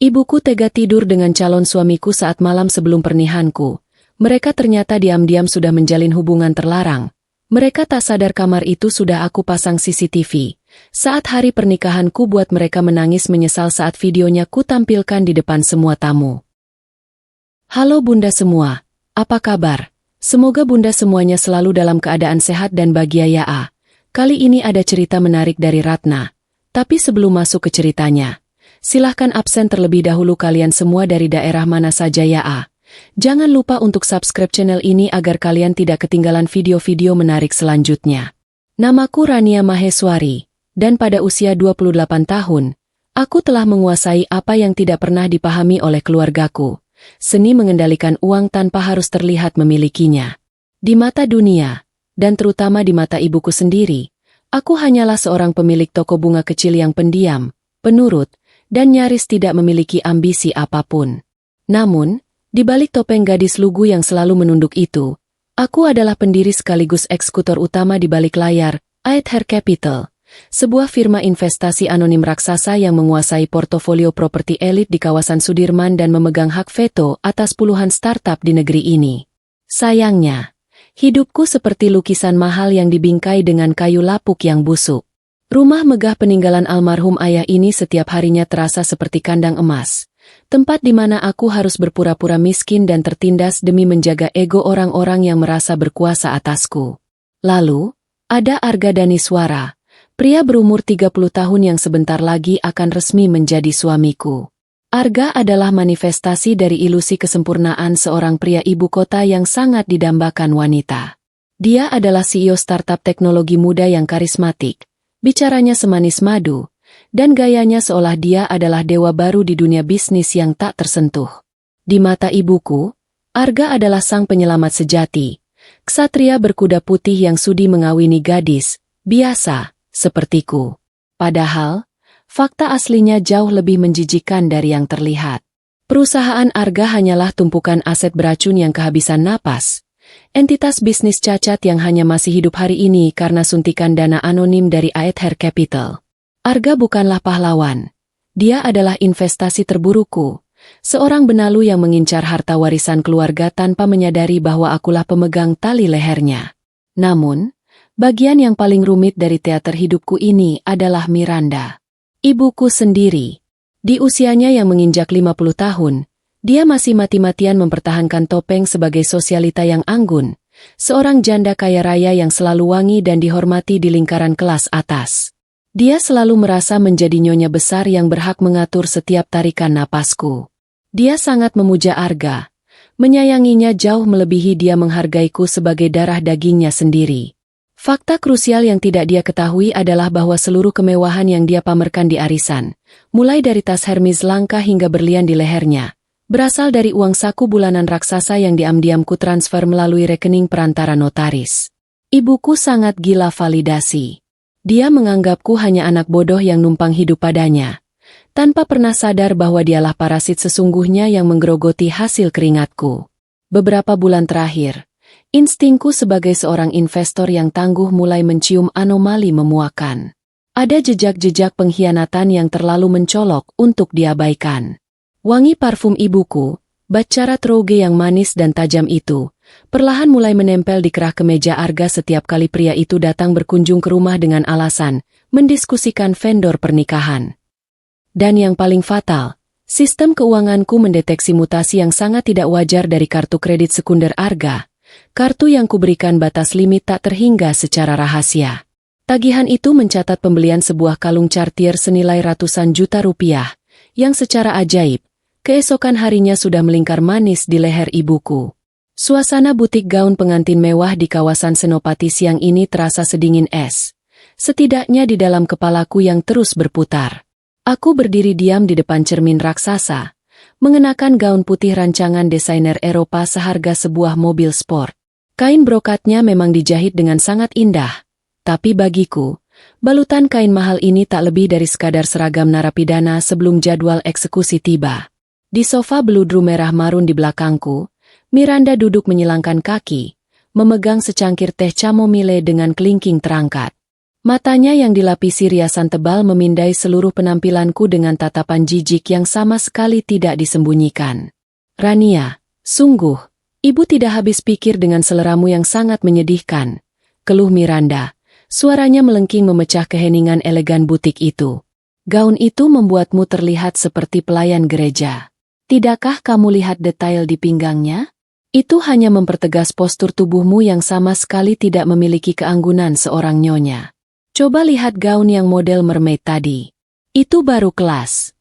Ibuku tega tidur dengan calon suamiku saat malam sebelum pernikahanku. Mereka ternyata diam-diam sudah menjalin hubungan terlarang. Mereka tak sadar kamar itu sudah aku pasang CCTV. Saat hari pernikahanku buat mereka menangis menyesal saat videonya ku tampilkan di depan semua tamu. Halo bunda semua, apa kabar? Semoga bunda semuanya selalu dalam keadaan sehat dan bahagia ya. Kali ini ada cerita menarik dari Ratna. Tapi sebelum masuk ke ceritanya, silahkan absen terlebih dahulu kalian semua dari daerah mana saja ya. Jangan lupa untuk subscribe channel ini agar kalian tidak ketinggalan video-video menarik selanjutnya. Namaku Rania Maheswari, dan pada usia 28 tahun, aku telah menguasai apa yang tidak pernah dipahami oleh keluargaku. Seni mengendalikan uang tanpa harus terlihat memilikinya. Di mata dunia, dan terutama di mata ibuku sendiri, aku hanyalah seorang pemilik toko bunga kecil yang pendiam, penurut, dan nyaris tidak memiliki ambisi apapun. Namun, di balik topeng gadis lugu yang selalu menunduk itu, aku adalah pendiri sekaligus eksekutor utama di balik layar, Aether Capital, sebuah firma investasi anonim raksasa yang menguasai portofolio properti elit di kawasan Sudirman dan memegang hak veto atas puluhan startup di negeri ini. Sayangnya, hidupku seperti lukisan mahal yang dibingkai dengan kayu lapuk yang busuk. Rumah megah peninggalan almarhum ayah ini setiap harinya terasa seperti kandang emas, tempat di mana aku harus berpura-pura miskin dan tertindas demi menjaga ego orang-orang yang merasa berkuasa atasku. Lalu, ada Arga Daniswara, pria berumur 30 tahun yang sebentar lagi akan resmi menjadi suamiku. Arga adalah manifestasi dari ilusi kesempurnaan seorang pria ibu kota yang sangat didambakan wanita. Dia adalah CEO startup teknologi muda yang karismatik, bicaranya semanis madu, dan gayanya seolah dia adalah dewa baru di dunia bisnis yang tak tersentuh. Di mata ibuku, Arga adalah sang penyelamat sejati, ksatria berkuda putih yang sudi mengawini gadis biasa sepertiku. Padahal, fakta aslinya jauh lebih menjijikkan dari yang terlihat. Perusahaan Arga hanyalah tumpukan aset beracun yang kehabisan napas. Entitas bisnis cacat yang hanya masih hidup hari ini karena suntikan dana anonim dari Aether Capital. Arga bukanlah pahlawan. Dia adalah investasi terburukku. Seorang benalu yang mengincar harta warisan keluarga tanpa menyadari bahwa akulah pemegang tali lehernya. Namun, bagian yang paling rumit dari teater hidupku ini adalah Miranda. Ibuku sendiri. Di usianya yang menginjak 50 tahun, dia masih mati-matian mempertahankan topeng sebagai sosialita yang anggun, seorang janda kaya raya yang selalu wangi dan dihormati di lingkaran kelas atas. Dia selalu merasa menjadi nyonya besar yang berhak mengatur setiap tarikan napasku. Dia sangat memuja Arga, menyayanginya jauh melebihi dia menghargaiku sebagai darah dagingnya sendiri. Fakta krusial yang tidak dia ketahui adalah bahwa seluruh kemewahan yang dia pamerkan di arisan, mulai dari tas Hermes langka hingga berlian di lehernya, berasal dari uang saku bulanan raksasa yang diam-diam ku transfer melalui rekening perantara notaris. Ibuku sangat gila validasi. Dia menganggapku hanya anak bodoh yang numpang hidup padanya, tanpa pernah sadar bahwa dialah parasit sesungguhnya yang menggerogoti hasil keringatku. Beberapa bulan terakhir, instingku sebagai seorang investor yang tangguh mulai mencium anomali memuakan. Ada jejak-jejak pengkhianatan yang terlalu mencolok untuk diabaikan. Wangi parfum ibuku, Baccarat Rouge yang manis dan tajam itu, perlahan mulai menempel di kerah kemeja Arga setiap kali pria itu datang berkunjung ke rumah dengan alasan mendiskusikan vendor pernikahan. Dan yang paling fatal, sistem keuanganku mendeteksi mutasi yang sangat tidak wajar dari kartu kredit sekunder Arga. Kartu yang kuberikan batas limit tak terhingga secara rahasia. Tagihan itu mencatat pembelian sebuah kalung Cartier senilai ratusan juta rupiah, yang secara ajaib, keesokan harinya sudah melingkar manis di leher ibuku. Suasana butik gaun pengantin mewah di kawasan Senopati siang ini terasa sedingin es. Setidaknya di dalam kepalaku yang terus berputar. Aku berdiri diam di depan cermin raksasa, mengenakan gaun putih rancangan desainer Eropa seharga sebuah mobil sport. Kain brokatnya memang dijahit dengan sangat indah, tapi bagiku, balutan kain mahal ini tak lebih dari sekadar seragam narapidana sebelum jadwal eksekusi tiba. Di sofa beludru merah marun di belakangku, Miranda duduk menyilangkan kaki, memegang secangkir teh chamomile dengan kelingking terangkat. Matanya yang dilapisi riasan tebal memindai seluruh penampilanku dengan tatapan jijik yang sama sekali tidak disembunyikan. Rania, sungguh, ibu tidak habis pikir dengan seleramu yang sangat menyedihkan, keluh Miranda. Suaranya melengking memecah keheningan elegan butik itu. Gaun itu membuatmu terlihat seperti pelayan gereja. Tidakkah kamu lihat detail di pinggangnya? Itu hanya mempertegas postur tubuhmu yang sama sekali tidak memiliki keanggunan seorang nyonya. Coba lihat gaun yang model mermaid tadi. Itu baru kelas.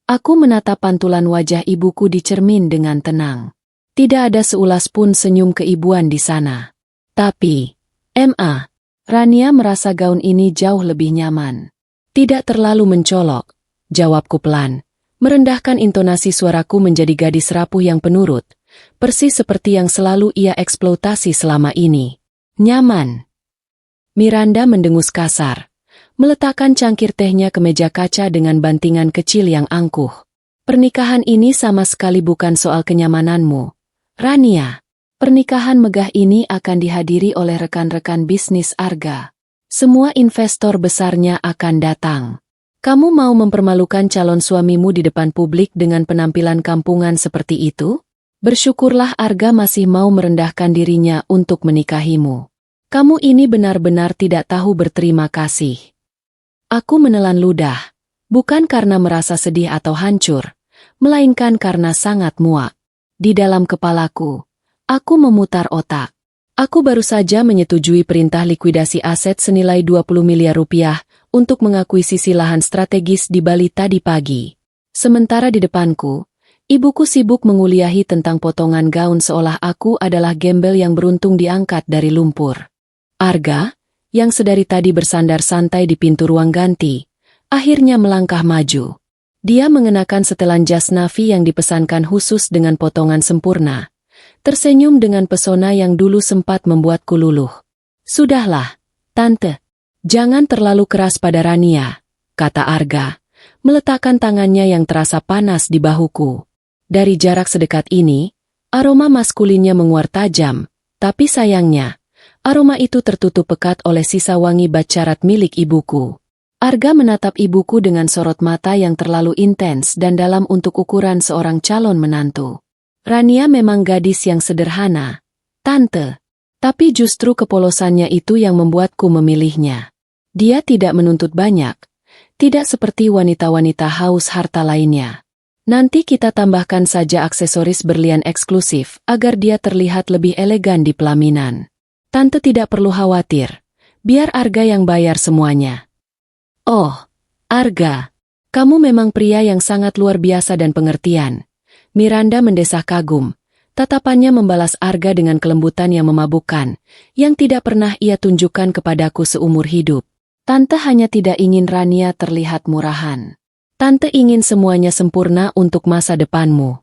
Aku menatap pantulan wajah ibuku di cermin dengan tenang. Tidak ada seulas pun senyum keibuan di sana. Tapi, Rania merasa gaun ini jauh lebih nyaman. Tidak terlalu mencolok, jawabku pelan. Merendahkan intonasi suaraku menjadi gadis rapuh yang penurut, persis seperti yang selalu ia eksploitasi selama ini. Nyaman. Miranda mendengus kasar, meletakkan cangkir tehnya ke meja kaca dengan bantingan kecil yang angkuh. Pernikahan ini sama sekali bukan soal kenyamananmu, Rania. Pernikahan megah ini akan dihadiri oleh rekan-rekan bisnis Arga. Semua investor besarnya akan datang. Kamu mau mempermalukan calon suamimu di depan publik dengan penampilan kampungan seperti itu? Bersyukurlah Arga masih mau merendahkan dirinya untuk menikahimu. Kamu ini benar-benar tidak tahu berterima kasih. Aku menelan ludah, bukan karena merasa sedih atau hancur, melainkan karena sangat muak. Di dalam kepalaku, aku memutar otak. Aku baru saja menyetujui perintah likuidasi aset senilai 20 miliar rupiah untuk mengakuisisi lahan strategis di Bali tadi pagi. Sementara di depanku, ibuku sibuk menguliahi tentang potongan gaun seolah aku adalah gembel yang beruntung diangkat dari lumpur. Arga, yang sedari tadi bersandar santai di pintu ruang ganti, akhirnya melangkah maju. Dia mengenakan setelan jas navy yang dipesankan khusus dengan potongan sempurna. Tersenyum dengan pesona yang dulu sempat membuatku luluh. Sudahlah, Tante. Jangan terlalu keras pada Rania, kata Arga, meletakkan tangannya yang terasa panas di bahuku. Dari jarak sedekat ini, aroma maskulinnya menguar tajam, tapi sayangnya, aroma itu tertutup pekat oleh sisa wangi bacarat milik ibuku. Arga menatap ibuku dengan sorot mata yang terlalu intens dan dalam untuk ukuran seorang calon menantu. Rania memang gadis yang sederhana, Tante. Tapi justru kepolosannya itu yang membuatku memilihnya. Dia tidak menuntut banyak, tidak seperti wanita-wanita haus harta lainnya. Nanti kita tambahkan saja aksesoris berlian eksklusif agar dia terlihat lebih elegan di pelaminan. Tante tidak perlu khawatir, biar Arga yang bayar semuanya. Oh, Arga, kamu memang pria yang sangat luar biasa dan pengertian. Miranda mendesah kagum, tatapannya membalas Arga dengan kelembutan yang memabukkan, yang tidak pernah ia tunjukkan kepadaku seumur hidup. Tante hanya tidak ingin Rania terlihat murahan. Tante ingin semuanya sempurna untuk masa depanmu.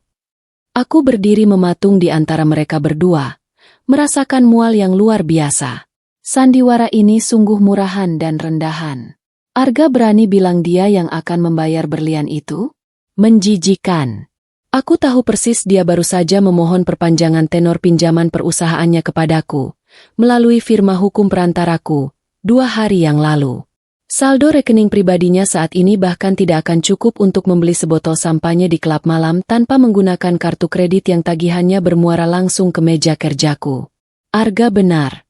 Aku berdiri mematung di antara mereka berdua, merasakan mual yang luar biasa. Sandiwara ini sungguh murahan dan rendahan. Arga berani bilang dia yang akan membayar berlian itu? Menjijikan. Aku tahu persis dia baru saja memohon perpanjangan tenor pinjaman perusahaannya kepadaku, melalui firma hukum perantaraku, 2 hari yang lalu. Saldo rekening pribadinya saat ini bahkan tidak akan cukup untuk membeli sebotol sampanye di klub malam tanpa menggunakan kartu kredit yang tagihannya bermuara langsung ke meja kerjaku. Arga benar.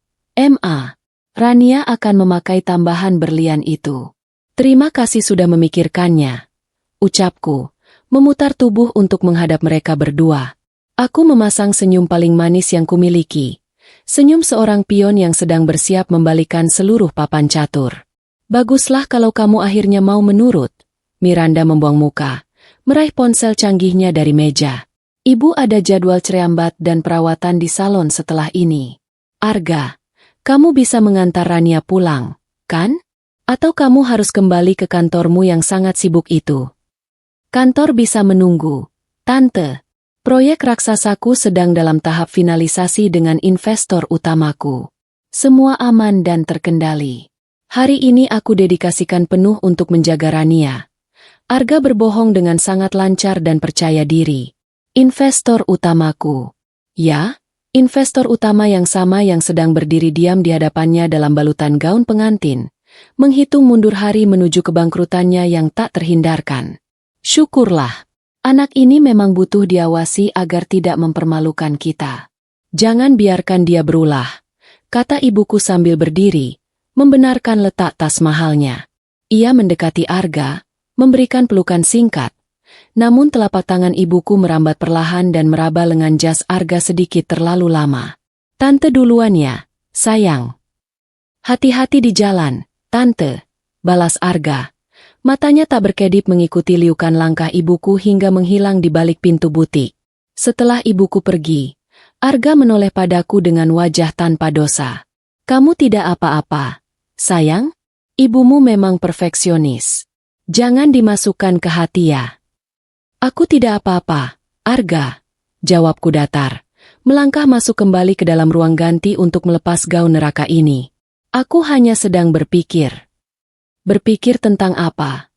Rania akan memakai tambahan berlian itu. Terima kasih sudah memikirkannya, ucapku, memutar tubuh untuk menghadap mereka berdua. Aku memasang senyum paling manis yang kumiliki. Senyum seorang pion yang sedang bersiap membalikan seluruh papan catur. Baguslah kalau kamu akhirnya mau menurut. Miranda membuang muka, meraih ponsel canggihnya dari meja. Ibu ada jadwal cerambat dan perawatan di salon setelah ini. Arga, kamu bisa mengantar Rania pulang, kan? Atau kamu harus kembali ke kantormu yang sangat sibuk itu? Kantor bisa menunggu, Tante. Proyek raksasaku sedang dalam tahap finalisasi dengan investor utamaku. Semua aman dan terkendali. Hari ini aku dedikasikan penuh untuk menjaga Rania. Arga berbohong dengan sangat lancar dan percaya diri. Investor utamaku. Ya, investor utama yang sama yang sedang berdiri diam di hadapannya dalam balutan gaun pengantin, menghitung mundur hari menuju kebangkrutannya yang tak terhindarkan. Syukurlah, anak ini memang butuh diawasi agar tidak mempermalukan kita. Jangan biarkan dia berulah, kata ibuku sambil berdiri, membenarkan letak tas mahalnya. Ia mendekati Arga, memberikan pelukan singkat, namun telapak tangan ibuku merambat perlahan dan meraba lengan jas Arga sedikit terlalu lama. Tante duluan ya, sayang. Hati-hati di jalan, Tante, balas Arga. Matanya tak berkedip mengikuti liukan langkah ibuku hingga menghilang di balik pintu butik. Setelah ibuku pergi, Arga menoleh padaku dengan wajah tanpa dosa. Kamu tidak apa-apa, sayang? Ibumu memang perfeksionis. Jangan dimasukkan ke hati ya. Aku tidak apa-apa, Arga, jawabku datar. Melangkah masuk kembali ke dalam ruang ganti untuk melepas gaun neraka ini. Aku hanya sedang berpikir. Berpikir tentang apa?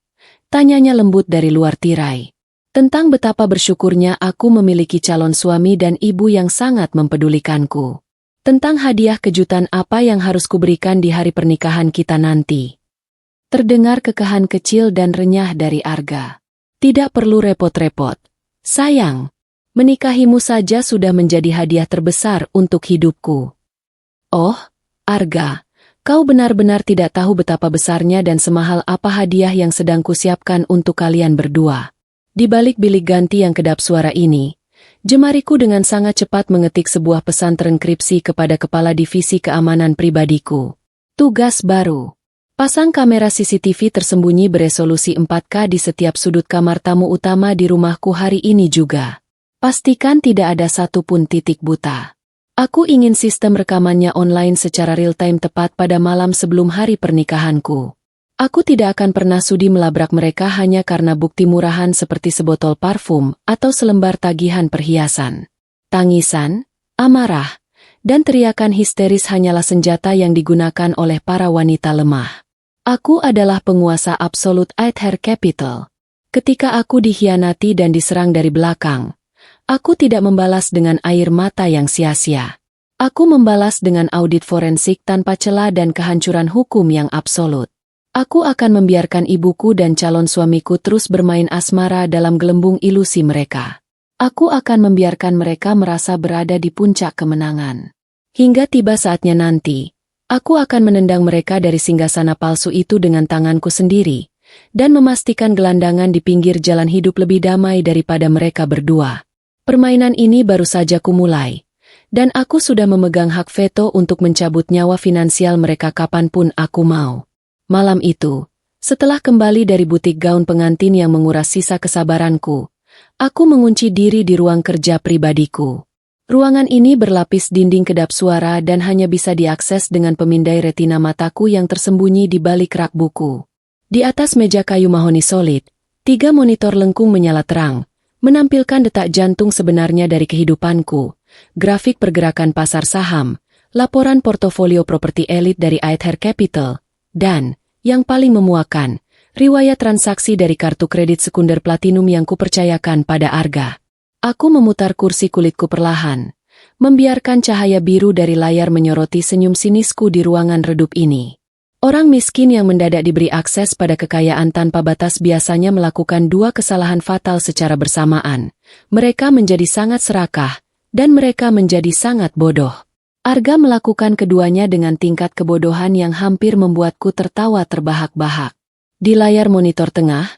Tanyanya lembut dari luar tirai. Tentang betapa bersyukurnya aku memiliki calon suami dan ibu yang sangat mempedulikanku. Tentang hadiah kejutan apa yang harus kuberikan di hari pernikahan kita nanti. Terdengar kekahan kecil dan renyah dari Arga. Tidak perlu repot-repot. Sayang, menikahimu saja sudah menjadi hadiah terbesar untuk hidupku. Oh, Arga, kau benar-benar tidak tahu betapa besarnya dan semahal apa hadiah yang sedang kusiapkan untuk kalian berdua. Di balik bilik ganti yang kedap suara ini, jemariku dengan sangat cepat mengetik sebuah pesan terenkripsi kepada Kepala Divisi Keamanan Pribadiku. Tugas baru. Pasang kamera CCTV tersembunyi beresolusi 4K di setiap sudut kamar tamu utama di rumahku hari ini juga. Pastikan tidak ada satupun titik buta. Aku ingin sistem rekamannya online secara real-time tepat pada malam sebelum hari pernikahanku. Aku tidak akan pernah sudi melabrak mereka hanya karena bukti murahan seperti sebotol parfum atau selembar tagihan perhiasan. Tangisan, amarah, dan teriakan histeris hanyalah senjata yang digunakan oleh para wanita lemah. Aku adalah penguasa absolut Aether Capital. Ketika aku dikhianati dan diserang dari belakang, aku tidak membalas dengan air mata yang sia-sia. Aku membalas dengan audit forensik tanpa celah dan kehancuran hukum yang absolut. Aku akan membiarkan ibuku dan calon suamiku terus bermain asmara dalam gelembung ilusi mereka. Aku akan membiarkan mereka merasa berada di puncak kemenangan. Hingga tiba saatnya nanti, aku akan menendang mereka dari singgasana palsu itu dengan tanganku sendiri, dan memastikan gelandangan di pinggir jalan hidup lebih damai daripada mereka berdua. Permainan ini baru saja kumulai, dan aku sudah memegang hak veto untuk mencabut nyawa finansial mereka kapanpun aku mau. Malam itu, setelah kembali dari butik gaun pengantin yang menguras sisa kesabaranku, aku mengunci diri di ruang kerja pribadiku. Ruangan ini berlapis dinding kedap suara dan hanya bisa diakses dengan pemindai retina mataku yang tersembunyi di balik rak buku. Di atas meja kayu mahoni solid, 3 monitor lengkung menyala terang, menampilkan detak jantung sebenarnya dari kehidupanku, grafik pergerakan pasar saham, laporan portofolio properti elit dari Aether Capital, dan, yang paling memuakan, riwayat transaksi dari kartu kredit sekunder platinum yang kupercayakan pada Arga. Aku memutar kursi kulitku perlahan, membiarkan cahaya biru dari layar menyoroti senyum sinisku di ruangan redup ini. Orang miskin yang mendadak diberi akses pada kekayaan tanpa batas biasanya melakukan 2 kesalahan fatal secara bersamaan. Mereka menjadi sangat serakah, dan mereka menjadi sangat bodoh. Arga melakukan keduanya dengan tingkat kebodohan yang hampir membuatku tertawa terbahak-bahak. Di layar monitor tengah,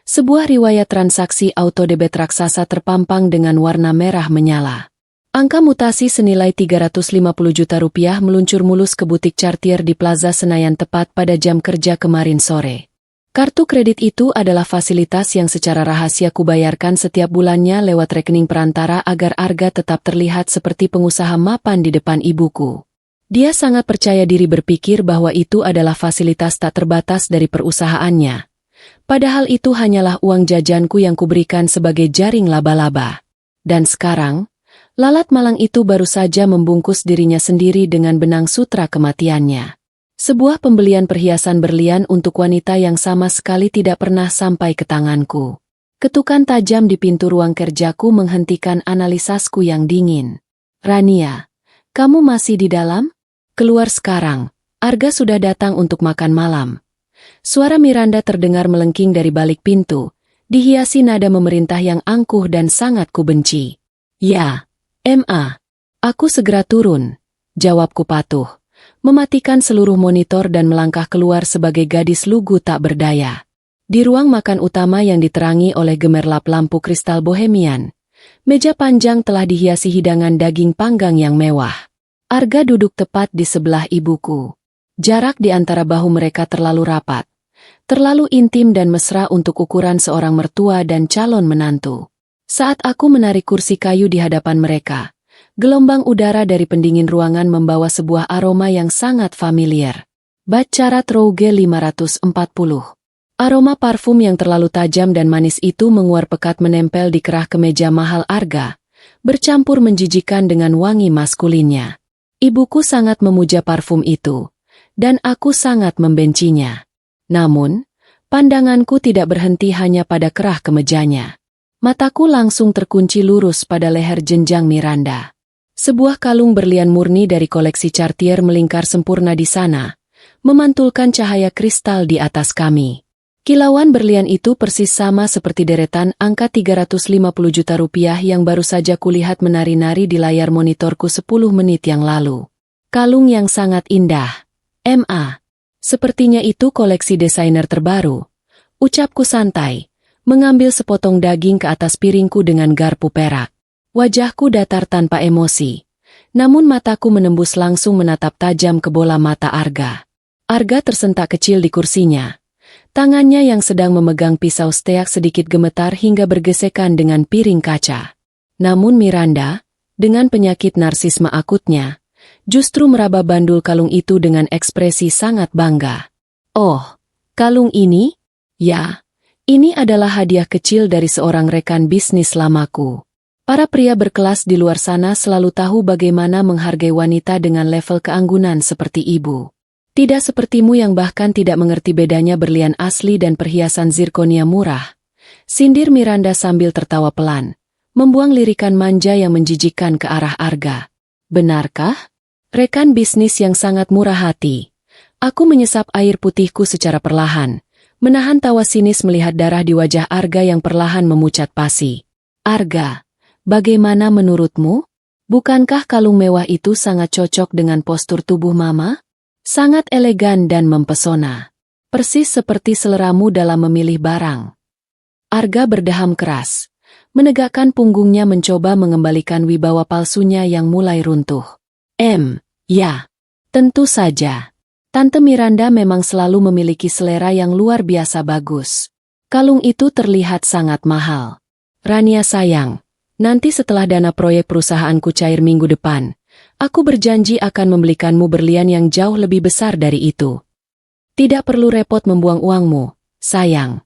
sebuah riwayat transaksi auto-debit raksasa terpampang dengan warna merah menyala. Angka mutasi senilai 350 juta rupiah meluncur mulus ke butik Cartier di Plaza Senayan tepat pada jam kerja kemarin sore. Kartu kredit itu adalah fasilitas yang secara rahasia kubayarkan setiap bulannya lewat rekening perantara agar Arga tetap terlihat seperti pengusaha mapan di depan ibuku. Dia sangat percaya diri berpikir bahwa itu adalah fasilitas tak terbatas dari perusahaannya. Padahal itu hanyalah uang jajanku yang kuberikan sebagai jaring laba-laba. Dan sekarang, lalat malang itu baru saja membungkus dirinya sendiri dengan benang sutra kematiannya. Sebuah pembelian perhiasan berlian untuk wanita yang sama sekali tidak pernah sampai ke tanganku. Ketukan tajam di pintu ruang kerjaku menghentikan analisasku yang dingin. Rania, kamu masih di dalam? Keluar sekarang, Arga sudah datang untuk makan malam. Suara Miranda terdengar melengking dari balik pintu, dihiasi nada memerintah yang angkuh dan sangat kubenci. Ya, Ma. Aku segera turun, jawabku patuh. Mematikan seluruh monitor dan melangkah keluar sebagai gadis lugu tak berdaya. Di ruang makan utama yang diterangi oleh gemerlap lampu kristal bohemian, meja panjang telah dihiasi hidangan daging panggang yang mewah. Arga duduk tepat di sebelah ibuku. Jarak di antara bahu mereka terlalu rapat, terlalu intim dan mesra untuk ukuran seorang mertua dan calon menantu. Saat aku menarik kursi kayu di hadapan mereka, gelombang udara dari pendingin ruangan membawa sebuah aroma yang sangat familiar. Baccarat Rouge 540. Aroma parfum yang terlalu tajam dan manis itu menguar pekat menempel di kerah kemeja mahal Arga, bercampur menjijikan dengan wangi maskulinnya. Ibuku sangat memuja parfum itu, dan aku sangat membencinya. Namun, pandanganku tidak berhenti hanya pada kerah kemejanya. Mataku langsung terkunci lurus pada leher jenjang Miranda. Sebuah kalung berlian murni dari koleksi Cartier melingkar sempurna di sana, memantulkan cahaya kristal di atas kami. Kilauan berlian itu persis sama seperti deretan angka 350 juta rupiah yang baru saja kulihat menari-nari di layar monitorku 10 menit yang lalu. Kalung yang sangat indah. Ma. Sepertinya itu koleksi desainer terbaru. Ucapku santai, mengambil sepotong daging ke atas piringku dengan garpu perak. Wajahku datar tanpa emosi, namun mataku menembus langsung menatap tajam ke bola mata Arga. Arga tersentak kecil di kursinya. Tangannya yang sedang memegang pisau steak sedikit gemetar hingga bergesekan dengan piring kaca. Namun Miranda, dengan penyakit narsisme akutnya, justru meraba bandul kalung itu dengan ekspresi sangat bangga. Oh, kalung ini? Ya, ini adalah hadiah kecil dari seorang rekan bisnis lamaku. Para pria berkelas di luar sana selalu tahu bagaimana menghargai wanita dengan level keanggunan seperti ibu. Tidak sepertimu yang bahkan tidak mengerti bedanya berlian asli dan perhiasan zirkonia murah. Sindir Miranda sambil tertawa pelan, membuang lirikan manja yang menjijikkan ke arah Arga. Benarkah? Rekan bisnis yang sangat murah hati. Aku menyesap air putihku secara perlahan, menahan tawa sinis melihat darah di wajah Arga yang perlahan memucat pasi. Arga, bagaimana menurutmu? Bukankah kalung mewah itu sangat cocok dengan postur tubuh Mama? Sangat elegan dan mempesona. Persis seperti seleramu dalam memilih barang. Arga berdeham keras, menegakkan punggungnya mencoba mengembalikan wibawa palsunya yang mulai runtuh. Ya, tentu saja. Tante Miranda memang selalu memiliki selera yang luar biasa bagus. Kalung itu terlihat sangat mahal. Rania sayang, nanti setelah dana proyek perusahaanku cair minggu depan, aku berjanji akan membelikanmu berlian yang jauh lebih besar dari itu. Tidak perlu repot membuang uangmu, sayang.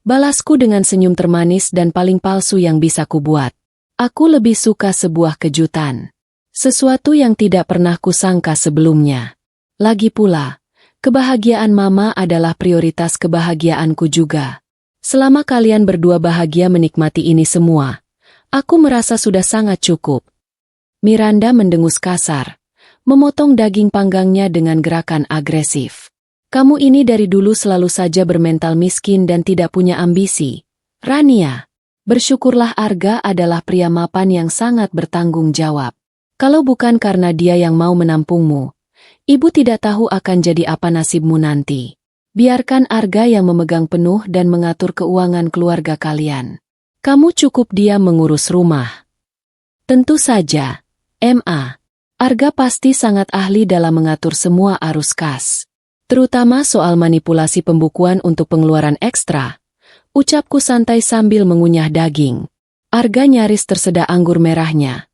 Balasku dengan senyum termanis dan paling palsu yang bisa kubuat. Aku lebih suka sebuah kejutan. Sesuatu yang tidak pernah kusangka sebelumnya. Lagi pula, kebahagiaan Mama adalah prioritas kebahagiaanku juga. Selama kalian berdua bahagia menikmati ini semua, aku merasa sudah sangat cukup. Miranda mendengus kasar, memotong daging panggangnya dengan gerakan agresif. Kamu ini dari dulu selalu saja bermental miskin dan tidak punya ambisi. Rania, bersyukurlah Arga adalah pria mapan yang sangat bertanggung jawab. Kalau bukan karena dia yang mau menampungmu, ibu tidak tahu akan jadi apa nasibmu nanti. Biarkan Arga yang memegang penuh dan mengatur keuangan keluarga kalian. Kamu cukup dia mengurus rumah. Tentu saja. Ma. Arga pasti sangat ahli dalam mengatur semua arus kas. Terutama soal manipulasi pembukuan untuk pengeluaran ekstra. Ucapku santai sambil mengunyah daging. Arga nyaris tersedak anggur merahnya.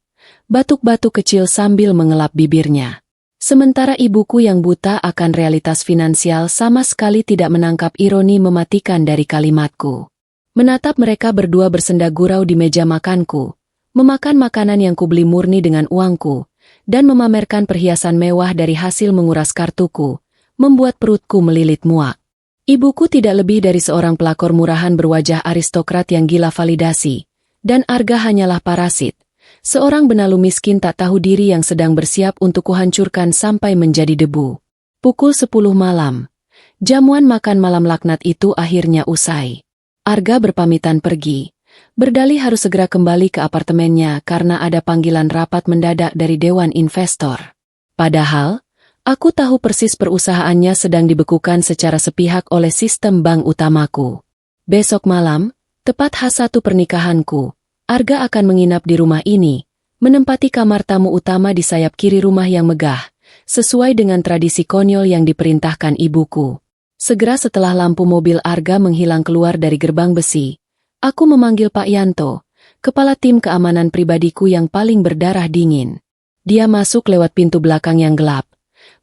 Batuk-batuk kecil sambil mengelap bibirnya. Sementara ibuku yang buta akan realitas finansial sama sekali tidak menangkap ironi mematikan dari kalimatku. Menatap mereka berdua bersenda gurau di meja makanku. Memakan makanan yang kubeli murni dengan uangku, dan memamerkan perhiasan mewah dari hasil menguras kartuku, membuat perutku melilit muak. Ibuku tidak lebih dari seorang pelakor murahan berwajah aristokrat yang gila validasi, dan Arga hanyalah parasit, seorang benalu miskin tak tahu diri yang sedang bersiap untuk kuhancurkan sampai menjadi debu. Pukul 10 malam. Jamuan makan malam laknat itu akhirnya usai. Arga berpamitan pergi. Berdalih harus segera kembali ke apartemennya karena ada panggilan rapat mendadak dari Dewan Investor. Padahal, aku tahu persis perusahaannya sedang dibekukan secara sepihak oleh sistem bank utamaku. Besok malam, tepat H1 pernikahanku, Arga akan menginap di rumah ini, menempati kamar tamu utama di sayap kiri rumah yang megah, sesuai dengan tradisi konyol yang diperintahkan ibuku. Segera setelah lampu mobil Arga menghilang keluar dari gerbang besi, aku memanggil Pak Yanto, kepala tim keamanan pribadiku yang paling berdarah dingin. Dia masuk lewat pintu belakang yang gelap,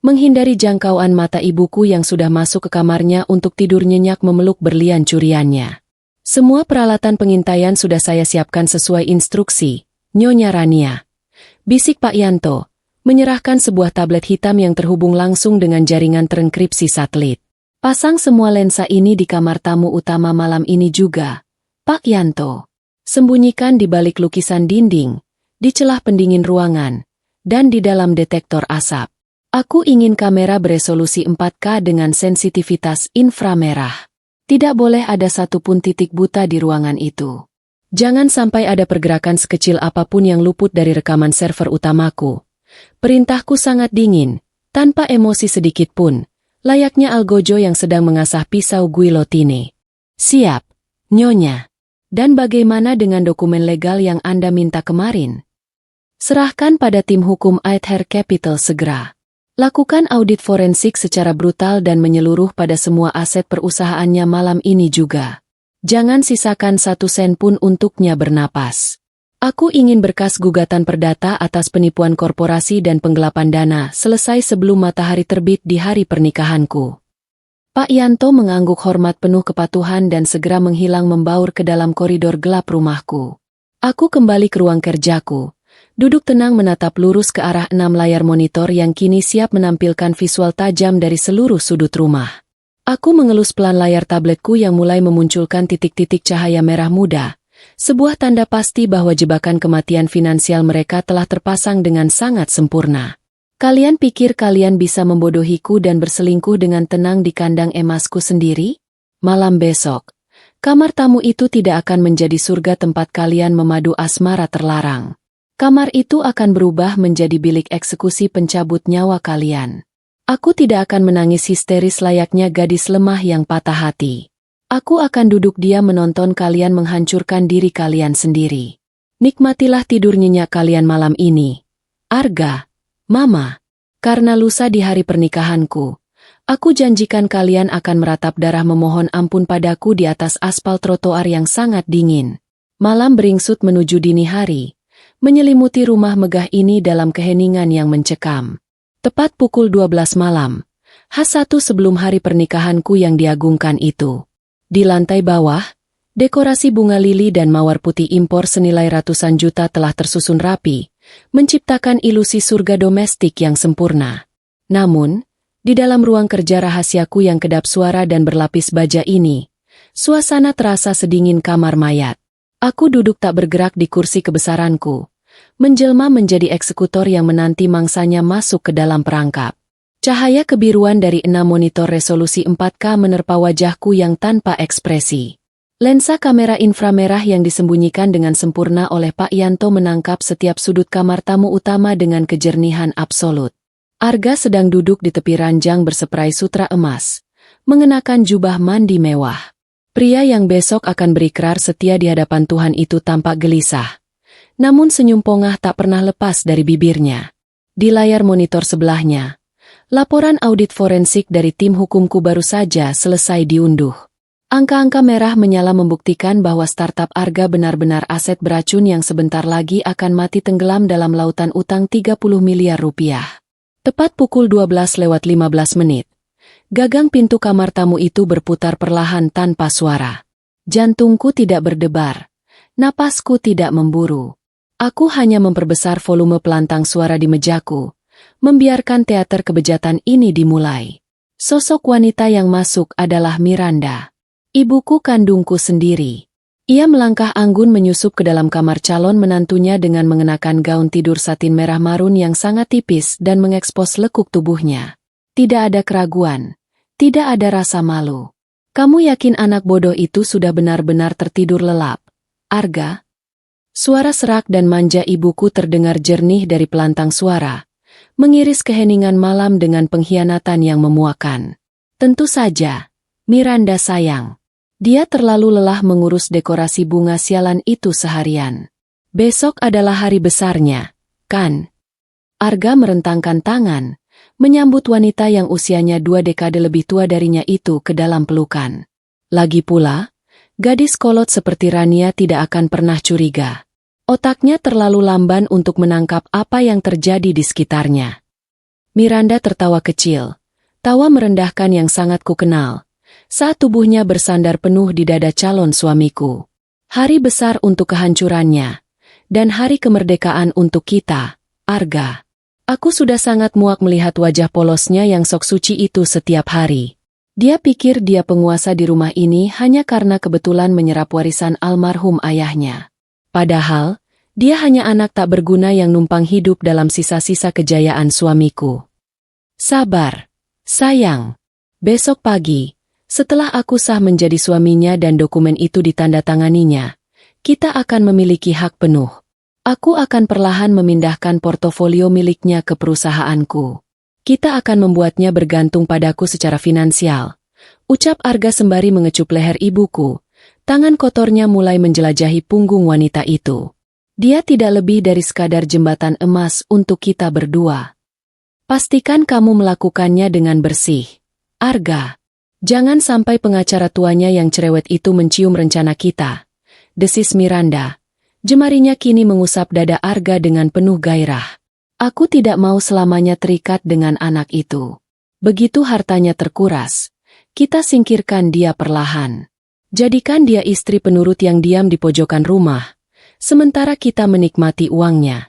menghindari jangkauan mata ibuku yang sudah masuk ke kamarnya untuk tidur nyenyak memeluk berlian curiannya. Semua peralatan pengintaian sudah saya siapkan sesuai instruksi, Nyonya Rania. Bisik Pak Yanto, menyerahkan sebuah tablet hitam yang terhubung langsung dengan jaringan terenkripsi satelit. Pasang semua lensa ini di kamar tamu utama malam ini juga, Pak Yanto. Sembunyikan di balik lukisan dinding, di celah pendingin ruangan, dan di dalam detektor asap. Aku ingin kamera beresolusi 4K dengan sensitivitas inframerah. Tidak boleh ada satupun titik buta di ruangan itu. Jangan sampai ada pergerakan sekecil apapun yang luput dari rekaman server utamaku. Perintahku sangat dingin, tanpa emosi sedikit pun, layaknya Algojo yang sedang mengasah pisau guillotine. Siap, Nyonya. Dan bagaimana dengan dokumen legal yang Anda minta kemarin? Serahkan pada tim hukum Aether Capital segera. Lakukan audit forensik secara brutal dan menyeluruh pada semua aset perusahaannya malam ini juga. Jangan sisakan 1 sen pun untuknya bernapas. Aku ingin berkas gugatan perdata atas penipuan korporasi dan penggelapan dana selesai sebelum matahari terbit di hari pernikahanku. Pak Yanto mengangguk hormat penuh kepatuhan dan segera menghilang membaur ke dalam koridor gelap rumahku. Aku kembali ke ruang kerjaku. Duduk tenang menatap lurus ke arah 6 layar monitor yang kini siap menampilkan visual tajam dari seluruh sudut rumah. Aku mengelus pelan layar tabletku yang mulai memunculkan titik-titik cahaya merah muda, sebuah tanda pasti bahwa jebakan kematian finansial mereka telah terpasang dengan sangat sempurna. Kalian pikir kalian bisa membodohiku dan berselingkuh dengan tenang di kandang emasku sendiri? Malam besok, kamar tamu itu tidak akan menjadi surga tempat kalian memadu asmara terlarang. Kamar itu akan berubah menjadi bilik eksekusi pencabut nyawa kalian. Aku tidak akan menangis histeris layaknya gadis lemah yang patah hati. Aku akan duduk diam menonton kalian menghancurkan diri kalian sendiri. Nikmatilah tidur nyenyak kalian malam ini. Arga, Mama, karena lusa di hari pernikahanku, aku janjikan kalian akan meratap darah memohon ampun padaku di atas aspal trotoar yang sangat dingin. Malam beringsut menuju dini hari, menyelimuti rumah megah ini dalam keheningan yang mencekam. Tepat pukul 12 malam, H1 sebelum hari pernikahanku yang diagungkan itu. Di lantai bawah, dekorasi bunga lili dan mawar putih impor senilai ratusan juta telah tersusun rapi, menciptakan ilusi surga domestik yang sempurna. Namun, di dalam ruang kerja rahasiaku yang kedap suara dan berlapis baja ini, suasana terasa sedingin kamar mayat. Aku duduk tak bergerak di kursi kebesaranku, menjelma menjadi eksekutor yang menanti mangsanya masuk ke dalam perangkap. Cahaya kebiruan dari 6 monitor resolusi 4K menerpa wajahku yang tanpa ekspresi. Lensa kamera inframerah yang disembunyikan dengan sempurna oleh Pak Yanto menangkap setiap sudut kamar tamu utama dengan kejernihan absolut. Arga sedang duduk di tepi ranjang berseprai sutra emas, mengenakan jubah mandi mewah. Pria yang besok akan berikrar setia di hadapan Tuhan itu tampak gelisah. Namun senyum pongah tak pernah lepas dari bibirnya. Di layar monitor sebelahnya, laporan audit forensik dari tim hukumku baru saja selesai diunduh. Angka-angka merah menyala membuktikan bahwa startup Arga benar-benar aset beracun yang sebentar lagi akan mati tenggelam dalam lautan utang 30 miliar rupiah. Tepat pukul 12:15 menit, gagang pintu kamar tamu itu berputar perlahan tanpa suara. Jantungku tidak berdebar, napasku tidak memburu. Aku hanya memperbesar volume pelantang suara di mejaku, membiarkan teater kebejatan ini dimulai. Sosok wanita yang masuk adalah Miranda, ibuku kandungku sendiri. Ia melangkah anggun menyusup ke dalam kamar calon menantunya dengan mengenakan gaun tidur satin merah marun yang sangat tipis dan mengekspos lekuk tubuhnya. Tidak ada keraguan. Tidak ada rasa malu. Kamu yakin anak bodoh itu sudah benar-benar tertidur lelap? Arga? Suara serak dan manja ibuku terdengar jernih dari pelantang suara, mengiris keheningan malam dengan pengkhianatan yang memuakan. Tentu saja, Miranda sayang. Dia terlalu lelah mengurus dekorasi bunga sialan itu seharian. Besok adalah hari besarnya, kan? Arga merentangkan tangan, menyambut wanita yang usianya 2 dekade lebih tua darinya itu ke dalam pelukan. Lagi pula, gadis kolot seperti Rania tidak akan pernah curiga. Otaknya terlalu lamban untuk menangkap apa yang terjadi di sekitarnya. Miranda tertawa kecil, tawa merendahkan yang sangat kukenal, saat tubuhnya bersandar penuh di dada calon suamiku. Hari besar untuk kehancurannya, dan hari kemerdekaan untuk kita, Arga. Aku sudah sangat muak melihat wajah polosnya yang sok suci itu setiap hari. Dia pikir dia penguasa di rumah ini hanya karena kebetulan menyerap warisan almarhum ayahnya. Padahal, dia hanya anak tak berguna yang numpang hidup dalam sisa-sisa kejayaan suamiku. Sabar, sayang. Besok pagi, setelah aku sah menjadi suaminya dan dokumen itu ditandatanganinya, kita akan memiliki hak penuh. Aku akan perlahan memindahkan portofolio miliknya ke perusahaanku. Kita akan membuatnya bergantung padaku secara finansial. Ucap Arga sembari mengecup leher ibuku. Tangan kotornya mulai menjelajahi punggung wanita itu. Dia tidak lebih dari sekadar jembatan emas untuk kita berdua. Pastikan kamu melakukannya dengan bersih. Arga, jangan sampai pengacara tuanya yang cerewet itu mencium rencana kita. Desis Miranda. Jemarinya kini mengusap dada Arga dengan penuh gairah. Aku tidak mau selamanya terikat dengan anak itu. Begitu hartanya terkuras, kita singkirkan dia perlahan. Jadikan dia istri penurut yang diam di pojokan rumah, sementara kita menikmati uangnya.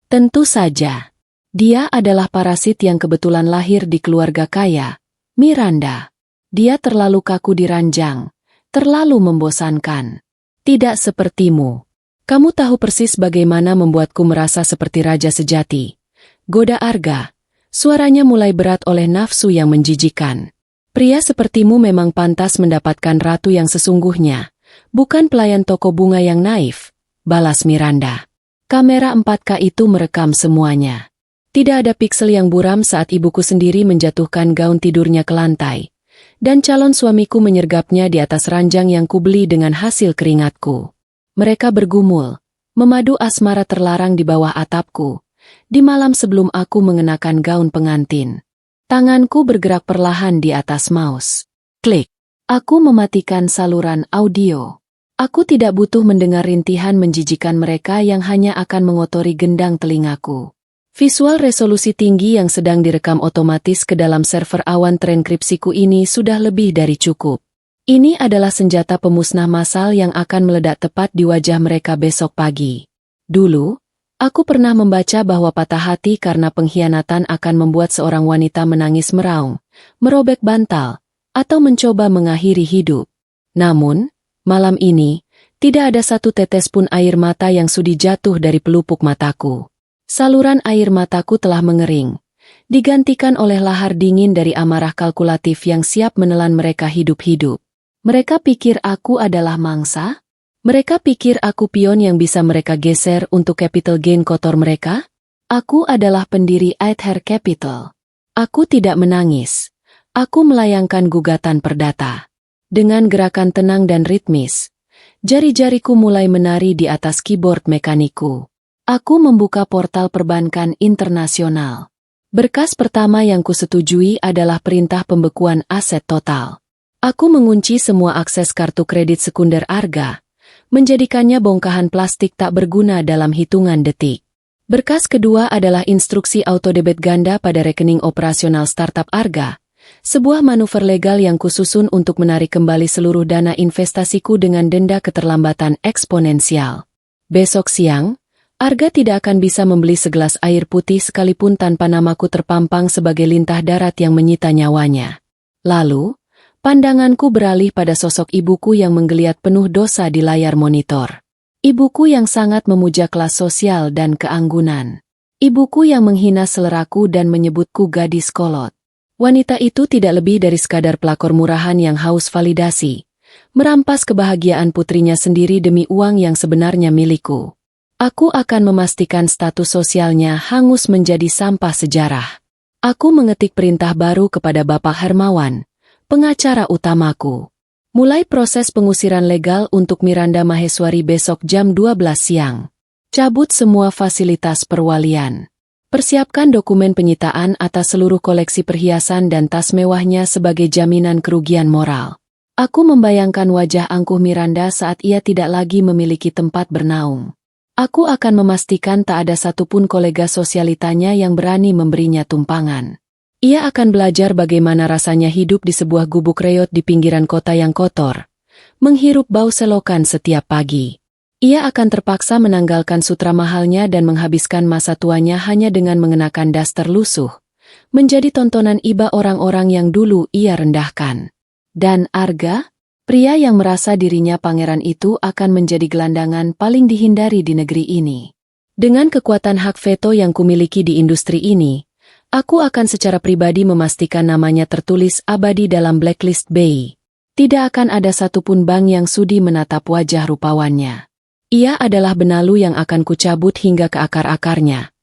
Tentu saja, dia adalah parasit yang kebetulan lahir di keluarga kaya, Miranda. Dia terlalu kaku diranjang, terlalu membosankan. Tidak sepertimu. Kamu tahu persis bagaimana membuatku merasa seperti raja sejati. Goda Arga. Suaranya mulai berat oleh nafsu yang menjijikan. Pria sepertimu memang pantas mendapatkan ratu yang sesungguhnya, bukan pelayan toko bunga yang naif, balas Miranda. Kamera 4K itu merekam semuanya. Tidak ada piksel yang buram saat ibuku sendiri menjatuhkan gaun tidurnya ke lantai, dan calon suamiku menyergapnya di atas ranjang yang kubeli dengan hasil keringatku. Mereka bergumul, memadu asmara terlarang di bawah atapku, di malam sebelum aku mengenakan gaun pengantin. Tanganku bergerak perlahan di atas mouse. Klik. Aku mematikan saluran audio. Aku tidak butuh mendengar rintihan menjijikan mereka yang hanya akan mengotori gendang telingaku. Visual resolusi tinggi yang sedang direkam otomatis ke dalam server awan transkripsiku ini sudah lebih dari cukup. Ini adalah senjata pemusnah massal yang akan meledak tepat di wajah mereka besok pagi. Dulu, aku pernah membaca bahwa patah hati karena pengkhianatan akan membuat seorang wanita menangis meraung, merobek bantal, atau mencoba mengakhiri hidup. Namun, malam ini, tidak ada satu tetes pun air mata yang sudi jatuh dari pelupuk mataku. Saluran air mataku telah mengering, digantikan oleh lahar dingin dari amarah kalkulatif yang siap menelan mereka hidup-hidup. Mereka pikir aku adalah mangsa? Mereka pikir aku pion yang bisa mereka geser untuk capital gain kotor mereka? Aku adalah pendiri Aether Capital. Aku tidak menangis. Aku melayangkan gugatan perdata. Dengan gerakan tenang dan ritmis, jari-jariku mulai menari di atas keyboard mekaniku. Aku membuka portal perbankan internasional. Berkas pertama yang kusetujui adalah perintah pembekuan aset total. Aku mengunci semua akses kartu kredit sekunder Arga, menjadikannya bongkahan plastik tak berguna dalam hitungan detik. Berkas kedua adalah instruksi autodebit ganda pada rekening operasional startup Arga, sebuah manuver legal yang kususun untuk menarik kembali seluruh dana investasiku dengan denda keterlambatan eksponensial. Besok siang, Arga tidak akan bisa membeli segelas air putih sekalipun tanpa namaku terpampang sebagai lintah darat yang menyita nyawanya. Lalu, pandanganku beralih pada sosok ibuku yang menggeliat penuh dosa di layar monitor. Ibuku yang sangat memuja kelas sosial dan keanggunan. Ibuku yang menghina seleraku dan menyebutku gadis kolot. Wanita itu tidak lebih dari sekadar pelakor murahan yang haus validasi, merampas kebahagiaan putrinya sendiri demi uang yang sebenarnya milikku. Aku akan memastikan status sosialnya hangus menjadi sampah sejarah. Aku mengetik perintah baru kepada Bapak Hermawan, pengacara utamaku. Mulai proses pengusiran legal untuk Miranda Maheswari besok jam 12 siang. Cabut semua fasilitas perwalian. Persiapkan dokumen penyitaan atas seluruh koleksi perhiasan dan tas mewahnya sebagai jaminan kerugian moral. Aku membayangkan wajah angkuh Miranda saat ia tidak lagi memiliki tempat bernaung. Aku akan memastikan tak ada satupun kolega sosialitanya yang berani memberinya tumpangan. Ia akan belajar bagaimana rasanya hidup di sebuah gubuk reot di pinggiran kota yang kotor, menghirup bau selokan setiap pagi. Ia akan terpaksa menanggalkan sutra mahalnya dan menghabiskan masa tuanya hanya dengan mengenakan daster lusuh, menjadi tontonan iba orang-orang yang dulu ia rendahkan. Dan Arga, pria yang merasa dirinya pangeran itu akan menjadi gelandangan paling dihindari di negeri ini. Dengan kekuatan hak veto yang kumiliki di industri ini, aku akan secara pribadi memastikan namanya tertulis abadi dalam blacklist BI. Tidak akan ada satupun bank yang sudi menatap wajah rupawannya. Ia adalah benalu yang akan kucabut hingga ke akar-akarnya.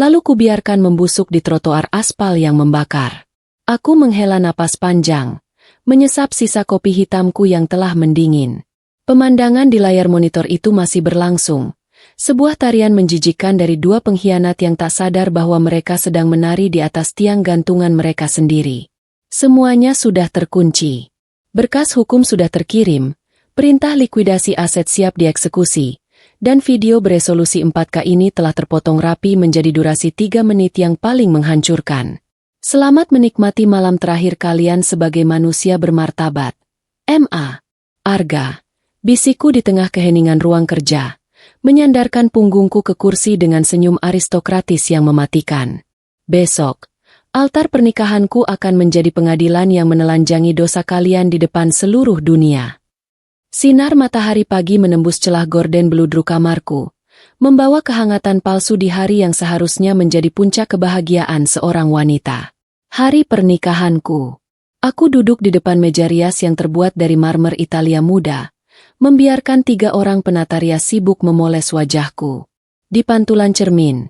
Lalu kubiarkan membusuk di trotoar aspal yang membakar. Aku menghela napas panjang, menyesap sisa kopi hitamku yang telah mendingin. Pemandangan di layar monitor itu masih berlangsung. Sebuah tarian menjijikkan dari dua pengkhianat yang tak sadar bahwa mereka sedang menari di atas tiang gantungan mereka sendiri. Semuanya sudah terkunci. Berkas hukum sudah terkirim, perintah likuidasi aset siap dieksekusi, dan video beresolusi 4K ini telah terpotong rapi menjadi durasi 3 menit yang paling menghancurkan. Selamat menikmati malam terakhir kalian sebagai manusia bermartabat. M.A. Arga, bisikku di tengah keheningan ruang kerja, menyandarkan punggungku ke kursi dengan senyum aristokratis yang mematikan. Besok, altar pernikahanku akan menjadi pengadilan yang menelanjangi dosa kalian di depan seluruh dunia. Sinar matahari pagi menembus celah gorden beludru kamarku, membawa kehangatan palsu di hari yang seharusnya menjadi puncak kebahagiaan seorang wanita. Hari pernikahanku. Aku duduk di depan meja rias yang terbuat dari marmer Italia muda, membiarkan 3 orang penata rias sibuk memoles wajahku. Di pantulan cermin,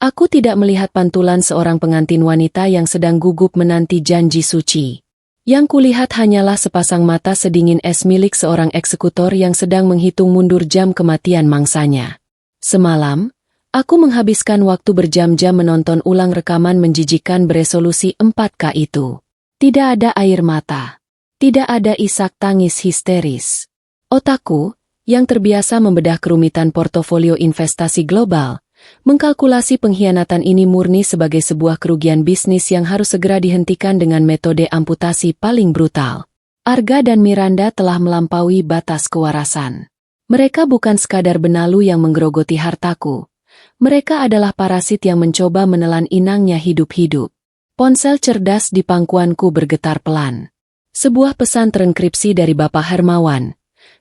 aku tidak melihat pantulan seorang pengantin wanita yang sedang gugup menanti janji suci. Yang kulihat hanyalah sepasang mata sedingin es milik seorang eksekutor yang sedang menghitung mundur jam kematian mangsanya. Semalam, aku menghabiskan waktu berjam-jam menonton ulang rekaman menjijikkan beresolusi 4K itu. Tidak ada air mata. Tidak ada isak tangis histeris. Otakku, yang terbiasa membedah kerumitan portofolio investasi global, mengkalkulasi pengkhianatan ini murni sebagai sebuah kerugian bisnis yang harus segera dihentikan dengan metode amputasi paling brutal. Arga dan Miranda telah melampaui batas kewarasan. Mereka bukan sekadar benalu yang menggerogoti hartaku. Mereka adalah parasit yang mencoba menelan inangnya hidup-hidup. Ponsel cerdas di pangkuanku bergetar pelan. Sebuah pesan terenkripsi dari Bapak Hermawan,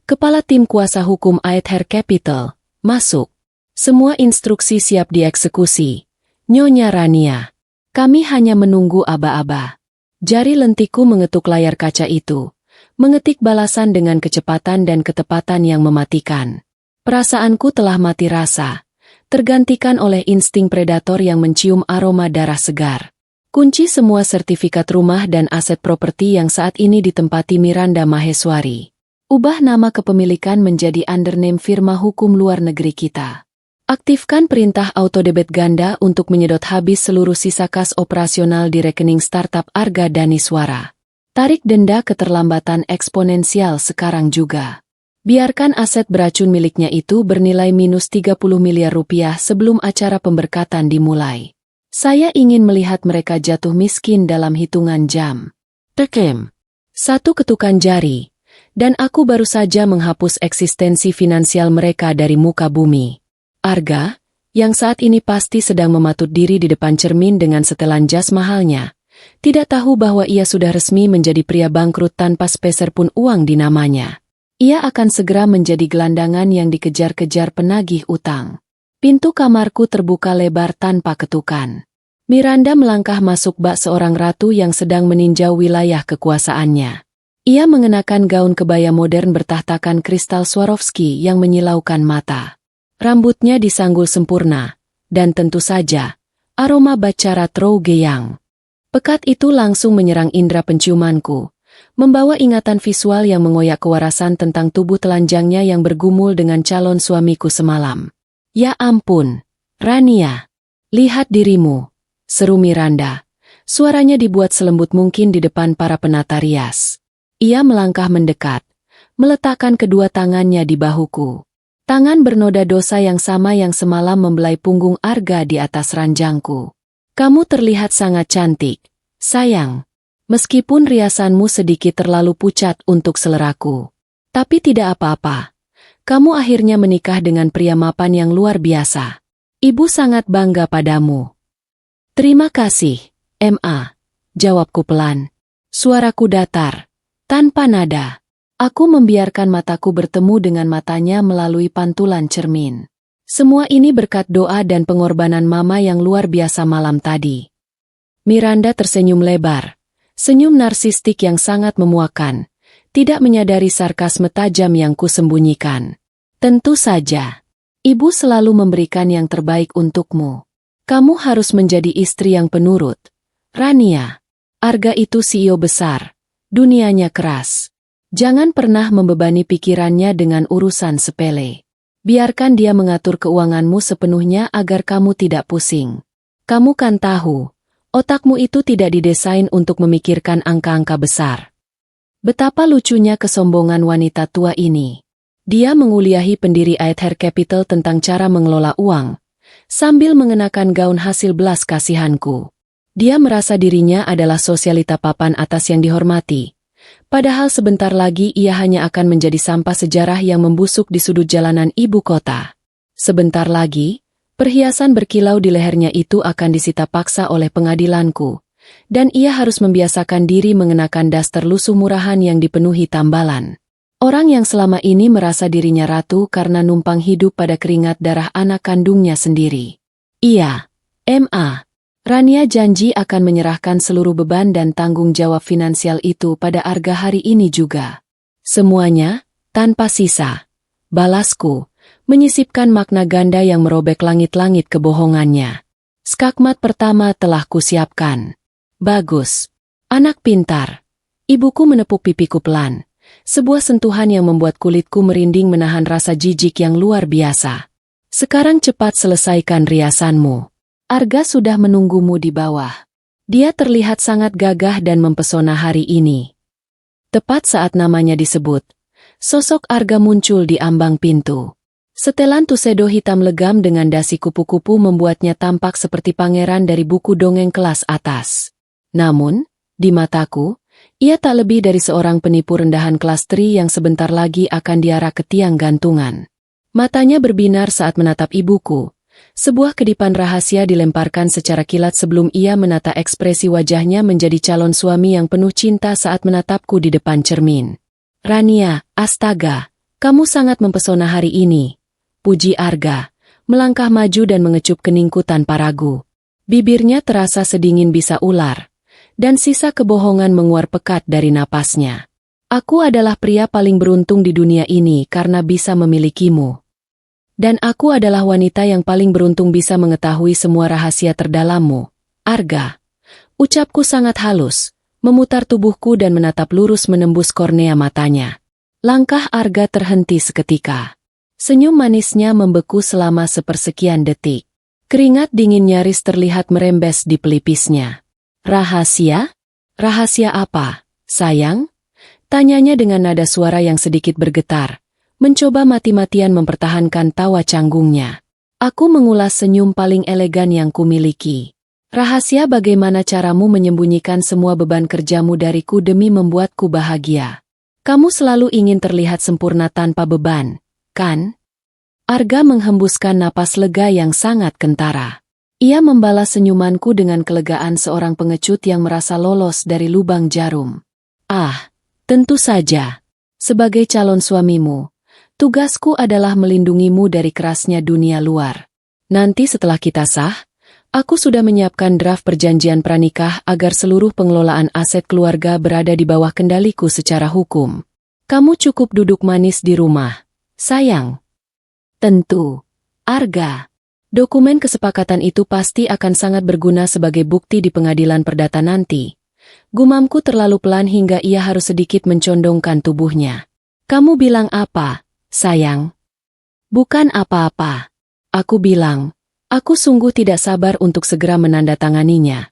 Kepala Tim Kuasa Hukum Aether Capital, masuk. Semua instruksi siap dieksekusi. Nyonya Rania. Kami hanya menunggu aba-aba. Jari lentiku mengetuk layar kaca itu, mengetik balasan dengan kecepatan dan ketepatan yang mematikan. Perasaanku telah mati rasa, tergantikan oleh insting predator yang mencium aroma darah segar. Kunci semua sertifikat rumah dan aset properti yang saat ini ditempati Miranda Maheswari. Ubah nama kepemilikan menjadi undername firma hukum luar negeri kita. Aktifkan perintah autodebit ganda untuk menyedot habis seluruh sisa kas operasional di rekening startup Arga Daniswara. Tarik denda keterlambatan eksponensial sekarang juga. Biarkan aset beracun miliknya itu bernilai minus 30 miliar rupiah sebelum acara pemberkatan dimulai. Saya ingin melihat mereka jatuh miskin dalam hitungan jam. Tekem. Satu ketukan jari, dan aku baru saja menghapus eksistensi finansial mereka dari muka bumi. Arga, yang saat ini pasti sedang mematut diri di depan cermin dengan setelan jas mahalnya, tidak tahu bahwa ia sudah resmi menjadi pria bangkrut tanpa sepeser pun uang di namanya. Ia akan segera menjadi gelandangan yang dikejar-kejar penagih utang. Pintu kamarku terbuka lebar tanpa ketukan. Miranda melangkah masuk bak seorang ratu yang sedang meninjau wilayah kekuasaannya. Ia mengenakan gaun kebaya modern bertahtakan kristal Swarovski yang menyilaukan mata. Rambutnya disanggul sempurna, dan tentu saja, aroma bacara Trougeyang. Pekat itu langsung menyerang indera penciumanku, membawa ingatan visual yang mengoyak kewarasan tentang tubuh telanjangnya yang bergumul dengan calon suamiku semalam. Ya ampun, Rania, lihat dirimu, seru Miranda. Suaranya dibuat selembut mungkin di depan para penata rias. Ia melangkah mendekat, meletakkan kedua tangannya di bahuku. Tangan bernoda dosa yang sama yang semalam membelai punggung Arga di atas ranjangku. Kamu terlihat sangat cantik, sayang. Meskipun riasanmu sedikit terlalu pucat untuk seleraku. Tapi tidak apa-apa. Kamu akhirnya menikah dengan pria mapan yang luar biasa. Ibu sangat bangga padamu. Terima kasih, Ma. Jawabku pelan. Suaraku datar, tanpa nada. Aku membiarkan mataku bertemu dengan matanya melalui pantulan cermin. Semua ini berkat doa dan pengorbanan mama yang luar biasa malam tadi. Miranda tersenyum lebar. Senyum narsistik yang sangat memuakan, tidak menyadari sarkasme tajam yang kusembunyikan. Tentu saja, ibu selalu memberikan yang terbaik untukmu. Kamu harus menjadi istri yang penurut. Rania, Arga itu CEO besar, dunianya keras. Jangan pernah membebani pikirannya dengan urusan sepele. Biarkan dia mengatur keuanganmu sepenuhnya agar kamu tidak pusing. Kamu kan tahu, otakmu itu tidak didesain untuk memikirkan angka-angka besar. Betapa lucunya kesombongan wanita tua ini. Dia menguliahi pendiri Aether Capital tentang cara mengelola uang, sambil mengenakan gaun hasil belas kasihanku. Dia merasa dirinya adalah sosialita papan atas yang dihormati. Padahal sebentar lagi ia hanya akan menjadi sampah sejarah yang membusuk di sudut jalanan ibu kota. Sebentar lagi, perhiasan berkilau di lehernya itu akan disita paksa oleh pengadilanku, dan ia harus membiasakan diri mengenakan daster lusuh murahan yang dipenuhi tambalan. Orang yang selama ini merasa dirinya ratu karena numpang hidup pada keringat darah anak kandungnya sendiri. Iya, Ma. Rania janji akan menyerahkan seluruh beban dan tanggung jawab finansial itu pada Arga hari ini juga. Semuanya, tanpa sisa. Balasku, menyisipkan makna ganda yang merobek langit-langit kebohongannya. Skakmat pertama telah kusiapkan. Bagus. Anak pintar. Ibuku menepuk pipiku pelan. Sebuah sentuhan yang membuat kulitku merinding menahan rasa jijik yang luar biasa. Sekarang cepat selesaikan riasanmu. Arga sudah menunggumu di bawah. Dia terlihat sangat gagah dan mempesona hari ini. Tepat saat namanya disebut, sosok Arga muncul di ambang pintu. Setelan tuxedo hitam legam dengan dasi kupu-kupu membuatnya tampak seperti pangeran dari buku dongeng kelas atas. Namun, di mataku, ia tak lebih dari seorang penipu rendahan kelas 3 yang sebentar lagi akan diarak ke tiang gantungan. Matanya berbinar saat menatap ibuku. Sebuah kedipan rahasia dilemparkan secara kilat sebelum ia menata ekspresi wajahnya menjadi calon suami yang penuh cinta saat menatapku di depan cermin. Rania, astaga, kamu sangat mempesona hari ini. Puji Arga, melangkah maju dan mengecup keningku tanpa ragu. Bibirnya terasa sedingin bisa ular, dan sisa kebohongan menguar pekat dari napasnya. Aku adalah pria paling beruntung di dunia ini karena bisa memilikimu. Dan aku adalah wanita yang paling beruntung bisa mengetahui semua rahasia terdalammu, Arga. Ucapku sangat halus, memutar tubuhku dan menatap lurus menembus kornea matanya. Langkah Arga terhenti seketika. Senyum manisnya membeku selama sepersekian detik. Keringat dingin nyaris terlihat merembes di pelipisnya. Rahasia? Rahasia apa, sayang? Tanyanya dengan nada suara yang sedikit bergetar. Mencoba mati-matian mempertahankan tawa canggungnya. Aku mengulas senyum paling elegan yang kumiliki. Rahasia bagaimana caramu menyembunyikan semua beban kerjamu dariku demi membuatku bahagia. Kamu selalu ingin terlihat sempurna tanpa beban, kan? Arga menghembuskan napas lega yang sangat kentara. Ia membalas senyumanku dengan kelegaan seorang pengecut yang merasa lolos dari lubang jarum. Ah, tentu saja. Sebagai calon suamimu, tugasku adalah melindungimu dari kerasnya dunia luar. Nanti setelah kita sah, Aku sudah menyiapkan draft perjanjian pranikah agar seluruh pengelolaan aset keluarga berada di bawah kendaliku secara hukum. Kamu cukup duduk manis di rumah, sayang. Tentu. Arga. Dokumen kesepakatan itu pasti akan sangat berguna sebagai bukti di pengadilan perdata nanti. Gumamku terlalu pelan hingga ia harus sedikit mencondongkan tubuhnya. Kamu bilang apa, sayang? Bukan apa-apa. Aku bilang, aku sungguh tidak sabar untuk segera menandatanganinya.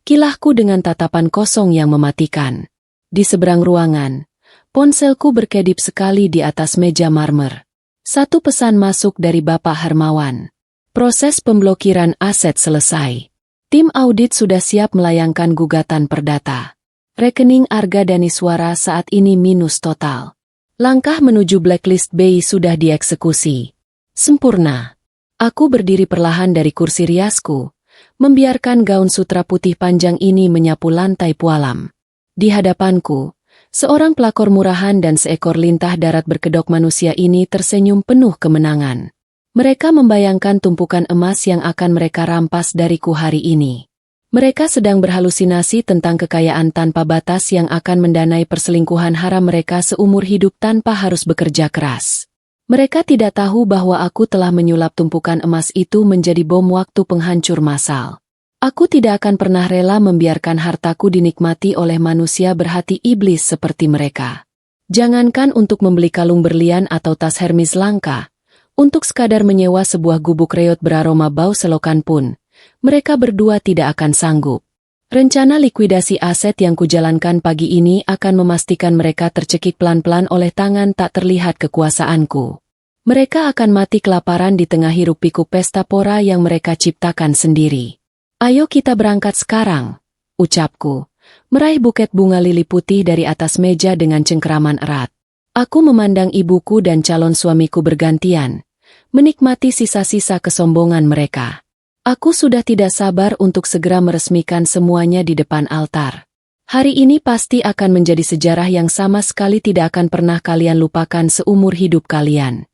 Kilahku dengan tatapan kosong yang mematikan. Di seberang ruangan, ponselku berkedip sekali di atas meja marmer. Satu pesan masuk dari Bapak Hermawan. Proses pemblokiran aset selesai. Tim audit sudah siap melayangkan gugatan perdata. Rekening Arga Daniswara saat ini minus total. Langkah menuju blacklist BI sudah dieksekusi. Sempurna. Aku berdiri perlahan dari kursi riasku, membiarkan gaun sutra putih panjang ini menyapu lantai pualam. Di hadapanku, seorang pelakor murahan dan seekor lintah darat berkedok manusia ini tersenyum penuh kemenangan. Mereka membayangkan tumpukan emas yang akan mereka rampas dariku hari ini. Mereka sedang berhalusinasi tentang kekayaan tanpa batas yang akan mendanai perselingkuhan haram mereka seumur hidup tanpa harus bekerja keras. Mereka tidak tahu bahwa aku telah menyulap tumpukan emas itu menjadi bom waktu penghancur massal. Aku tidak akan pernah rela membiarkan hartaku dinikmati oleh manusia berhati iblis seperti mereka. Jangankan untuk membeli kalung berlian atau tas Hermes langka, untuk sekadar menyewa sebuah gubuk reot beraroma bau selokan pun, mereka berdua tidak akan sanggup. Rencana likuidasi aset yang kujalankan pagi ini akan memastikan mereka tercekik pelan-pelan oleh tangan tak terlihat kekuasaanku. Mereka akan mati kelaparan di tengah hiruk-pikuk pesta pora yang mereka ciptakan sendiri. Ayo kita berangkat sekarang, ucapku, meraih buket bunga lili putih dari atas meja dengan cengkeraman erat. Aku memandang ibuku dan calon suamiku bergantian, menikmati sisa-sisa kesombongan mereka. Aku sudah tidak sabar untuk segera meresmikan semuanya di depan altar. Hari ini pasti akan menjadi sejarah yang sama sekali tidak akan pernah kalian lupakan seumur hidup kalian.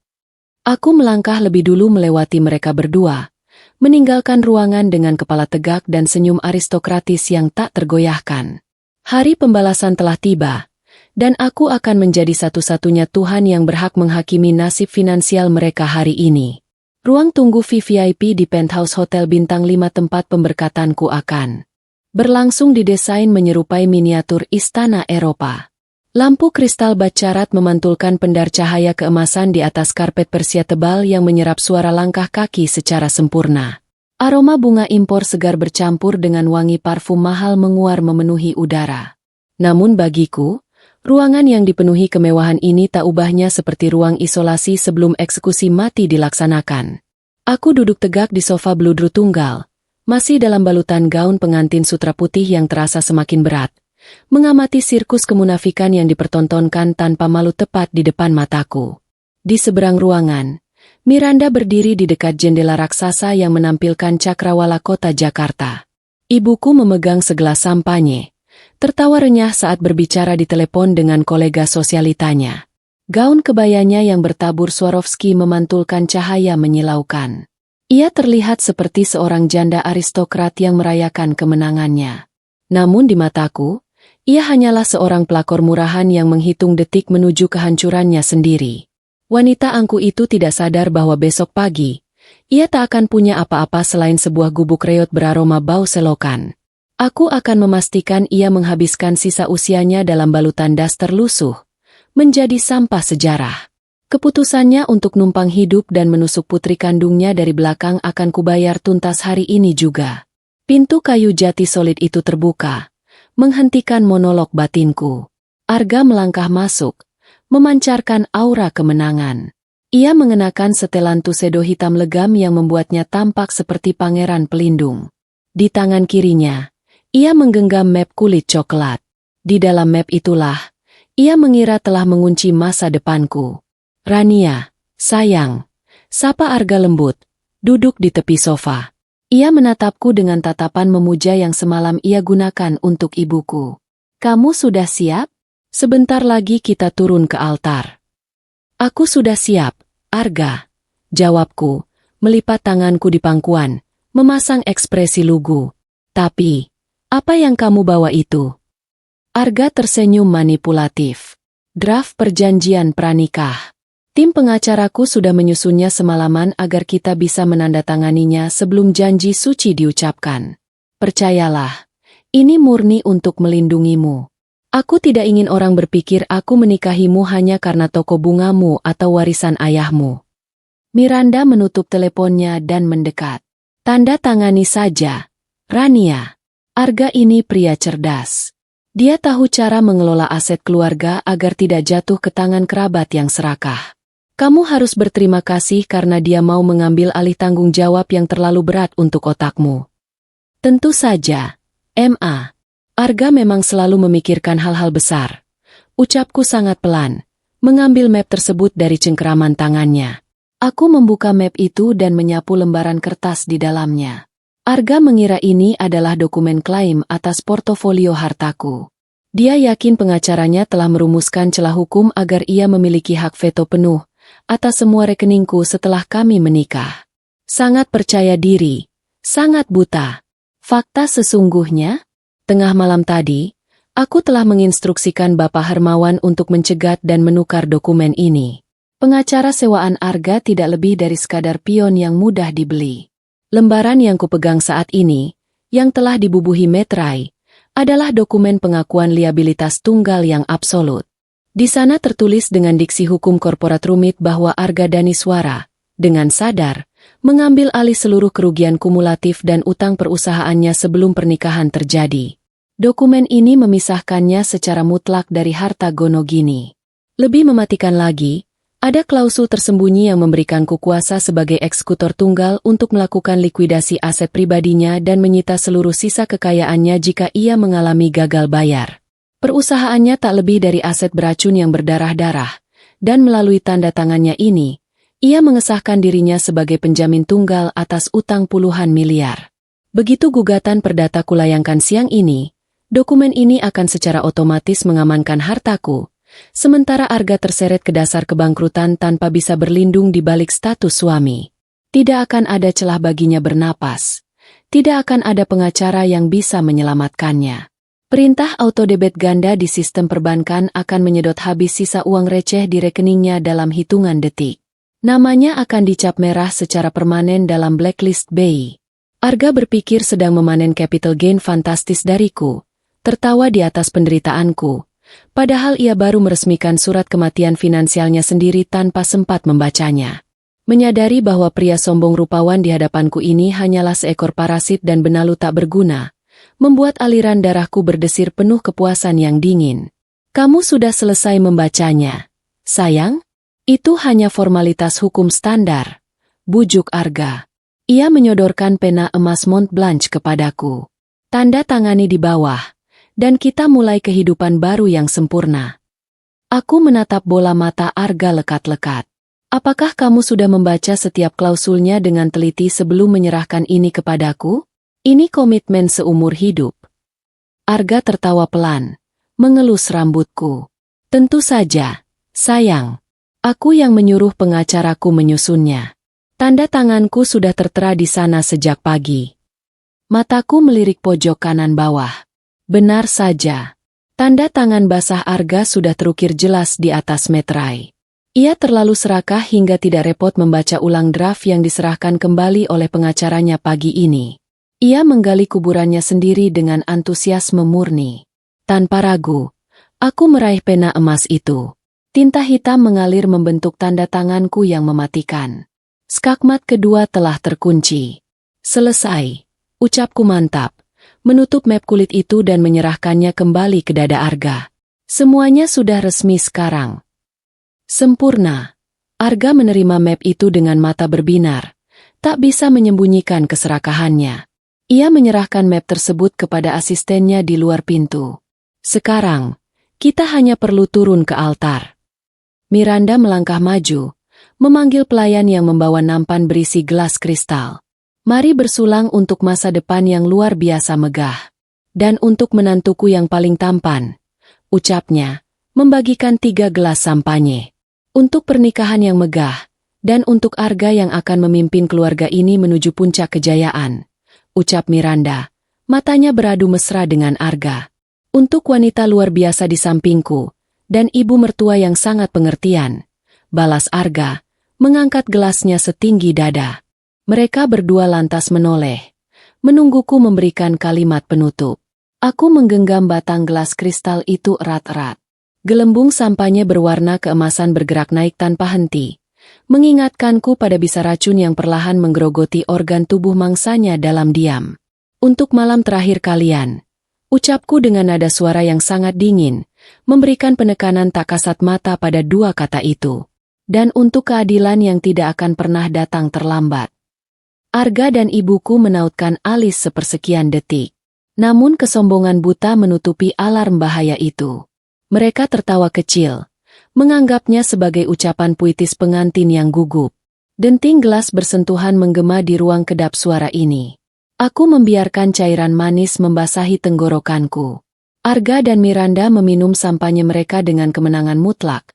Aku melangkah lebih dulu melewati mereka berdua, meninggalkan ruangan dengan kepala tegak dan senyum aristokratis yang tak tergoyahkan. Hari pembalasan telah tiba, dan aku akan menjadi satu-satunya Tuhan yang berhak menghakimi nasib finansial mereka hari ini. Ruang tunggu VVIP di penthouse hotel bintang 5 tempat pemberkatanku akan berlangsung didesain menyerupai miniatur istana Eropa. Lampu kristal batcarat memantulkan pendar cahaya keemasan di atas karpet persia tebal yang menyerap suara langkah kaki secara sempurna. Aroma bunga impor segar bercampur dengan wangi parfum mahal menguar memenuhi udara. Namun bagiku, ruangan yang dipenuhi kemewahan ini tak ubahnya seperti ruang isolasi sebelum eksekusi mati dilaksanakan. Aku duduk tegak di sofa bludru tunggal, masih dalam balutan gaun pengantin sutra putih yang terasa semakin berat, mengamati sirkus kemunafikan yang dipertontonkan tanpa malu tepat di depan mataku. Di seberang ruangan, Miranda berdiri di dekat jendela raksasa yang menampilkan cakrawala kota Jakarta. Ibuku memegang segelas sampanye, tertawa renyah saat berbicara di telepon dengan kolega sosialitanya. Gaun kebayanya yang bertabur Swarovski memantulkan cahaya menyilaukan. Ia terlihat seperti seorang janda aristokrat yang merayakan kemenangannya. Namun di mataku, ia hanyalah seorang pelakor murahan yang menghitung detik menuju kehancurannya sendiri. Wanita angku itu tidak sadar bahwa besok pagi, ia tak akan punya apa-apa selain sebuah gubuk reot beraroma bau selokan. Aku akan memastikan ia menghabiskan sisa usianya dalam balutan daster lusuh, menjadi sampah sejarah. Keputusannya untuk numpang hidup dan menusuk putri kandungnya dari belakang akan kubayar tuntas hari ini juga. Pintu kayu jati solid itu terbuka, menghentikan monolog batinku. Arga melangkah masuk, memancarkan aura kemenangan. Ia mengenakan setelan tuxedo hitam legam yang membuatnya tampak seperti pangeran pelindung. Di tangan kirinya, ia menggenggam map kulit coklat. Di dalam map itulah, ia mengira telah mengunci masa depanku. Rania, sayang, sapa Arga lembut, duduk di tepi sofa. Ia menatapku dengan tatapan memuja yang semalam ia gunakan untuk ibuku. Kamu sudah siap? Sebentar lagi kita turun ke altar. Aku sudah siap, Arga, jawabku, melipat tanganku di pangkuan. memasang ekspresi lugu. Tapi, apa yang kamu bawa itu? Arga tersenyum manipulatif. Draft perjanjian pranikah. Tim pengacaraku sudah menyusunnya semalaman agar kita bisa menandatanganinya sebelum janji suci diucapkan. Percayalah, ini murni untuk melindungimu. Aku tidak ingin orang berpikir aku menikahimu hanya karena toko bungamu atau warisan ayahmu. Miranda menutup teleponnya dan mendekat. Tanda tangani saja, Rania. Arga ini pria cerdas. Dia tahu cara mengelola aset keluarga agar tidak jatuh ke tangan kerabat yang serakah. Kamu harus berterima kasih karena dia mau mengambil alih tanggung jawab yang terlalu berat untuk otakmu. Tentu saja, Ma. Arga memang selalu memikirkan hal-hal besar. Ucapku sangat pelan, mengambil map tersebut dari cengkeraman tangannya. Aku membuka map itu dan menyapu lembaran kertas di dalamnya. Arga mengira ini adalah dokumen klaim atas portofolio hartaku. Dia yakin pengacaranya telah merumuskan celah hukum agar ia memiliki hak veto penuh atas semua rekeningku setelah kami menikah. Sangat percaya diri, sangat buta. Fakta sesungguhnya, tengah malam tadi, aku telah menginstruksikan Bapak Hermawan untuk mencegat dan menukar dokumen ini. Pengacara sewaan Arga tidak lebih dari sekadar pion yang mudah dibeli. Lembaran yang kupegang saat ini, yang telah dibubuhi meterai, adalah dokumen pengakuan liabilitas tunggal yang absolut. Di sana tertulis dengan diksi hukum korporat rumit bahwa Arga Daniswara, dengan sadar, mengambil alih seluruh kerugian kumulatif dan utang perusahaannya sebelum pernikahan terjadi. Dokumen ini memisahkannya secara mutlak dari harta Gonogini. Lebih mematikan lagi, ada klausul tersembunyi yang memberikanku kuasa sebagai eksekutor tunggal untuk melakukan likuidasi aset pribadinya dan menyita seluruh sisa kekayaannya jika ia mengalami gagal bayar. Perusahaannya tak lebih dari aset beracun yang berdarah-darah, dan melalui tanda tangannya ini, ia mengesahkan dirinya sebagai penjamin tunggal atas utang puluhan miliar. Begitu gugatan perdata kulayangkan siang ini, dokumen ini akan secara otomatis mengamankan hartaku, sementara Arga terseret ke dasar kebangkrutan tanpa bisa berlindung di balik status suami. Tidak akan ada celah baginya bernapas. Tidak akan ada pengacara yang bisa menyelamatkannya. Perintah autodebit ganda di sistem perbankan akan menyedot habis sisa uang receh di rekeningnya dalam hitungan detik. Namanya akan dicap merah secara permanen dalam blacklist BI. Arga berpikir sedang memanen capital gain fantastis dariku, tertawa di atas penderitaanku, padahal ia baru meresmikan surat kematian finansialnya sendiri tanpa sempat membacanya. Menyadari bahwa pria sombong rupawan di hadapanku ini hanyalah seekor parasit dan benalu tak berguna, membuat aliran darahku berdesir penuh kepuasan yang dingin. Kamu sudah selesai membacanya, sayang? Itu hanya formalitas hukum standar, bujuk Arga. Ia menyodorkan pena emas Mont Blanc kepadaku. Tanda tangani di bawah, dan kita mulai kehidupan baru yang sempurna. Aku menatap bola mata Arga lekat-lekat. Apakah kamu sudah membaca setiap klausulnya dengan teliti sebelum menyerahkan ini kepadaku? Ini komitmen seumur hidup. Arga tertawa pelan, mengelus rambutku. Tentu saja, sayang. Aku yang menyuruh pengacaraku menyusunnya. Tanda tanganku sudah tertera di sana sejak pagi. Mataku melirik pojok kanan bawah. Benar saja. Tanda tangan basah Arga sudah terukir jelas di atas meterai. Ia terlalu serakah hingga tidak repot membaca ulang draft yang diserahkan kembali oleh pengacaranya pagi ini. Ia menggali kuburannya sendiri dengan antusiasme murni. Tanpa ragu, aku meraih pena emas itu. Tinta hitam mengalir membentuk tanda tanganku yang mematikan. Skakmat kedua telah terkunci. Selesai, ucapku mantap, menutup map kulit itu dan menyerahkannya kembali ke dada Arga. Semuanya sudah resmi sekarang. Sempurna. Arga menerima map itu dengan mata berbinar, tak bisa menyembunyikan keserakahannya. Ia menyerahkan map tersebut kepada asistennya di luar pintu. Sekarang, kita hanya perlu turun ke altar. Miranda melangkah maju, memanggil pelayan yang membawa nampan berisi gelas kristal. Mari bersulang untuk masa depan yang luar biasa megah. Dan untuk menantuku yang paling tampan, ucapnya, membagikan 3 gelas sampanye. Untuk pernikahan yang megah, Dan untuk Arga yang akan memimpin keluarga ini menuju puncak kejayaan, ucap Miranda. Matanya beradu mesra dengan Arga. Untuk wanita luar biasa di sampingku, dan ibu mertua yang sangat pengertian, balas Arga, mengangkat gelasnya setinggi dada. Mereka berdua lantas menoleh, menungguku memberikan kalimat penutup. Aku menggenggam batang gelas kristal itu erat-erat. Gelembung sampahnya berwarna keemasan bergerak naik tanpa henti, mengingatkanku pada bisa racun yang perlahan menggerogoti organ tubuh mangsanya dalam diam. Untuk malam terakhir kalian, ucapku dengan nada suara yang sangat dingin, memberikan penekanan tak kasat mata pada dua kata itu. Dan untuk keadilan yang tidak akan pernah datang terlambat. Arga dan ibuku menautkan alis sepersekian detik. Namun kesombongan buta menutupi alarm bahaya itu. Mereka tertawa kecil, menganggapnya sebagai ucapan puitis pengantin yang gugup. Denting gelas bersentuhan menggema di ruang kedap suara ini. Aku membiarkan cairan manis membasahi tenggorokanku. Arga dan Miranda meminum sampahnya mereka dengan kemenangan mutlak.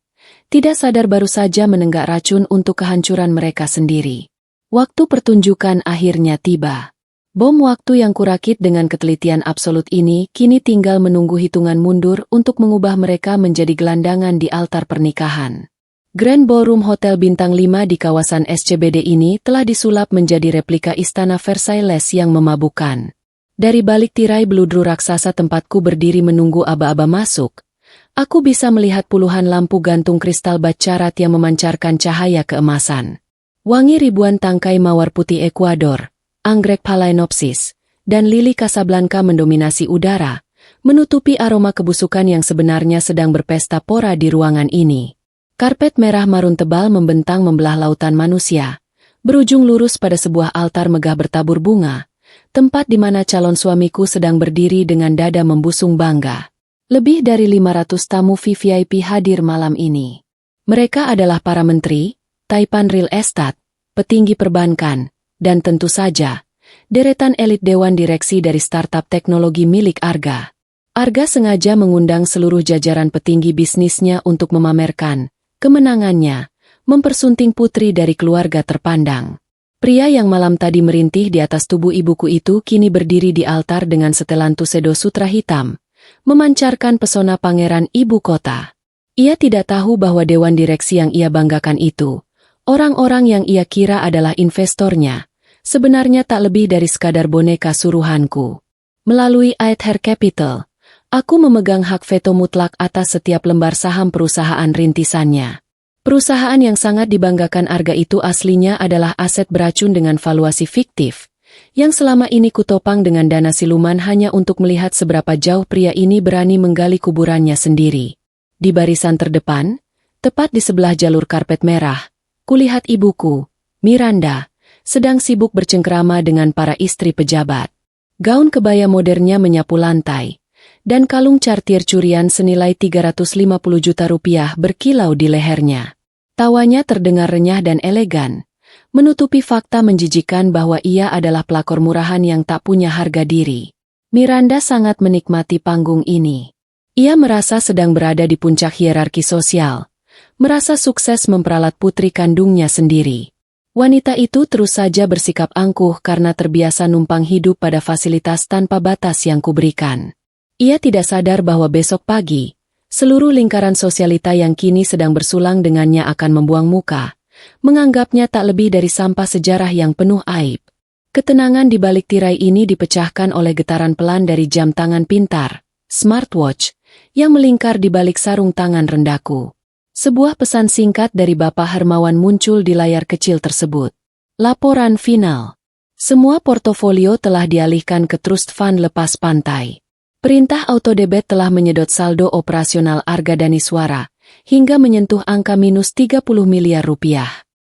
Tidak sadar baru saja menenggak racun untuk kehancuran mereka sendiri. Waktu pertunjukan akhirnya tiba. Bom waktu yang kurakit dengan ketelitian absolut ini kini tinggal menunggu hitungan mundur untuk mengubah mereka menjadi gelandangan di altar pernikahan. Grand Ballroom Hotel Bintang 5 di kawasan SCBD ini telah disulap menjadi replika Istana Versailles yang memabukkan. Dari balik tirai beludru raksasa tempatku berdiri menunggu aba-aba masuk, aku bisa melihat puluhan lampu gantung kristal batcarat yang memancarkan cahaya keemasan. Wangi ribuan tangkai mawar putih Ekuador, anggrek Phalaenopsis, dan lili Casablanca mendominasi udara, menutupi aroma kebusukan yang sebenarnya sedang berpesta pora di ruangan ini. Karpet merah marun tebal membentang membelah lautan manusia, berujung lurus pada sebuah altar megah bertabur bunga, tempat di mana calon suamiku sedang berdiri dengan dada membusung bangga. Lebih dari 500 tamu VVIP hadir malam ini. Mereka adalah para menteri, taipan real estate, petinggi perbankan, dan tentu saja, deretan elit dewan direksi dari startup teknologi milik Arga. Arga sengaja mengundang seluruh jajaran petinggi bisnisnya untuk memamerkan kemenangannya, mempersunting putri dari keluarga terpandang. Pria yang malam tadi merintih di atas tubuh ibuku itu kini berdiri di altar dengan setelan tuxedo sutra hitam, memancarkan pesona pangeran ibu kota. Ia tidak tahu bahwa dewan direksi yang ia banggakan itu, orang-orang yang ia kira adalah investornya, sebenarnya tak lebih dari sekadar boneka suruhanku. Melalui Aether Capital, aku memegang hak veto mutlak atas setiap lembar saham perusahaan rintisannya. Perusahaan yang sangat dibanggakan Arga itu aslinya adalah aset beracun dengan valuasi fiktif, yang selama ini kutopang dengan dana siluman hanya untuk melihat seberapa jauh pria ini berani menggali kuburannya sendiri. Di barisan terdepan, tepat di sebelah jalur karpet merah, kulihat ibuku, Miranda, sedang sibuk bercengkrama dengan para istri pejabat. Gaun kebaya modernnya menyapu lantai, dan kalung cartier curian senilai 350 juta rupiah berkilau di lehernya. Tawanya terdengar renyah dan elegan, menutupi fakta menjijikan bahwa ia adalah pelakor murahan yang tak punya harga diri. Miranda sangat menikmati panggung ini. Ia merasa sedang berada di puncak hierarki sosial, merasa sukses memperalat putri kandungnya sendiri. Wanita itu terus saja bersikap angkuh karena terbiasa numpang hidup pada fasilitas tanpa batas yang kuberikan. Ia tidak sadar bahwa besok pagi, seluruh lingkaran sosialita yang kini sedang bersulang dengannya akan membuang muka, menganggapnya tak lebih dari sampah sejarah yang penuh aib. Ketenangan di balik tirai ini dipecahkan oleh getaran pelan dari jam tangan pintar, smartwatch, yang melingkar di balik sarung tangan rendaku. Sebuah pesan singkat dari Bapak Hermawan muncul di layar kecil tersebut. Laporan final. Semua portofolio telah dialihkan ke Trust Fund Lepas Pantai. Perintah autodebit telah menyedot saldo operasional Arga Daniswara, hingga menyentuh angka minus 30 miliar rupiah.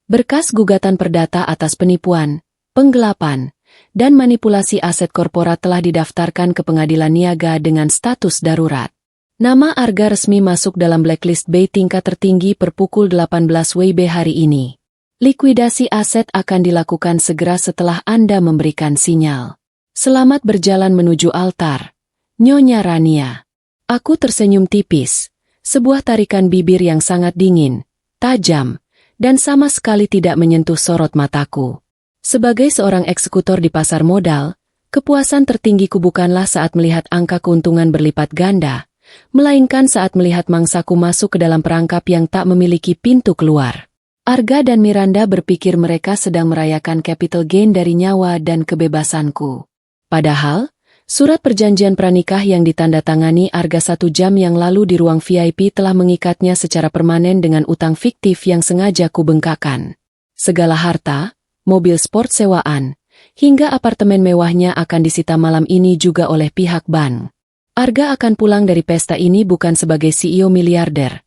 Berkas gugatan perdata atas penipuan, penggelapan, dan manipulasi aset korporat telah didaftarkan ke pengadilan niaga dengan status darurat. Nama Arga resmi masuk dalam blacklist BI tingkat tertinggi per pukul 18 WIB hari ini. Likuidasi aset akan dilakukan segera setelah Anda memberikan sinyal. Selamat berjalan menuju altar, Nyonya Rania. Aku tersenyum tipis, sebuah tarikan bibir yang sangat dingin, tajam, dan sama sekali tidak menyentuh sorot mataku. Sebagai seorang eksekutor di pasar modal, kepuasan tertinggiku bukanlah saat melihat angka keuntungan berlipat ganda, melainkan saat melihat mangsaku masuk ke dalam perangkap yang tak memiliki pintu keluar. Arga dan Miranda berpikir mereka sedang merayakan capital gain dari nyawa dan kebebasanku. Padahal, surat perjanjian pranikah yang ditandatangani Arga 1 jam yang lalu di ruang VIP telah mengikatnya secara permanen dengan utang fiktif yang sengaja kubengkakan. Segala harta, mobil sport sewaan, hingga apartemen mewahnya akan disita malam ini juga oleh pihak bank. Arga akan pulang dari pesta ini bukan sebagai CEO miliarder,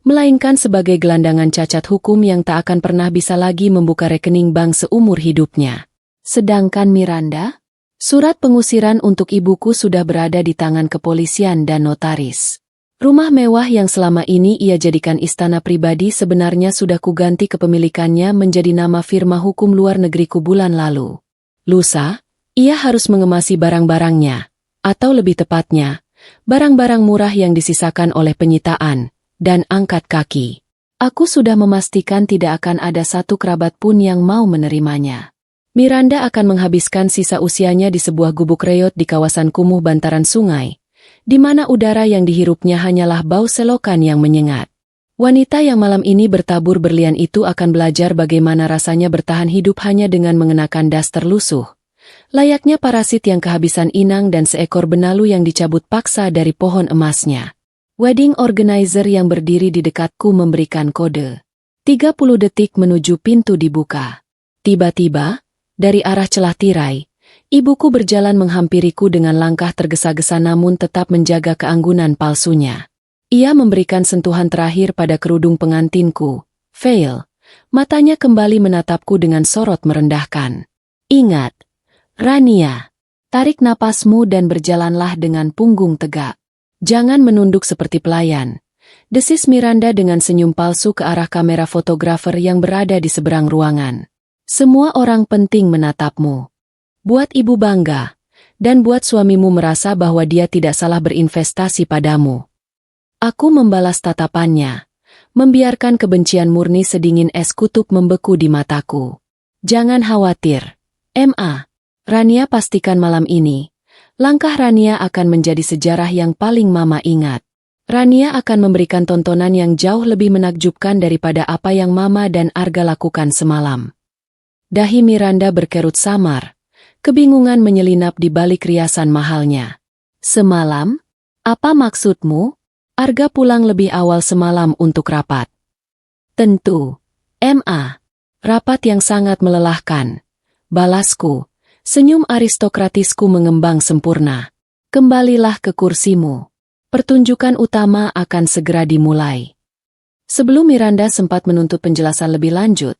melainkan sebagai gelandangan cacat hukum yang tak akan pernah bisa lagi membuka rekening bank seumur hidupnya. Sedangkan Miranda? Surat pengusiran untuk ibuku sudah berada di tangan kepolisian dan notaris. Rumah mewah yang selama ini ia jadikan istana pribadi sebenarnya sudah kuganti kepemilikannya menjadi nama firma hukum luar negeriku bulan lalu. Lusa, ia harus mengemasi barang-barangnya, atau lebih tepatnya, barang-barang murah yang disisakan oleh penyitaan, dan angkat kaki. Aku sudah memastikan tidak akan ada satu kerabat pun yang mau menerimanya. Miranda akan menghabiskan sisa usianya di sebuah gubuk reot di kawasan kumuh bantaran sungai, di mana udara yang dihirupnya hanyalah bau selokan yang menyengat. Wanita yang malam ini bertabur berlian itu akan belajar bagaimana rasanya bertahan hidup hanya dengan mengenakan daster lusuh, layaknya parasit yang kehabisan inang dan seekor benalu yang dicabut paksa dari pohon emasnya. Wedding organizer yang berdiri di dekatku memberikan kode. 30 detik menuju pintu dibuka. Tiba-tiba, dari arah celah tirai, ibuku berjalan menghampiriku dengan langkah tergesa-gesa namun tetap menjaga keanggunan palsunya. Ia memberikan sentuhan terakhir pada kerudung pengantinku, Veil. Matanya kembali menatapku dengan sorot merendahkan. Ingat, Rania, tarik napasmu dan berjalanlah dengan punggung tegak. Jangan menunduk seperti pelayan. Desis Miranda dengan senyum palsu ke arah kamera fotografer yang berada di seberang ruangan. Semua orang penting menatapmu. Buat ibu bangga, dan buat suamimu merasa bahwa dia tidak salah berinvestasi padamu. Aku membalas tatapannya, membiarkan kebencian murni sedingin es kutub membeku di mataku. Jangan khawatir, Ma. Rania pastikan malam ini, langkah Rania akan menjadi sejarah yang paling Mama ingat. Rania akan memberikan tontonan yang jauh lebih menakjubkan daripada apa yang Mama dan Arga lakukan semalam. Dahi Miranda berkerut samar, kebingungan menyelinap di balik riasan mahalnya. Semalam? Apa maksudmu? Arga pulang lebih awal semalam untuk rapat. Tentu. Ma. Rapat yang sangat melelahkan. Balasku, senyum aristokratisku mengembang sempurna. Kembalilah ke kursimu. Pertunjukan utama akan segera dimulai. Sebelum Miranda sempat menuntut penjelasan lebih lanjut,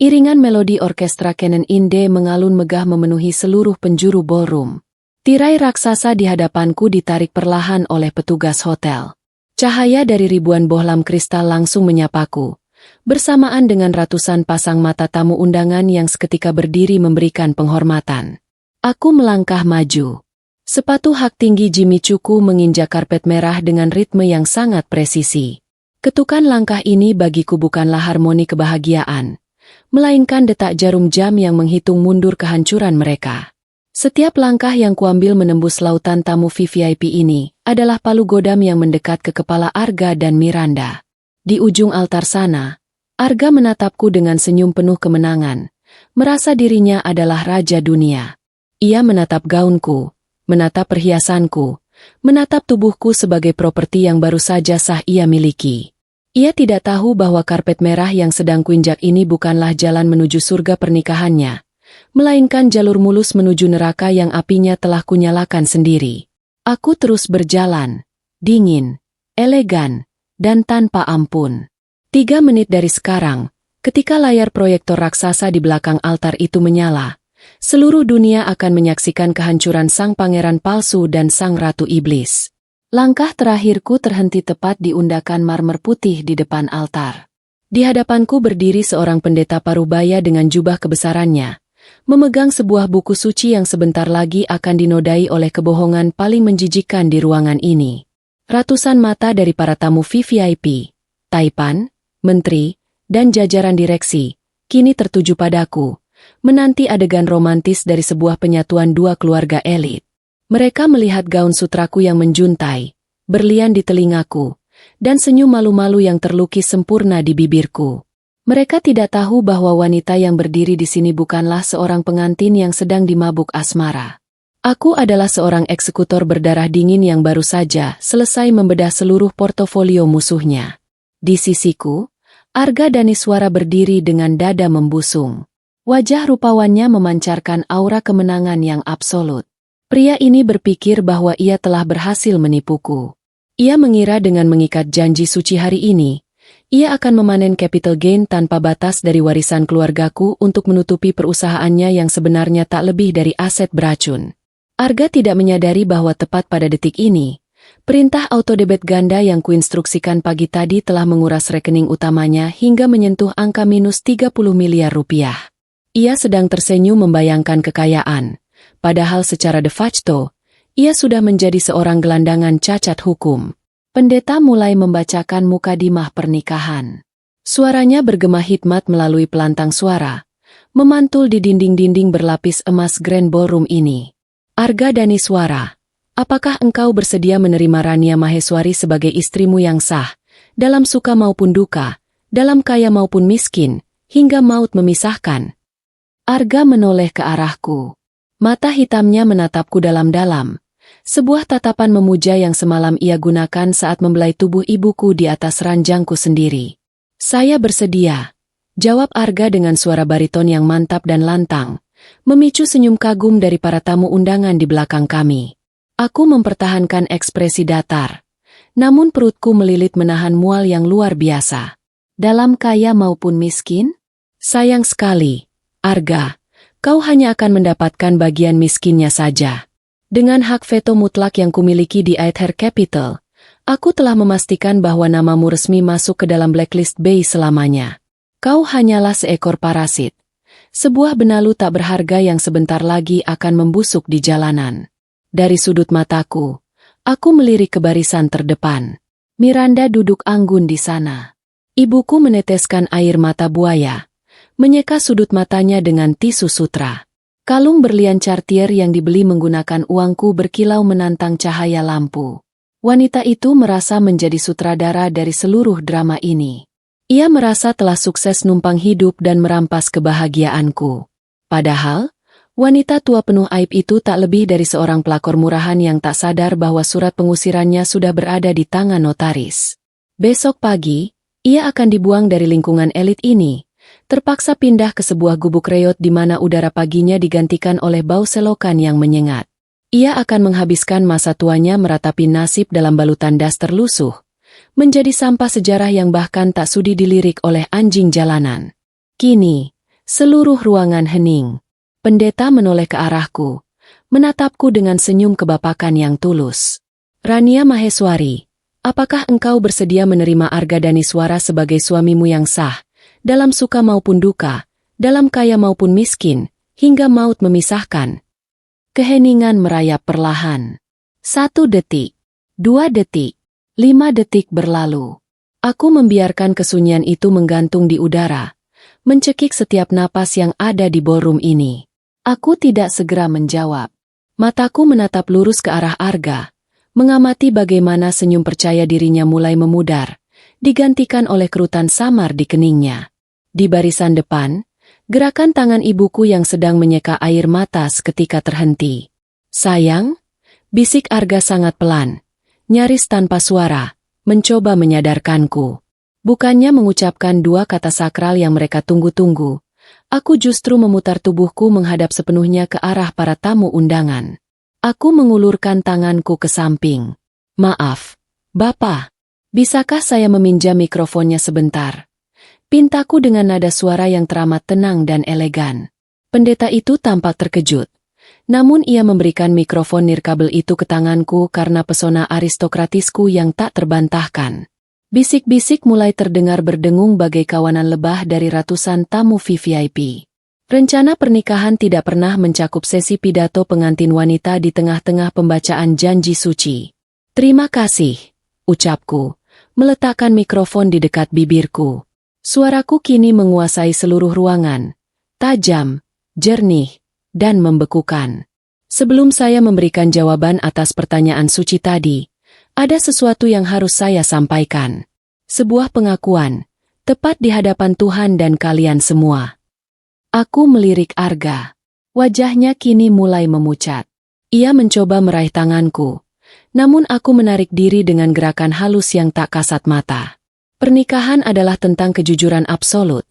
iringan melodi orkestra Canon Inde mengalun megah memenuhi seluruh penjuru ballroom. Tirai raksasa di hadapanku ditarik perlahan oleh petugas hotel. Cahaya dari ribuan bohlam kristal langsung menyapaku, bersamaan dengan ratusan pasang mata tamu undangan yang seketika berdiri memberikan penghormatan. Aku melangkah maju. Sepatu hak tinggi Jimmy Chooku menginjak karpet merah dengan ritme yang sangat presisi. Ketukan langkah ini bagiku bukanlah harmoni kebahagiaan, melainkan detak jarum jam yang menghitung mundur kehancuran mereka. Setiap langkah yang kuambil menembus lautan tamu VVIP ini adalah palu godam yang mendekat ke kepala Arga dan Miranda. Di ujung altar sana, Arga menatapku dengan senyum penuh kemenangan, merasa dirinya adalah raja dunia. Ia menatap gaunku, menatap perhiasanku, menatap tubuhku sebagai properti yang baru saja sah ia miliki. Ia tidak tahu bahwa karpet merah yang sedang kuinjak ini bukanlah jalan menuju surga pernikahannya, melainkan jalur mulus menuju neraka yang apinya telah kunyalakan sendiri. Aku terus berjalan, dingin, elegan, dan tanpa ampun. 3 menit dari sekarang, ketika layar proyektor raksasa di belakang altar itu menyala, seluruh dunia akan menyaksikan kehancuran sang pangeran palsu dan sang ratu iblis. Langkah terakhirku terhenti tepat di undakan marmer putih di depan altar. Di hadapanku berdiri seorang pendeta parubaya dengan jubah kebesarannya, memegang sebuah buku suci yang sebentar lagi akan dinodai oleh kebohongan paling menjijikkan di ruangan ini. Ratusan mata dari para tamu VVIP, taipan, menteri, dan jajaran direksi, kini tertuju padaku, menanti adegan romantis dari sebuah penyatuan dua keluarga elit. Mereka melihat gaun sutraku yang menjuntai, berlian di telingaku, dan senyum malu-malu yang terlukis sempurna di bibirku. Mereka tidak tahu bahwa wanita yang berdiri di sini bukanlah seorang pengantin yang sedang dimabuk asmara. Aku adalah seorang eksekutor berdarah dingin yang baru saja selesai membedah seluruh portofolio musuhnya. Di sisiku, Arga Daniswara berdiri dengan dada membusung. Wajah rupawannya memancarkan aura kemenangan yang absolut. Pria ini berpikir bahwa ia telah berhasil menipuku. Ia mengira dengan mengikat janji suci hari ini, ia akan memanen capital gain tanpa batas dari warisan keluargaku untuk menutupi perusahaannya yang sebenarnya tak lebih dari aset beracun. Arga tidak menyadari bahwa tepat pada detik ini, perintah autodebit ganda yang kuinstruksikan pagi tadi telah menguras rekening utamanya hingga menyentuh angka minus 30 miliar rupiah. Ia sedang tersenyum membayangkan kekayaan, padahal secara de facto, ia sudah menjadi seorang gelandangan cacat hukum. Pendeta mulai membacakan mukadimah pernikahan. Suaranya bergema hikmat melalui pelantang suara, memantul di dinding-dinding berlapis emas Grand Ballroom ini. Arga Daniswara, apakah engkau bersedia menerima Rania Maheswari sebagai istrimu yang sah, dalam suka maupun duka, dalam kaya maupun miskin, hingga maut memisahkan? Arga menoleh ke arahku. Mata hitamnya menatapku dalam-dalam. Sebuah tatapan memuja yang semalam ia gunakan saat membelai tubuh ibuku di atas ranjangku sendiri. Saya bersedia, jawab Arga dengan suara bariton yang mantap dan lantang, memicu senyum kagum dari para tamu undangan di belakang kami. Aku mempertahankan ekspresi datar, namun perutku melilit menahan mual yang luar biasa. Dalam kaya maupun miskin? Sayang sekali, Arga, kau hanya akan mendapatkan bagian miskinnya saja. Dengan hak veto mutlak yang kumiliki di Aether Capital, aku telah memastikan bahwa namamu resmi masuk ke dalam blacklist Bay selamanya. Kau hanyalah seekor parasit. Sebuah benalu tak berharga yang sebentar lagi akan membusuk di jalanan. Dari sudut mataku, aku melirik ke barisan terdepan. Miranda duduk anggun di sana. Ibuku meneteskan air mata buaya, menyeka sudut matanya dengan tisu sutra. Kalung berlian Cartier yang dibeli menggunakan uangku berkilau menantang cahaya lampu. Wanita itu merasa menjadi sutradara dari seluruh drama ini. Ia merasa telah sukses numpang hidup dan merampas kebahagiaanku. Padahal, wanita tua penuh aib itu tak lebih dari seorang pelakor murahan yang tak sadar bahwa surat pengusirannya sudah berada di tangan notaris. Besok pagi, ia akan dibuang dari lingkungan elit ini. Terpaksa pindah ke sebuah gubuk reot di mana udara paginya digantikan oleh bau selokan yang menyengat. Ia akan menghabiskan masa tuanya meratapi nasib dalam balutan das terlusuh, menjadi sampah sejarah yang bahkan tak sudi dilirik oleh anjing jalanan. Kini, seluruh ruangan hening. Pendeta menoleh ke arahku, menatapku dengan senyum kebapakan yang tulus. Rania Maheswari, apakah engkau bersedia menerima Arga Daniswara sebagai suamimu yang sah? Dalam suka maupun duka, dalam kaya maupun miskin, hingga maut memisahkan. Keheningan merayap perlahan. 1 detik, 2 detik, 5 detik berlalu. Aku membiarkan kesunyian itu menggantung di udara, mencekik setiap napas yang ada di ballroom ini. Aku tidak segera menjawab. Mataku menatap lurus ke arah Arga, mengamati bagaimana senyum percaya dirinya mulai memudar, digantikan oleh kerutan samar di keningnya. Di barisan depan, gerakan tangan ibuku yang sedang menyeka air mata seketika terhenti. Sayang, bisik Arga sangat pelan, nyaris tanpa suara, mencoba menyadarkanku. Bukannya mengucapkan dua kata sakral yang mereka tunggu-tunggu, aku justru memutar tubuhku menghadap sepenuhnya ke arah para tamu undangan. Aku mengulurkan tanganku ke samping. Maaf, Bapak, bisakah saya meminjam mikrofonnya sebentar? Pintaku dengan nada suara yang teramat tenang dan elegan. Pendeta itu tampak terkejut. Namun ia memberikan mikrofon nirkabel itu ke tanganku karena pesona aristokratisku yang tak terbantahkan. Bisik-bisik mulai terdengar berdengung bagai kawanan lebah dari ratusan tamu VVIP. Rencana pernikahan tidak pernah mencakup sesi pidato pengantin wanita di tengah-tengah pembacaan janji suci. Terima kasih, ucapku, meletakkan mikrofon di dekat bibirku. Suaraku kini menguasai seluruh ruangan, tajam, jernih, dan membekukan. Sebelum saya memberikan jawaban atas pertanyaan suci tadi, ada sesuatu yang harus saya sampaikan. Sebuah pengakuan, tepat di hadapan Tuhan dan kalian semua. Aku melirik Arga. Wajahnya kini mulai memucat. Ia mencoba meraih tanganku, namun aku menarik diri dengan gerakan halus yang tak kasat mata. Pernikahan adalah tentang kejujuran absolut,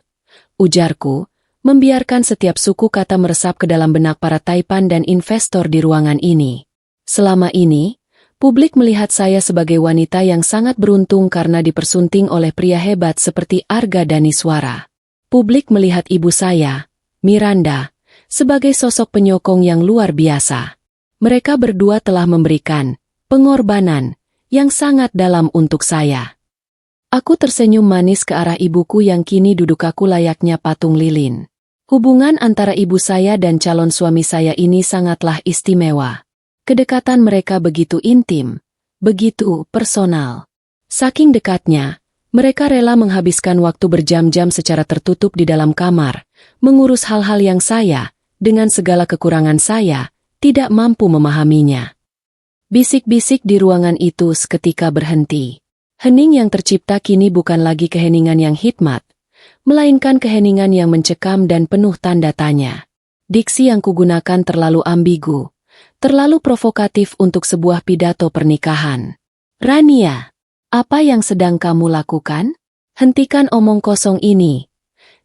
ujarku, membiarkan setiap suku kata meresap ke dalam benak para taipan dan investor di ruangan ini. Selama ini, publik melihat saya sebagai wanita yang sangat beruntung karena dipersunting oleh pria hebat seperti Arga Daniswara. Publik melihat ibu saya, Miranda, sebagai sosok penyokong yang luar biasa. Mereka berdua telah memberikan pengorbanan yang sangat dalam untuk saya. Aku tersenyum manis ke arah ibuku yang kini duduk kaku layaknya patung lilin. Hubungan antara ibu saya dan calon suami saya ini sangatlah istimewa. Kedekatan mereka begitu intim, begitu personal. Saking dekatnya, mereka rela menghabiskan waktu berjam-jam secara tertutup di dalam kamar, mengurus hal-hal yang saya, dengan segala kekurangan saya, tidak mampu memahaminya. Bisik-bisik di ruangan itu seketika berhenti. Hening yang tercipta kini bukan lagi keheningan yang hikmat, melainkan keheningan yang mencekam dan penuh tanda tanya. Diksi yang kugunakan terlalu ambigu, terlalu provokatif untuk sebuah pidato pernikahan. Rania, apa yang sedang kamu lakukan? Hentikan omong kosong ini,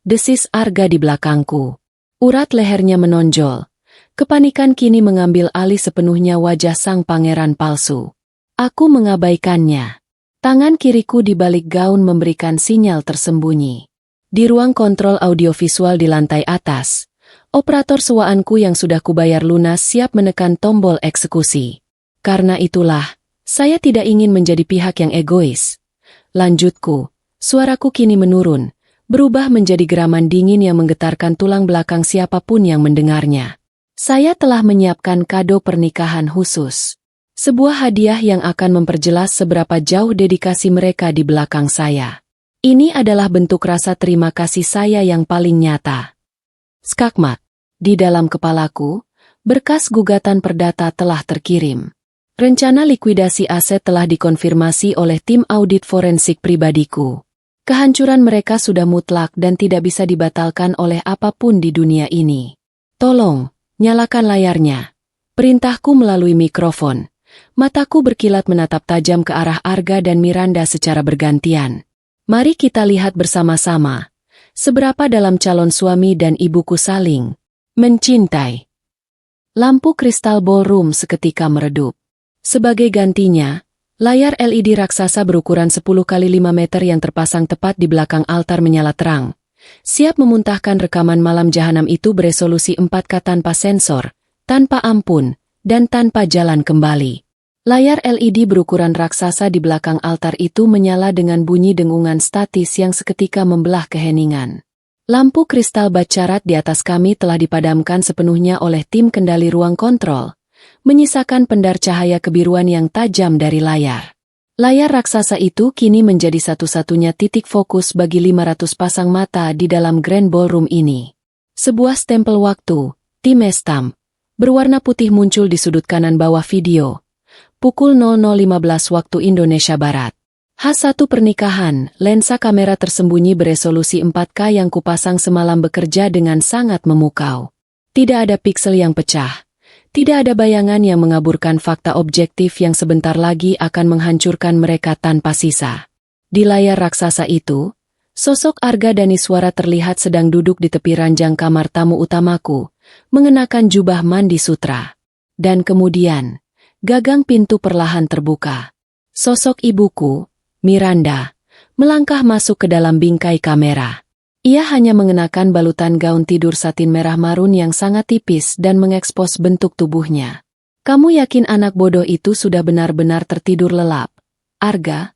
desis Arga di belakangku. Urat lehernya menonjol. Kepanikan kini mengambil alih sepenuhnya wajah sang pangeran palsu. Aku mengabaikannya. Tangan kiriku di balik gaun memberikan sinyal tersembunyi. Di ruang kontrol audiovisual di lantai atas, operator sewaanku yang sudah kubayar lunas siap menekan tombol eksekusi. Karena itulah, saya tidak ingin menjadi pihak yang egois. Lanjutku, suaraku kini menurun, berubah menjadi geraman dingin yang menggetarkan tulang belakang siapapun yang mendengarnya. Saya telah menyiapkan kado pernikahan khusus. Sebuah hadiah yang akan memperjelas seberapa jauh dedikasi mereka di belakang saya. Ini adalah bentuk rasa terima kasih saya yang paling nyata. Skakmat. Di dalam kepalaku, berkas gugatan perdata telah terkirim. Rencana likuidasi aset telah dikonfirmasi oleh tim audit forensik pribadiku. Kehancuran mereka sudah mutlak dan tidak bisa dibatalkan oleh apapun di dunia ini. Tolong, nyalakan layarnya. Perintahku melalui mikrofon. Mataku berkilat menatap tajam ke arah Arga dan Miranda secara bergantian. Mari kita lihat bersama-sama, seberapa dalam calon suami dan ibuku saling mencintai. Lampu kristal ballroom seketika meredup. Sebagai gantinya, layar LED raksasa berukuran 10 kali 5 meter yang terpasang tepat di belakang altar menyala terang, siap memuntahkan rekaman malam jahanam itu beresolusi 4K tanpa sensor, tanpa ampun, dan tanpa jalan kembali. Layar LED berukuran raksasa di belakang altar itu menyala dengan bunyi dengungan statis yang seketika membelah keheningan. Lampu kristal bacarat di atas kami telah dipadamkan sepenuhnya oleh tim kendali ruang kontrol, menyisakan pendar cahaya kebiruan yang tajam dari layar. Layar raksasa itu kini menjadi satu-satunya titik fokus bagi 500 pasang mata di dalam Grand Ballroom ini. Sebuah stempel waktu, timestamp, berwarna putih muncul di sudut kanan bawah video. Pukul 00.15 waktu Indonesia Barat. H1 pernikahan, lensa kamera tersembunyi beresolusi 4K yang kupasang semalam bekerja dengan sangat memukau. Tidak ada piksel yang pecah. Tidak ada bayangan yang mengaburkan fakta objektif yang sebentar lagi akan menghancurkan mereka tanpa sisa. Di layar raksasa itu, sosok Arga Daniswara terlihat sedang duduk di tepi ranjang kamar tamu utamaku, mengenakan jubah mandi sutra. Dan kemudian, gagang pintu perlahan terbuka. Sosok ibuku, Miranda, melangkah masuk ke dalam bingkai kamera. Ia hanya mengenakan balutan gaun tidur satin merah marun yang sangat tipis dan mengekspos bentuk tubuhnya. Kamu yakin anak bodoh itu sudah benar-benar tertidur lelap, Arga?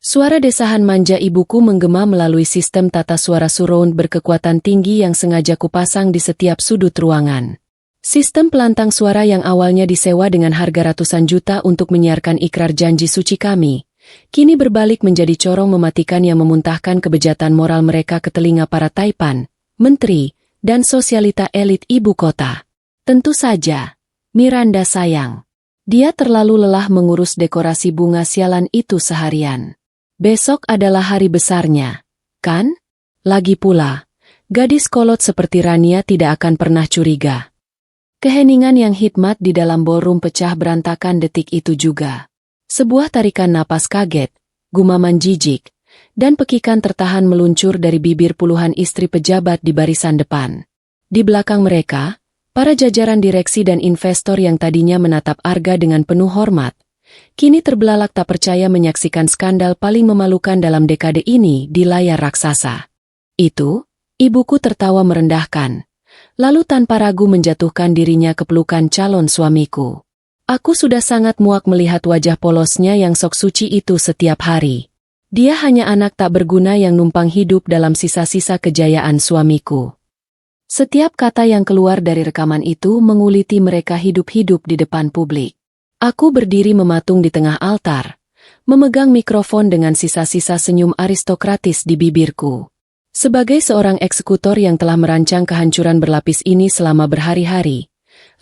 Suara desahan manja ibuku menggema melalui sistem tata suara surround berkekuatan tinggi yang sengaja kupasang di setiap sudut ruangan. Sistem pelantang suara yang awalnya disewa dengan harga ratusan juta untuk menyiarkan ikrar janji suci kami, kini berbalik menjadi corong mematikan yang memuntahkan kebejatan moral mereka ke telinga para taipan, menteri, dan sosialita elit ibu kota. Tentu saja, Miranda sayang. Dia terlalu lelah mengurus dekorasi bunga sialan itu seharian. Besok adalah hari besarnya, kan? Lagi pula, gadis kolot seperti Rania tidak akan pernah curiga. Keheningan yang hikmat di dalam ballroom pecah berantakan detik itu juga. Sebuah tarikan napas kaget, gumaman jijik, dan pekikan tertahan meluncur dari bibir puluhan istri pejabat di barisan depan. Di belakang mereka, para jajaran direksi dan investor yang tadinya menatap Arga dengan penuh hormat, kini terbelalak tak percaya menyaksikan skandal paling memalukan dalam dekade ini di layar raksasa. Itu, ibuku tertawa merendahkan, lalu tanpa ragu menjatuhkan dirinya ke pelukan calon suamiku. Aku sudah sangat muak melihat wajah polosnya yang sok suci itu setiap hari. Dia hanya anak tak berguna yang numpang hidup dalam sisa-sisa kejayaan suamiku. Setiap kata yang keluar dari rekaman itu menguliti mereka hidup-hidup di depan publik. Aku berdiri mematung di tengah altar, memegang mikrofon dengan sisa-sisa senyum aristokratis di bibirku. Sebagai seorang eksekutor yang telah merancang kehancuran berlapis ini selama berhari-hari,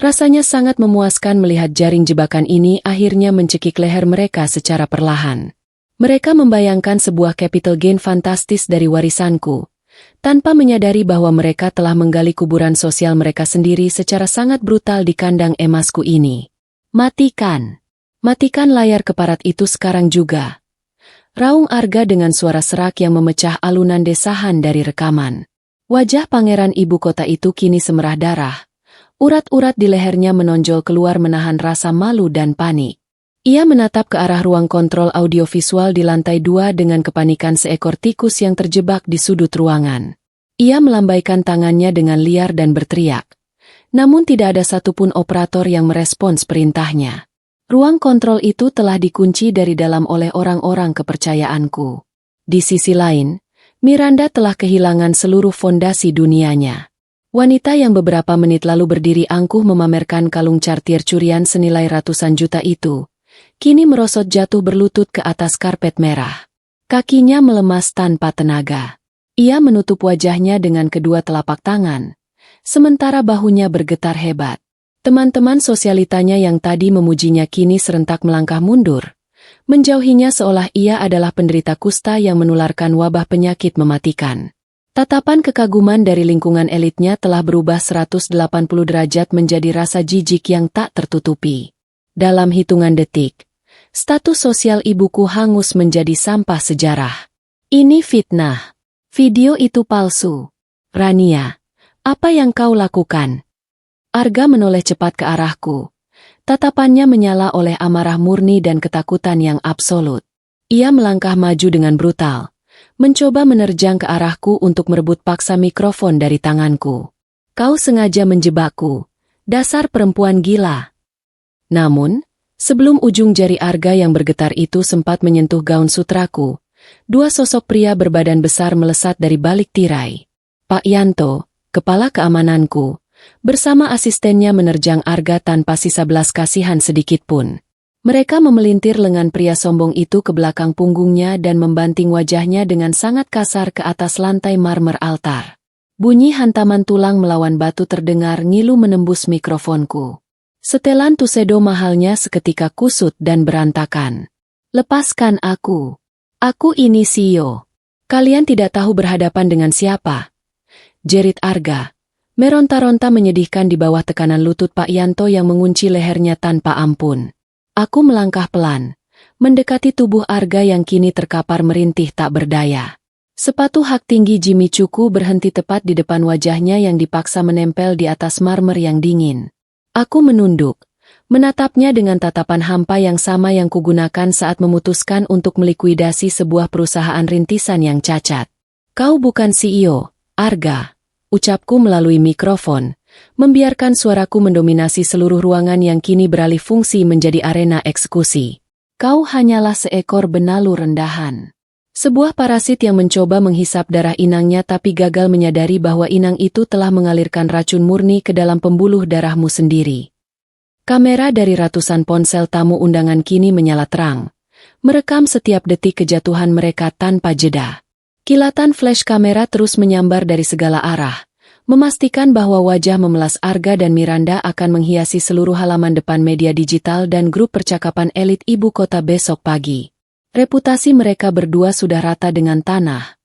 rasanya sangat memuaskan melihat jaring jebakan ini akhirnya mencekik leher mereka secara perlahan. Mereka membayangkan sebuah capital gain fantastis dari warisanku, tanpa menyadari bahwa mereka telah menggali kuburan sosial mereka sendiri secara sangat brutal di kandang emasku ini. Matikan! Matikan layar keparat itu sekarang juga. Raung Arga dengan suara serak yang memecah alunan desahan dari rekaman. Wajah pangeran ibu kota itu kini semerah darah. Urat-urat di lehernya menonjol keluar menahan rasa malu dan panik. Ia menatap ke arah ruang kontrol audiovisual di lantai 2 dengan kepanikan seekor tikus yang terjebak di sudut ruangan. Ia melambaikan tangannya dengan liar dan berteriak. Namun tidak ada satupun operator yang merespons perintahnya. Ruang kontrol itu telah dikunci dari dalam oleh orang-orang kepercayaanku. Di sisi lain, Miranda telah kehilangan seluruh fondasi dunianya. Wanita yang beberapa menit lalu berdiri angkuh memamerkan kalung cartier curian senilai ratusan juta itu, kini merosot jatuh berlutut ke atas karpet merah. Kakinya melemas tanpa tenaga. Ia menutup wajahnya dengan kedua telapak tangan, sementara bahunya bergetar hebat. Teman-teman sosialitanya yang tadi memujinya kini serentak melangkah mundur, menjauhinya seolah ia adalah penderita kusta yang menularkan wabah penyakit mematikan. Tatapan kekaguman dari lingkungan elitnya telah berubah 180 derajat menjadi rasa jijik yang tak tertutupi. Dalam hitungan detik, status sosial ibuku hangus menjadi sampah sejarah. Ini fitnah. Video itu palsu. Rania, apa yang kau lakukan? Arga menoleh cepat ke arahku. Tatapannya menyala oleh amarah murni dan ketakutan yang absolut. Ia melangkah maju dengan brutal, mencoba menerjang ke arahku untuk merebut paksa mikrofon dari tanganku. Kau sengaja menjebakku, dasar perempuan gila. Namun, sebelum ujung jari Arga yang bergetar itu sempat menyentuh gaun sutraku, dua sosok pria berbadan besar melesat dari balik tirai. Pak Yanto, kepala keamananku, bersama asistennya menerjang Arga tanpa sisa belas kasihan sedikitpun. Mereka memelintir lengan pria sombong itu ke belakang punggungnya dan membanting wajahnya dengan sangat kasar ke atas lantai marmer altar. Bunyi hantaman tulang melawan batu terdengar ngilu menembus mikrofonku. Setelan tusedo mahalnya seketika kusut dan berantakan. Lepaskan aku. Aku ini CEO. Kalian tidak tahu berhadapan dengan siapa. Jerit Arga. Meronta-ronta menyedihkan di bawah tekanan lutut Pak Yanto yang mengunci lehernya tanpa ampun. Aku melangkah pelan, mendekati tubuh Arga yang kini terkapar merintih tak berdaya. Sepatu hak tinggi Jimmy Cuku berhenti tepat di depan wajahnya yang dipaksa menempel di atas marmer yang dingin. Aku menunduk, menatapnya dengan tatapan hampa yang sama yang kugunakan saat memutuskan untuk melikuidasi sebuah perusahaan rintisan yang cacat. Kau bukan CEO, Arga, ucapku melalui mikrofon, membiarkan suaraku mendominasi seluruh ruangan yang kini beralih fungsi menjadi arena eksekusi. Kau hanyalah seekor benalu rendahan. Sebuah parasit yang mencoba menghisap darah inangnya tapi gagal menyadari bahwa inang itu telah mengalirkan racun murni ke dalam pembuluh darahmu sendiri. Kamera dari ratusan ponsel tamu undangan kini menyala terang, merekam setiap detik kejatuhan mereka tanpa jeda. Kilatan flash kamera terus menyambar dari segala arah, memastikan bahwa wajah memelas Arga dan Miranda akan menghiasi seluruh halaman depan media digital dan grup percakapan elit ibu kota besok pagi. Reputasi mereka berdua sudah rata dengan tanah,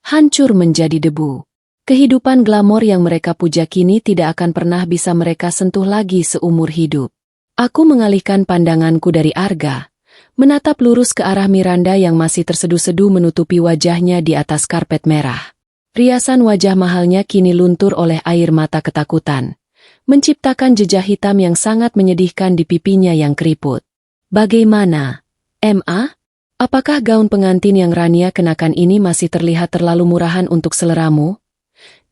hancur menjadi debu. Kehidupan glamor yang mereka puja kini tidak akan pernah bisa mereka sentuh lagi seumur hidup. Aku mengalihkan pandanganku dari Arga, menatap lurus ke arah Miranda yang masih terseduh-seduh menutupi wajahnya di atas karpet merah. Riasan wajah mahalnya kini luntur oleh air mata ketakutan, menciptakan jejak hitam yang sangat menyedihkan di pipinya yang keriput. Bagaimana, Ma? Apakah gaun pengantin yang Rania kenakan ini masih terlihat terlalu murahan untuk seleramu?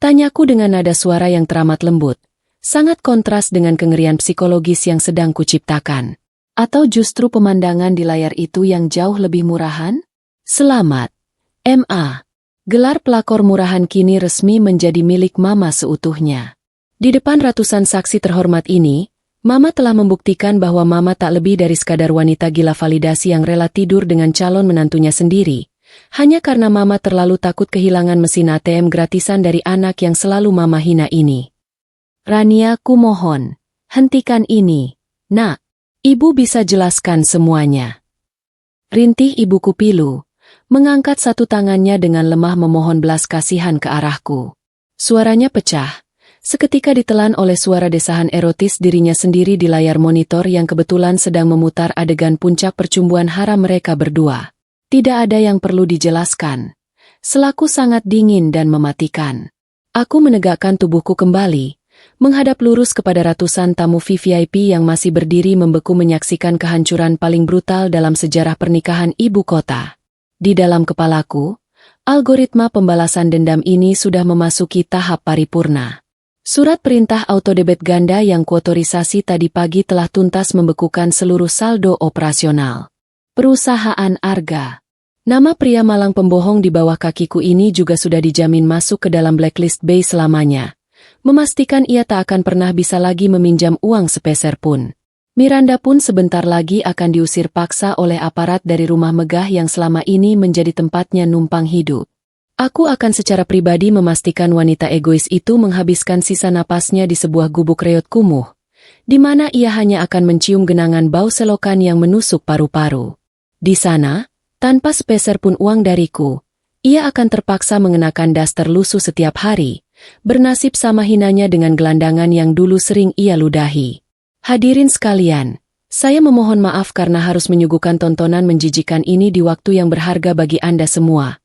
Tanyaku dengan nada suara yang teramat lembut, sangat kontras dengan kengerian psikologis yang sedang kuciptakan. Atau justru pemandangan di layar itu yang jauh lebih murahan? Selamat, Ma. Gelar pelakor murahan kini resmi menjadi milik Mama seutuhnya. Di depan ratusan saksi terhormat ini, Mama telah membuktikan bahwa Mama tak lebih dari sekadar wanita gila validasi yang rela tidur dengan calon menantunya sendiri, hanya karena Mama terlalu takut kehilangan mesin ATM gratisan dari anak yang selalu Mama hina ini. Rania, kumohon, hentikan ini. Nak, Ibu bisa jelaskan semuanya. Rintih ibuku pilu, mengangkat satu tangannya dengan lemah memohon belas kasihan ke arahku. Suaranya pecah, seketika ditelan oleh suara desahan erotis dirinya sendiri di layar monitor yang kebetulan sedang memutar adegan puncak percumbuan haram mereka berdua. Tidak ada yang perlu dijelaskan. Selaku sangat dingin dan mematikan. Aku menegakkan tubuhku kembali, menghadap lurus kepada ratusan tamu VVIP yang masih berdiri membeku menyaksikan kehancuran paling brutal dalam sejarah pernikahan ibu kota. Di dalam kepalaku, algoritma pembalasan dendam ini sudah memasuki tahap paripurna. Surat perintah autodebit ganda yang kuotorisasi tadi pagi telah tuntas membekukan seluruh saldo operasional. Perusahaan Arga. Nama pria malang pembohong di bawah kakiku ini juga sudah dijamin masuk ke dalam blacklist Bay selamanya, memastikan ia tak akan pernah bisa lagi meminjam uang sepeser pun. Miranda pun sebentar lagi akan diusir paksa oleh aparat dari rumah megah yang selama ini menjadi tempatnya numpang hidup. Aku akan secara pribadi memastikan wanita egois itu menghabiskan sisa napasnya di sebuah gubuk reot kumuh, di mana ia hanya akan mencium genangan bau selokan yang menusuk paru-paru. Di sana, tanpa sepeser pun uang dariku, ia akan terpaksa mengenakan daster lusuh setiap hari, bernasib sama hinanya dengan gelandangan yang dulu sering ia ludahi. Hadirin sekalian, saya memohon maaf karena harus menyuguhkan tontonan menjijikan ini di waktu yang berharga bagi Anda semua.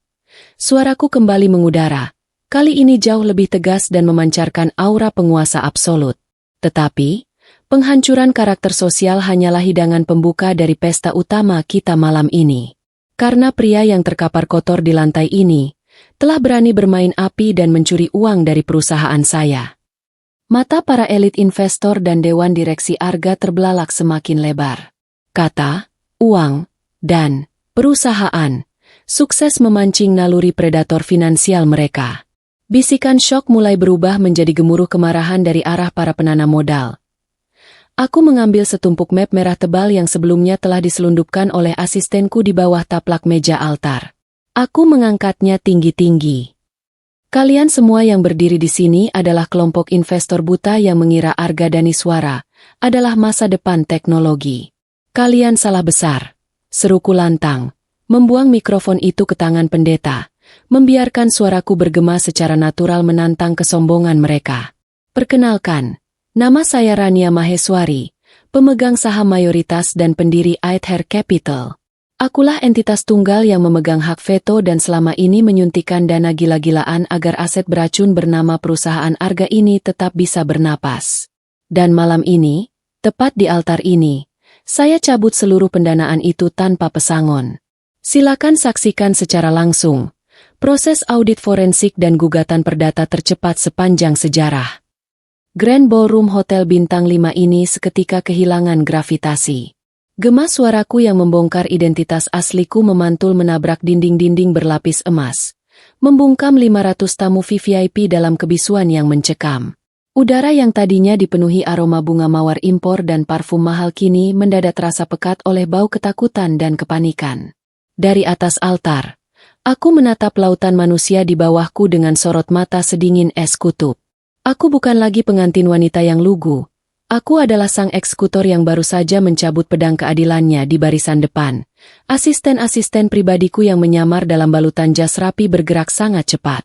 Suaraku kembali mengudara, kali ini jauh lebih tegas dan memancarkan aura penguasa absolut. Tetapi, penghancuran karakter sosial hanyalah hidangan pembuka dari pesta utama kita malam ini. Karena pria yang terkapar kotor di lantai ini, telah berani bermain api dan mencuri uang dari perusahaan saya. Mata para elit investor dan dewan direksi Arga terbelalak semakin lebar. Kata, uang, dan perusahaan, sukses memancing naluri predator finansial mereka. Bisikan syok mulai berubah menjadi gemuruh kemarahan dari arah para penanam modal. Aku mengambil setumpuk map merah tebal yang sebelumnya telah diselundupkan oleh asistenku di bawah taplak meja altar. Aku mengangkatnya tinggi-tinggi. Kalian semua yang berdiri di sini adalah kelompok investor buta yang mengira Arga Daniswara adalah masa depan teknologi. Kalian salah besar, seruku lantang, membuang mikrofon itu ke tangan pendeta, membiarkan suaraku bergema secara natural menantang kesombongan mereka. Perkenalkan, nama saya Rania Maheswari, pemegang saham mayoritas dan pendiri Aether Capital. Akulah entitas tunggal yang memegang hak veto dan selama ini menyuntikkan dana gila-gilaan agar aset beracun bernama perusahaan Arga ini tetap bisa bernapas. Dan malam ini, tepat di altar ini, saya cabut seluruh pendanaan itu tanpa pesangon. Silakan saksikan secara langsung proses audit forensik dan gugatan perdata tercepat sepanjang sejarah. Grand Ballroom Hotel Bintang 5 ini seketika kehilangan gravitasi. Gema suaraku yang membongkar identitas asliku memantul menabrak dinding-dinding berlapis emas, membungkam 500 tamu VVIP dalam kebisuan yang mencekam. Udara yang tadinya dipenuhi aroma bunga mawar impor dan parfum mahal kini mendadak terasa pekat oleh bau ketakutan dan kepanikan. Dari atas altar, aku menatap lautan manusia di bawahku dengan sorot mata sedingin es kutub. Aku bukan lagi pengantin wanita yang lugu. Aku adalah sang eksekutor yang baru saja mencabut pedang keadilannya di barisan depan. Asisten-asisten pribadiku yang menyamar dalam balutan jas rapi bergerak sangat cepat.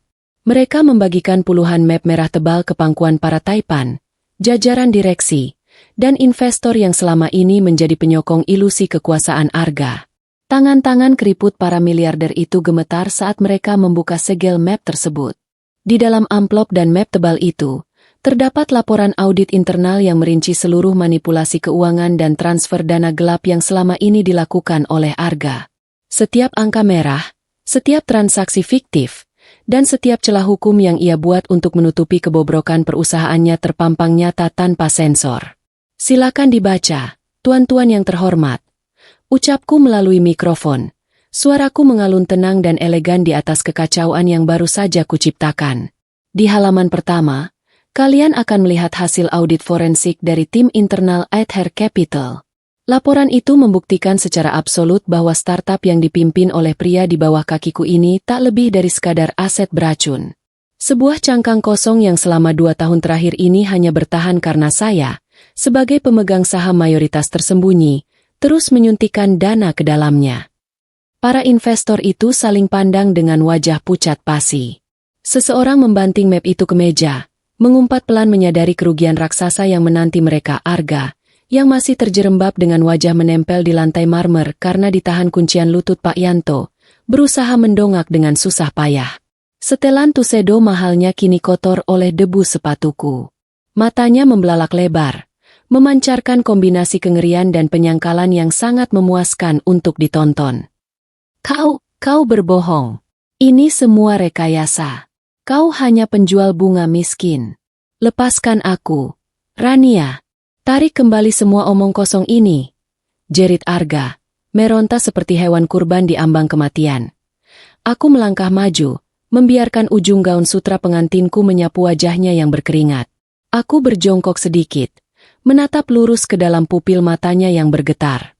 Mereka membagikan puluhan map merah tebal ke pangkuan para taipan, jajaran direksi, dan investor yang selama ini menjadi penyokong ilusi kekuasaan Arga. Tangan-tangan keriput para miliarder itu gemetar saat mereka membuka segel map tersebut. Di dalam amplop dan map tebal itu, terdapat laporan audit internal yang merinci seluruh manipulasi keuangan dan transfer dana gelap yang selama ini dilakukan oleh Arga. Setiap angka merah, setiap transaksi fiktif, dan setiap celah hukum yang ia buat untuk menutupi kebobrokan perusahaannya terpampang nyata tanpa sensor. Silakan dibaca, tuan-tuan yang terhormat. Ucapku melalui mikrofon. Suaraku mengalun tenang dan elegan di atas kekacauan yang baru saja kuciptakan. Di halaman pertama, kalian akan melihat hasil audit forensik dari tim internal Aether Capital. Laporan itu membuktikan secara absolut bahwa startup yang dipimpin oleh pria di bawah kakiku ini tak lebih dari sekadar aset beracun. Sebuah cangkang kosong yang selama 2 tahun terakhir ini hanya bertahan karena saya, sebagai pemegang saham mayoritas tersembunyi, terus menyuntikkan dana ke dalamnya. Para investor itu saling pandang dengan wajah pucat pasi. Seseorang membanting map itu ke meja, mengumpat pelan menyadari kerugian raksasa yang menanti mereka Arga, yang masih terjerembab dengan wajah menempel di lantai marmer karena ditahan kuncian lutut Pak Yanto, berusaha mendongak dengan susah payah. Setelan tuxedo mahalnya kini kotor oleh debu sepatuku. Matanya membelalak lebar, memancarkan kombinasi kengerian dan penyangkalan yang sangat memuaskan untuk ditonton. Kau berbohong. Ini semua rekayasa. Kau hanya penjual bunga miskin. Lepaskan aku. Rania. Tarik kembali semua omong kosong ini, jerit Arga, meronta seperti hewan kurban di ambang kematian. Aku melangkah maju, membiarkan ujung gaun sutra pengantinku menyapu wajahnya yang berkeringat. Aku berjongkok sedikit, menatap lurus ke dalam pupil matanya yang bergetar.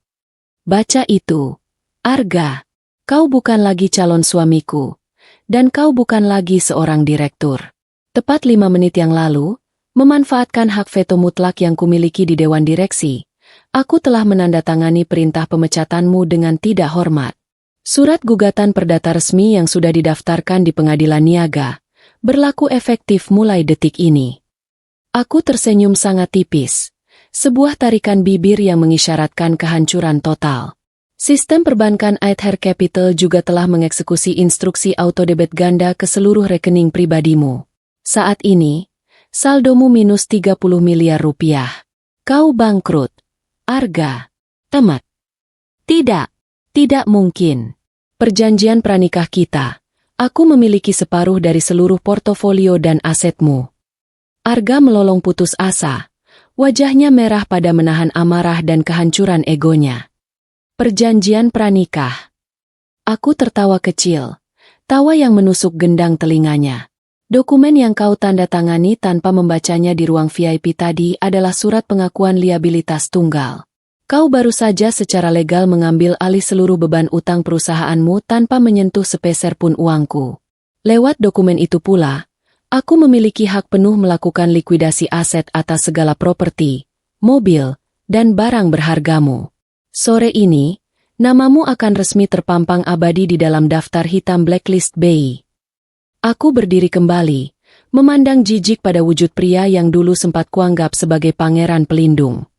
Baca itu, Arga, kau bukan lagi calon suamiku, dan kau bukan lagi seorang direktur. Tepat 5 menit yang lalu, memanfaatkan hak veto mutlak yang kumiliki di Dewan Direksi, aku telah menandatangani perintah pemecatanmu dengan tidak hormat. Surat gugatan perdata resmi yang sudah didaftarkan di Pengadilan Niaga, berlaku efektif mulai detik ini. Aku tersenyum sangat tipis, sebuah tarikan bibir yang mengisyaratkan kehancuran total. Sistem perbankan Aether Capital juga telah mengeksekusi instruksi autodebit ganda ke seluruh rekening pribadimu. Saat ini, saldomu minus 30 miliar rupiah. Kau bangkrut. Arga. Tamat. Tidak mungkin. Perjanjian pranikah kita. Aku memiliki separuh dari seluruh portofolio dan asetmu. Arga melolong putus asa. Wajahnya merah pada menahan amarah dan kehancuran egonya. Perjanjian pranikah. Aku tertawa kecil. Tawa yang menusuk gendang telinganya. Dokumen yang kau tanda tangani tanpa membacanya di ruang VIP tadi adalah surat pengakuan liabilitas tunggal. Kau baru saja secara legal mengambil alih seluruh beban utang perusahaanmu tanpa menyentuh sepeser pun uangku. Lewat dokumen itu pula, aku memiliki hak penuh melakukan likuidasi aset atas segala properti, mobil, dan barang berhargamu. Sore ini, namamu akan resmi terpampang abadi di dalam daftar hitam blacklist BI. Aku berdiri kembali, memandang jijik pada wujud pria yang dulu sempat kuanggap sebagai pangeran pelindung.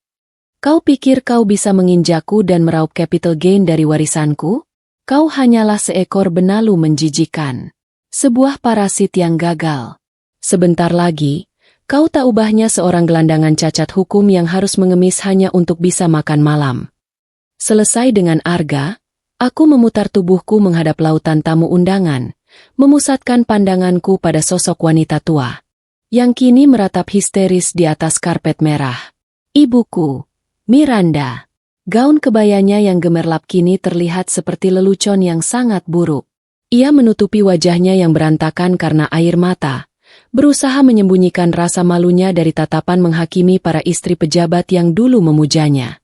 Kau pikir kau bisa menginjakku dan meraup capital gain dari warisanku? Kau hanyalah seekor benalu menjijikan. Sebuah parasit yang gagal. Sebentar lagi, kau tak ubahnya seorang gelandangan cacat hukum yang harus mengemis hanya untuk bisa makan malam. Selesai dengan Arga, aku memutar tubuhku menghadap lautan tamu undangan, memusatkan pandanganku pada sosok wanita tua, yang kini meratap histeris di atas karpet merah. Ibuku, Miranda. Gaun kebayanya yang gemerlap kini terlihat seperti lelucon yang sangat buruk. Ia menutupi wajahnya yang berantakan karena air mata, berusaha menyembunyikan rasa malunya dari tatapan menghakimi para istri pejabat yang dulu memujanya.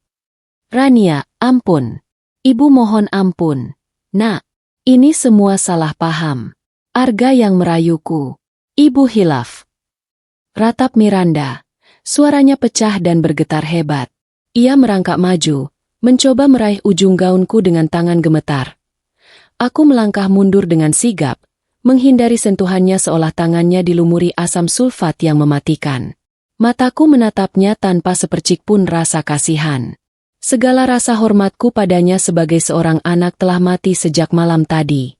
Rania, ampun. Ibu mohon ampun. Nak, ini semua salah paham. Arga yang merayuku. Ibu hilaf. Ratap Miranda. Suaranya pecah dan bergetar hebat. Ia merangkak maju, mencoba meraih ujung gaunku dengan tangan gemetar. Aku melangkah mundur dengan sigap, menghindari sentuhannya seolah tangannya dilumuri asam sulfat yang mematikan. Mataku menatapnya tanpa sepercik pun rasa kasihan. Segala rasa hormatku padanya sebagai seorang anak telah mati sejak malam tadi.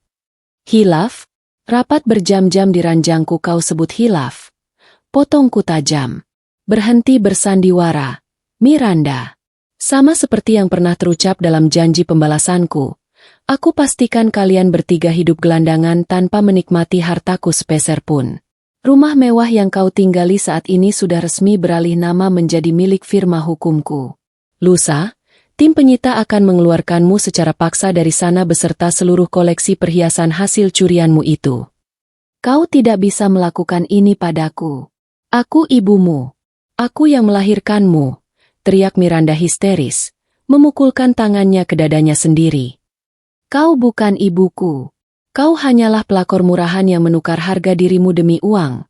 Hilaf? Rapat berjam-jam di ranjangku kau sebut hilaf? Potongku tajam. Berhenti bersandiwara. Miranda. Sama seperti yang pernah terucap dalam janji pembalasanku, aku pastikan kalian bertiga hidup gelandangan tanpa menikmati hartaku sepeser pun. Rumah mewah yang kau tinggali saat ini sudah resmi beralih nama menjadi milik firma hukumku. Lusa, tim penyita akan mengeluarkanmu secara paksa dari sana beserta seluruh koleksi perhiasan hasil curianmu itu. Kau tidak bisa melakukan ini padaku. Aku ibumu. Aku yang melahirkanmu, teriak Miranda histeris, memukulkan tangannya ke dadanya sendiri. Kau bukan ibuku. Kau hanyalah pelakor murahan yang menukar harga dirimu demi uang.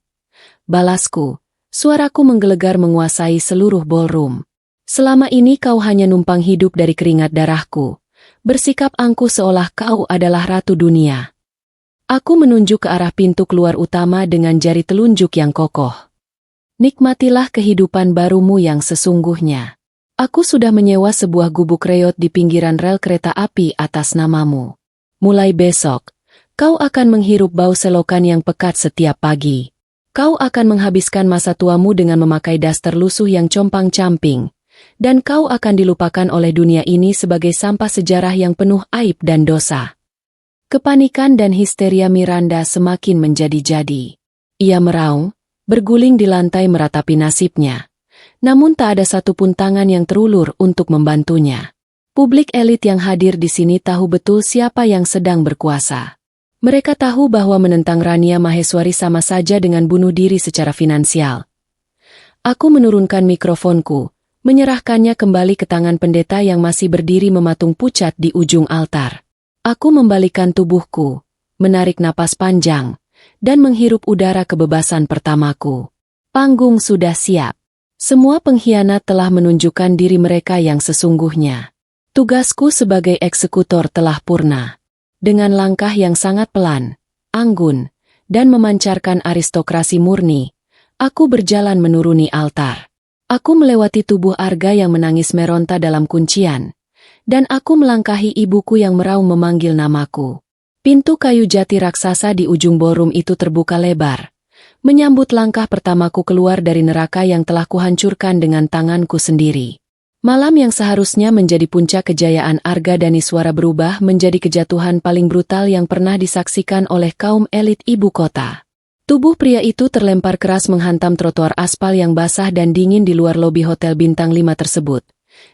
Balasku, suaraku menggelegar menguasai seluruh ballroom. Selama ini kau hanya numpang hidup dari keringat darahku, bersikap angkuh seolah kau adalah ratu dunia. Aku menunjuk ke arah pintu keluar utama dengan jari telunjuk yang kokoh. Nikmatilah kehidupan barumu yang sesungguhnya. Aku sudah menyewa sebuah gubuk reot di pinggiran rel kereta api atas namamu. Mulai besok, kau akan menghirup bau selokan yang pekat setiap pagi. Kau akan menghabiskan masa tuamu dengan memakai daster lusuh yang compang-camping. Dan kau akan dilupakan oleh dunia ini sebagai sampah sejarah yang penuh aib dan dosa. Kepanikan dan histeria Miranda semakin menjadi-jadi. Ia meraung, berguling di lantai meratapi nasibnya. Namun tak ada satupun tangan yang terulur untuk membantunya. Publik elit yang hadir di sini tahu betul siapa yang sedang berkuasa. Mereka tahu bahwa menentang Rania Maheswari sama saja dengan bunuh diri secara finansial. Aku menurunkan mikrofonku, menyerahkannya kembali ke tangan pendeta yang masih berdiri mematung pucat di ujung altar. Aku membalikkan tubuhku, menarik napas panjang, dan menghirup udara kebebasan pertamaku. Panggung sudah siap. Semua pengkhianat telah menunjukkan diri mereka yang sesungguhnya. Tugasku sebagai eksekutor telah purna. Dengan langkah yang sangat pelan, anggun, dan memancarkan aristokrasi murni, aku berjalan menuruni altar. Aku melewati tubuh Arga yang menangis meronta dalam kuncian, dan aku melangkahi ibuku yang meraung memanggil namaku. Pintu kayu jati raksasa di ujung ballroom itu terbuka lebar, menyambut langkah pertamaku keluar dari neraka yang telah kuhancurkan dengan tanganku sendiri. Malam yang seharusnya menjadi puncak kejayaan Arga Daniswara berubah menjadi kejatuhan paling brutal yang pernah disaksikan oleh kaum elit ibu kota. Tubuh pria itu terlempar keras menghantam trotoar aspal yang basah dan dingin di luar lobi Hotel Bintang 5 tersebut.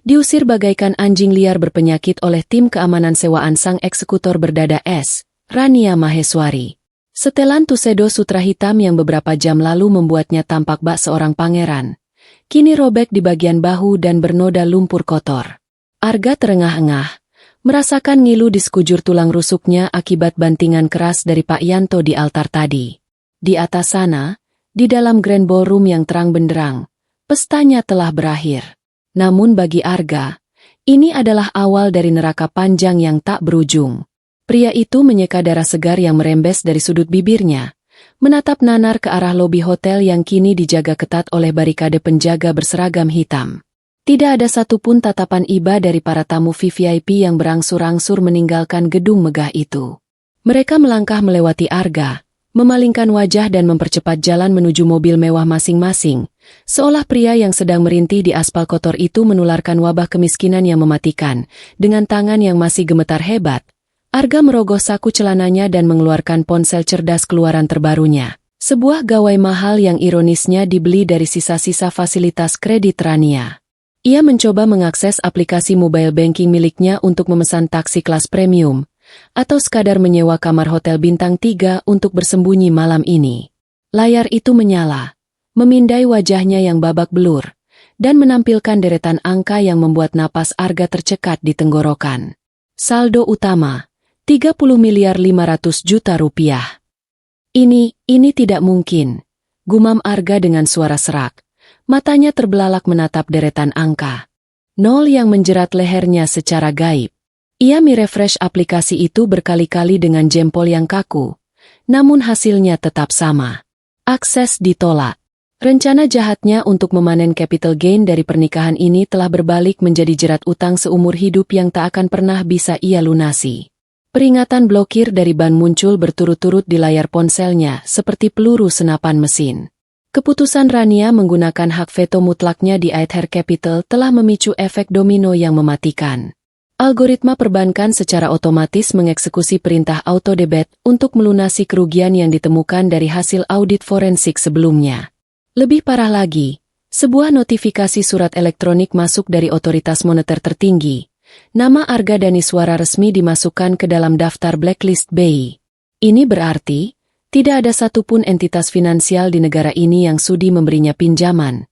Diusir bagaikan anjing liar berpenyakit oleh tim keamanan sewaan sang eksekutor berdada es, Rania Maheswari. Setelan tuxedo sutra hitam yang beberapa jam lalu membuatnya tampak bak seorang pangeran, kini robek di bagian bahu dan bernoda lumpur kotor. Arga terengah-engah, merasakan ngilu di sekujur tulang rusuknya akibat bantingan keras dari Pak Yanto di altar tadi. Di atas sana, di dalam grand ballroom yang terang benderang, pestanya telah berakhir. Namun bagi Arga, ini adalah awal dari neraka panjang yang tak berujung. Pria itu menyeka darah segar yang merembes dari sudut bibirnya, menatap nanar ke arah lobi hotel yang kini dijaga ketat oleh barikade penjaga berseragam hitam. Tidak ada satupun tatapan iba dari para tamu VVIP yang berangsur-angsur meninggalkan gedung megah itu. Mereka melangkah melewati Arga, memalingkan wajah dan mempercepat jalan menuju mobil mewah masing-masing, seolah pria yang sedang merintih di aspal kotor itu menularkan wabah kemiskinan yang mematikan. Dengan tangan yang masih gemetar hebat, Arga merogoh saku celananya dan mengeluarkan ponsel cerdas keluaran terbarunya. Sebuah gawai mahal yang ironisnya dibeli dari sisa-sisa fasilitas kredit Rania. Ia mencoba mengakses aplikasi mobile banking miliknya untuk memesan taksi kelas premium, atau sekadar menyewa kamar hotel bintang 3 untuk bersembunyi malam ini. Layar itu menyala, memindai wajahnya yang babak belur, dan menampilkan deretan angka yang membuat napas Arga tercekat di tenggorokan. Saldo utama, 30 miliar 500 juta rupiah. Ini tidak mungkin, gumam Arga dengan suara serak. Matanya terbelalak menatap deretan angka. 0 yang menjerat lehernya secara gaib. Ia merefresh aplikasi itu berkali-kali dengan jempol yang kaku, namun hasilnya tetap sama. Akses ditolak. Rencana jahatnya untuk memanen capital gain dari pernikahan ini telah berbalik menjadi jerat utang seumur hidup yang tak akan pernah bisa ia lunasi. Peringatan blokir dari ban muncul berturut-turut di layar ponselnya seperti peluru senapan mesin. Keputusan Rania menggunakan hak veto mutlaknya di Aether Capital telah memicu efek domino yang mematikan. Algoritma perbankan secara otomatis mengeksekusi perintah auto debit untuk melunasi kerugian yang ditemukan dari hasil audit forensik sebelumnya. Lebih parah lagi, sebuah notifikasi surat elektronik masuk dari otoritas moneter tertinggi. Nama Arga Daniswara resmi dimasukkan ke dalam daftar blacklist BI. Ini berarti, tidak ada satupun entitas finansial di negara ini yang sudi memberinya pinjaman,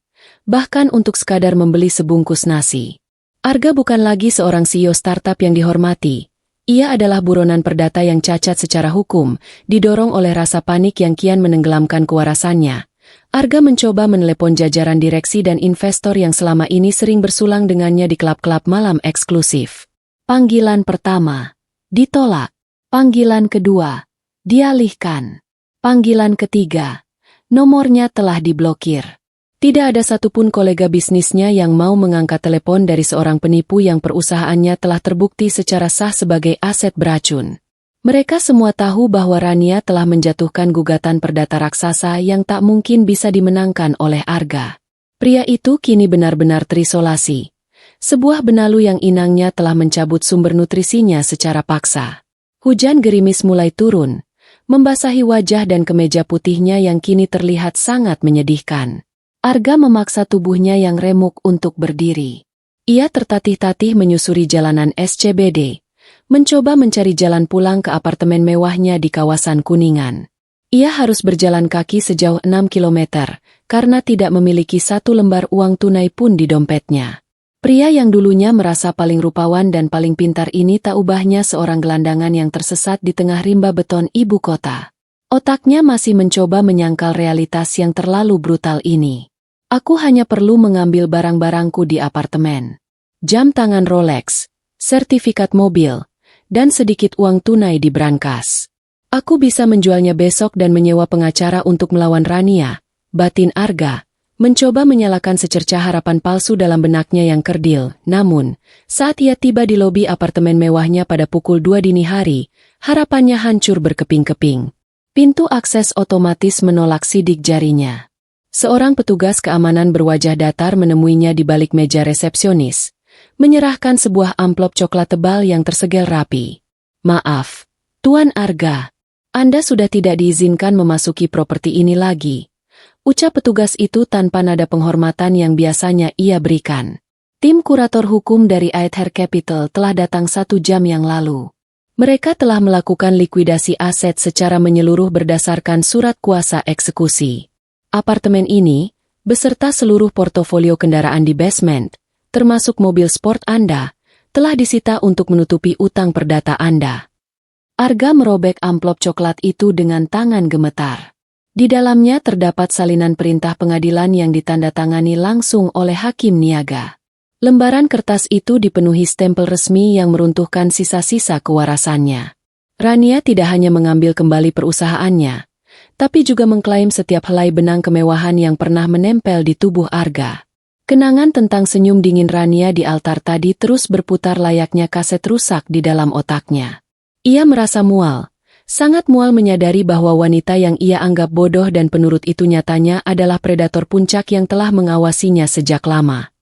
bahkan untuk sekadar membeli sebungkus nasi. Arga bukan lagi seorang CEO startup yang dihormati. Ia adalah buronan perdata yang cacat secara hukum, didorong oleh rasa panik yang kian menenggelamkan kewarasannya. Arga mencoba menelepon jajaran direksi dan investor yang selama ini sering bersulang dengannya di klub-klub malam eksklusif. Panggilan pertama, ditolak. Panggilan kedua, dialihkan. Panggilan ketiga, nomornya telah diblokir. Tidak ada satupun kolega bisnisnya yang mau mengangkat telepon dari seorang penipu yang perusahaannya telah terbukti secara sah sebagai aset beracun. Mereka semua tahu bahwa Rania telah menjatuhkan gugatan perdata raksasa yang tak mungkin bisa dimenangkan oleh Arga. Pria itu kini benar-benar terisolasi. Sebuah benalu yang inangnya telah mencabut sumber nutrisinya secara paksa. Hujan gerimis mulai turun, membasahi wajah dan kemeja putihnya yang kini terlihat sangat menyedihkan. Arga memaksa tubuhnya yang remuk untuk berdiri. Ia tertatih-tatih menyusuri jalanan SCBD, mencoba mencari jalan pulang ke apartemen mewahnya di kawasan Kuningan. Ia harus berjalan kaki sejauh 6 kilometer, karena tidak memiliki satu lembar uang tunai pun di dompetnya. Pria yang dulunya merasa paling rupawan dan paling pintar ini tak ubahnya seorang gelandangan yang tersesat di tengah rimba beton ibu kota. Otaknya masih mencoba menyangkal realitas yang terlalu brutal ini. Aku hanya perlu mengambil barang-barangku di apartemen. Jam tangan Rolex, sertifikat mobil, dan sedikit uang tunai di brankas. Aku bisa menjualnya besok dan menyewa pengacara untuk melawan Rania, batin Arga, mencoba menyalakan secercah harapan palsu dalam benaknya yang kerdil. Namun, saat ia tiba di lobi apartemen mewahnya pada pukul 2 dini hari, harapannya hancur berkeping-keping. Pintu akses otomatis menolak sidik jarinya. Seorang petugas keamanan berwajah datar menemuinya di balik meja resepsionis, menyerahkan sebuah amplop coklat tebal yang tersegel rapi. Maaf, Tuan Arga, Anda sudah tidak diizinkan memasuki properti ini lagi, ucap petugas itu tanpa nada penghormatan yang biasanya ia berikan. Tim kurator hukum dari Aether Capital telah datang 1 jam yang lalu. Mereka telah melakukan likuidasi aset secara menyeluruh berdasarkan surat kuasa eksekusi. Apartemen ini, beserta seluruh portofolio kendaraan di basement, termasuk mobil sport Anda, telah disita untuk menutupi utang perdata Anda. Arga merobek amplop coklat itu dengan tangan gemetar. Di dalamnya terdapat salinan perintah pengadilan yang ditandatangani langsung oleh hakim niaga. Lembaran kertas itu dipenuhi stempel resmi yang meruntuhkan sisa-sisa kewarasannya. Rania tidak hanya mengambil kembali perusahaannya, tapi juga mengklaim setiap helai benang kemewahan yang pernah menempel di tubuh Arga. Kenangan tentang senyum dingin Rania di altar tadi terus berputar layaknya kaset rusak di dalam otaknya. Ia merasa mual, sangat mual menyadari bahwa wanita yang ia anggap bodoh dan penurut itu nyatanya adalah predator puncak yang telah mengawasinya sejak lama.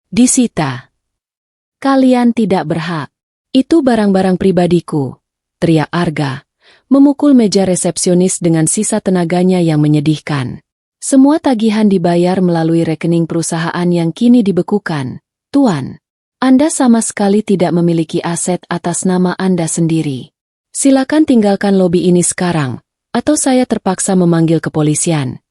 Disita. Kalian tidak berhak. Itu barang-barang pribadiku, teriak Arga, memukul meja resepsionis dengan sisa tenaganya yang menyedihkan. Semua tagihan dibayar melalui rekening perusahaan yang kini dibekukan. Tuan, Anda sama sekali tidak memiliki aset atas nama Anda sendiri. Silakan tinggalkan lobi ini sekarang, Atau saya terpaksa memanggil kepolisian.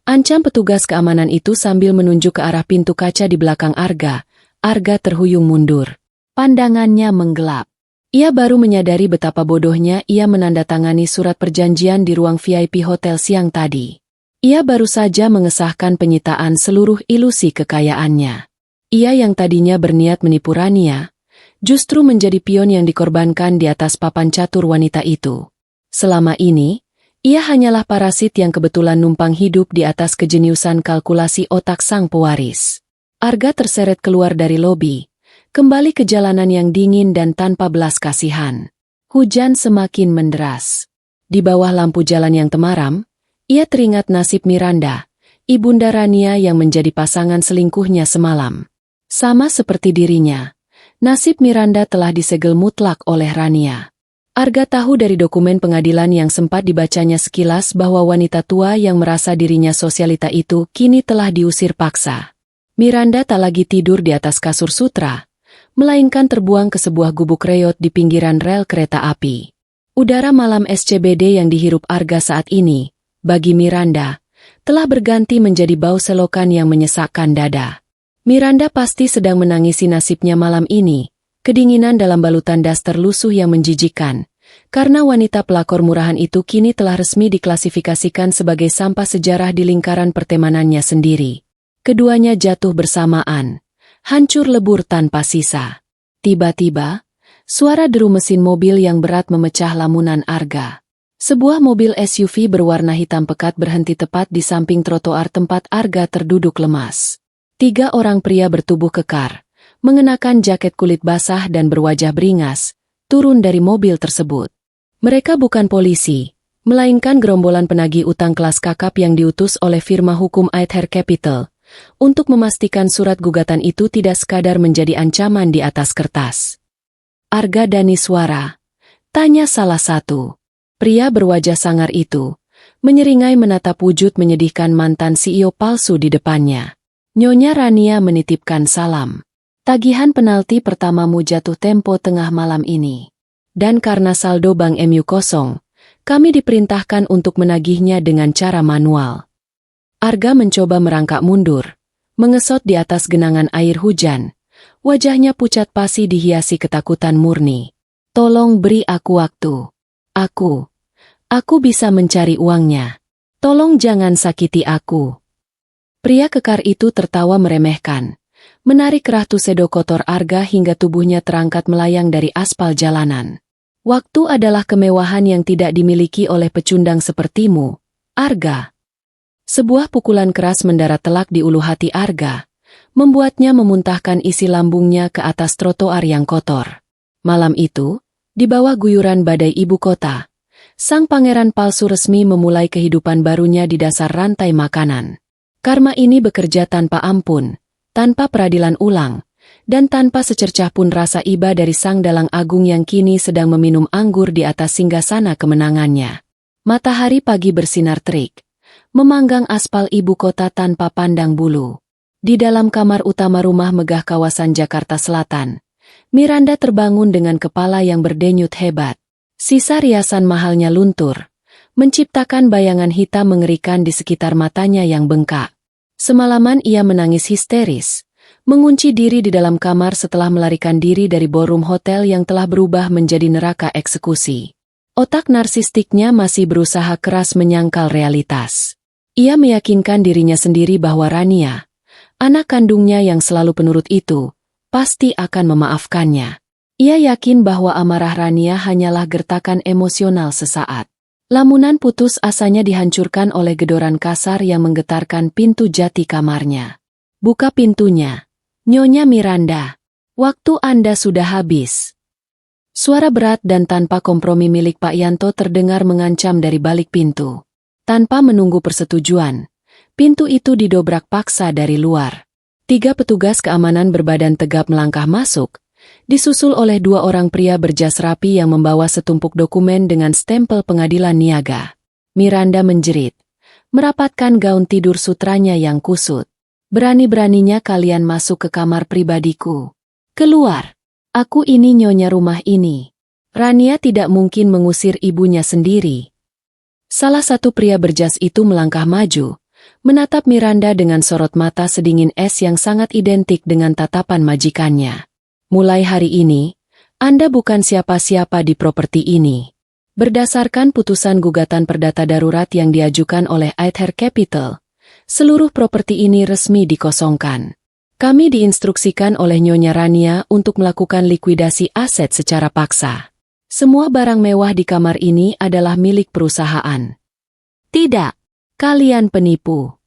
Ancam petugas keamanan itu sambil menunjuk ke arah pintu kaca di belakang Arga. Arga terhuyung mundur. Pandangannya menggelap. Ia baru menyadari betapa bodohnya ia menandatangani surat perjanjian di ruang VIP hotel siang tadi. Ia baru saja mengesahkan penyitaan seluruh ilusi kekayaannya. Ia yang tadinya berniat menipu Rania, justru menjadi pion yang dikorbankan di atas papan catur wanita itu. Selama ini, ia hanyalah parasit yang kebetulan numpang hidup di atas kejeniusan kalkulasi otak sang pewaris. Arga terseret keluar dari lobi, kembali ke jalanan yang dingin dan tanpa belas kasihan. Hujan semakin menderas. Di bawah lampu jalan yang temaram, ia teringat nasib Miranda, ibunda Rania yang menjadi pasangan selingkuhnya semalam. Sama seperti dirinya, nasib Miranda telah disegel mutlak oleh Rania. Arga tahu dari dokumen pengadilan yang sempat dibacanya sekilas bahwa wanita tua yang merasa dirinya sosialita itu kini telah diusir paksa. Miranda tak lagi tidur di atas kasur sutra, melainkan terbuang ke sebuah gubuk reot di pinggiran rel kereta api. Udara malam SCBD yang dihirup Arga saat ini, bagi Miranda, telah berganti menjadi bau selokan yang menyesakkan dada. Miranda pasti sedang menangisi nasibnya malam ini, kedinginan dalam balutan daster lusuh yang menjijikan, karena wanita pelakor murahan itu kini telah resmi diklasifikasikan sebagai sampah sejarah di lingkaran pertemanannya sendiri. Keduanya jatuh bersamaan, hancur lebur tanpa sisa. Tiba-tiba, suara deru mesin mobil yang berat memecah lamunan Arga. Sebuah mobil SUV berwarna hitam pekat berhenti tepat di samping trotoar tempat Arga terduduk lemas. 3 orang pria bertubuh kekar, mengenakan jaket kulit basah dan berwajah beringas, turun dari mobil tersebut. Mereka bukan polisi, melainkan gerombolan penagih utang kelas kakap yang diutus oleh firma hukum Aether Capital, untuk memastikan surat gugatan itu tidak sekadar menjadi ancaman di atas kertas. Arga Daniswara, tanya salah satu. Pria berwajah sangar itu, menyeringai menatap wujud menyedihkan mantan CEO palsu di depannya. Nyonya Rania menitipkan salam. Tagihan penalti pertamamu jatuh tempo tengah malam ini. Dan karena saldo bank MU kosong, kami diperintahkan untuk menagihnya dengan cara manual. Arga mencoba merangkak mundur, mengesot di atas genangan air hujan. Wajahnya pucat pasi dihiasi ketakutan murni. Tolong beri aku waktu. Aku bisa mencari uangnya. Tolong jangan sakiti aku. Pria kekar itu tertawa meremehkan, menarik kerah tuxedo kotor Arga hingga tubuhnya terangkat melayang dari aspal jalanan. Waktu adalah kemewahan yang tidak dimiliki oleh pecundang sepertimu, Arga. Sebuah pukulan keras mendarat telak di ulu hati Arga, membuatnya memuntahkan isi lambungnya ke atas trotoar yang kotor. Malam itu, di bawah guyuran badai ibu kota, sang pangeran palsu resmi memulai kehidupan barunya di dasar rantai makanan. Karma ini bekerja tanpa ampun, tanpa peradilan ulang, dan tanpa secercah pun rasa iba dari sang dalang agung yang kini sedang meminum anggur di atas singgasana kemenangannya. Matahari pagi bersinar terik, memanggang aspal ibu kota tanpa pandang bulu. Di dalam kamar utama rumah megah kawasan Jakarta Selatan, Miranda terbangun dengan kepala yang berdenyut hebat. Sisa riasan mahalnya luntur, menciptakan bayangan hitam mengerikan di sekitar matanya yang bengkak. Semalaman ia menangis histeris, mengunci diri di dalam kamar setelah melarikan diri dari ballroom hotel yang telah berubah menjadi neraka eksekusi. Otak narsistiknya masih berusaha keras menyangkal realitas. Ia meyakinkan dirinya sendiri bahwa Rania, anak kandungnya yang selalu penurut itu, pasti akan memaafkannya. Ia yakin bahwa amarah Rania hanyalah gertakan emosional sesaat. Lamunan putus asanya dihancurkan oleh gedoran kasar yang menggetarkan pintu jati kamarnya. Buka pintunya, Nyonya Miranda. Waktu Anda sudah habis. Suara berat dan tanpa kompromi milik Pak Yanto terdengar mengancam dari balik pintu. Tanpa menunggu persetujuan, pintu itu didobrak paksa dari luar. 3 petugas keamanan berbadan tegap melangkah masuk, disusul oleh 2 orang pria berjas rapi yang membawa setumpuk dokumen dengan stempel pengadilan niaga. Miranda menjerit, merapatkan gaun tidur sutranya yang kusut. Berani-beraninya kalian masuk ke kamar pribadiku. Keluar. Aku ini nyonya rumah ini. Rania tidak mungkin mengusir ibunya sendiri. Salah satu pria berjas itu melangkah maju, menatap Miranda dengan sorot mata sedingin es yang sangat identik dengan tatapan majikannya. Mulai hari ini, Anda bukan siapa-siapa di properti ini. Berdasarkan putusan gugatan perdata darurat yang diajukan oleh Aether Capital, seluruh properti ini resmi dikosongkan. Kami diinstruksikan oleh Nyonya Rania untuk melakukan likuidasi aset secara paksa. Semua barang mewah di kamar ini adalah milik perusahaan. Tidak, kalian penipu.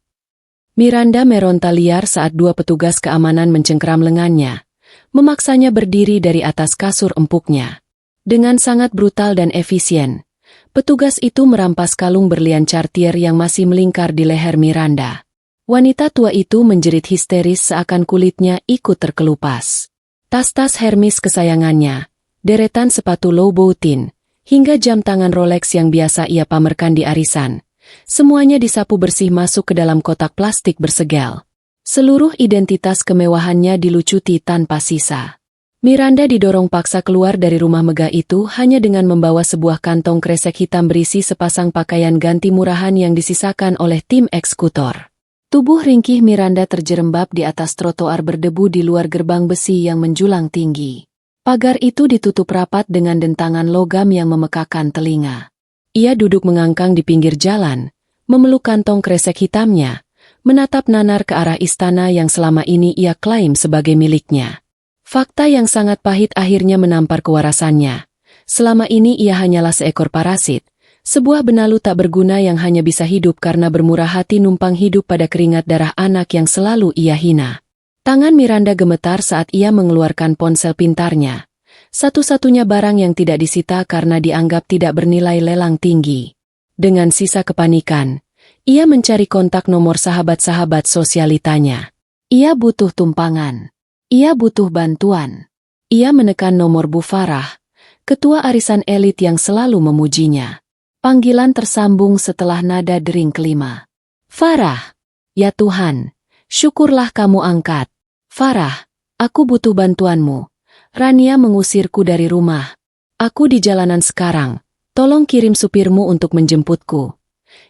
Miranda meronta liar saat dua petugas keamanan mencengkeram lengannya, memaksanya berdiri dari atas kasur empuknya. Dengan sangat brutal dan efisien, petugas itu merampas kalung berlian Cartier yang masih melingkar di leher Miranda. Wanita tua itu menjerit histeris seakan kulitnya ikut terkelupas. Tas-tas Hermes kesayangannya, deretan sepatu Louboutin, hingga jam tangan Rolex yang biasa ia pamerkan di arisan, semuanya disapu bersih masuk ke dalam kotak plastik bersegel. Seluruh identitas kemewahannya dilucuti tanpa sisa. Miranda didorong paksa keluar dari rumah megah itu hanya dengan membawa sebuah kantong kresek hitam berisi sepasang pakaian ganti murahan yang disisakan oleh tim eksekutor. Tubuh ringkih Miranda terjerembab di atas trotoar berdebu di luar gerbang besi yang menjulang tinggi. Pagar itu ditutup rapat dengan dentangan logam yang memekakan telinga. Ia duduk mengangkang di pinggir jalan, memeluk kantong kresek hitamnya, menatap nanar ke arah istana yang selama ini ia klaim sebagai miliknya. Fakta yang sangat pahit akhirnya menampar kewarasannya. Selama ini ia hanyalah seekor parasit, sebuah benalu tak berguna yang hanya bisa hidup karena bermurah hati numpang hidup pada keringat darah anak yang selalu ia hina. Tangan Miranda gemetar saat ia mengeluarkan ponsel pintarnya. Satu-satunya barang yang tidak disita karena dianggap tidak bernilai lelang tinggi. Dengan sisa kepanikan, ia mencari kontak nomor sahabat-sahabat sosialitanya. Ia butuh tumpangan. Ia butuh bantuan. Ia menekan nomor Bu Farah, ketua arisan elit yang selalu memujinya. Panggilan tersambung setelah nada dering kelima. Farah, ya Tuhan, syukurlah kamu angkat. Farah, aku butuh bantuanmu. Rania mengusirku dari rumah. Aku di jalanan sekarang, tolong kirim supirmu untuk menjemputku.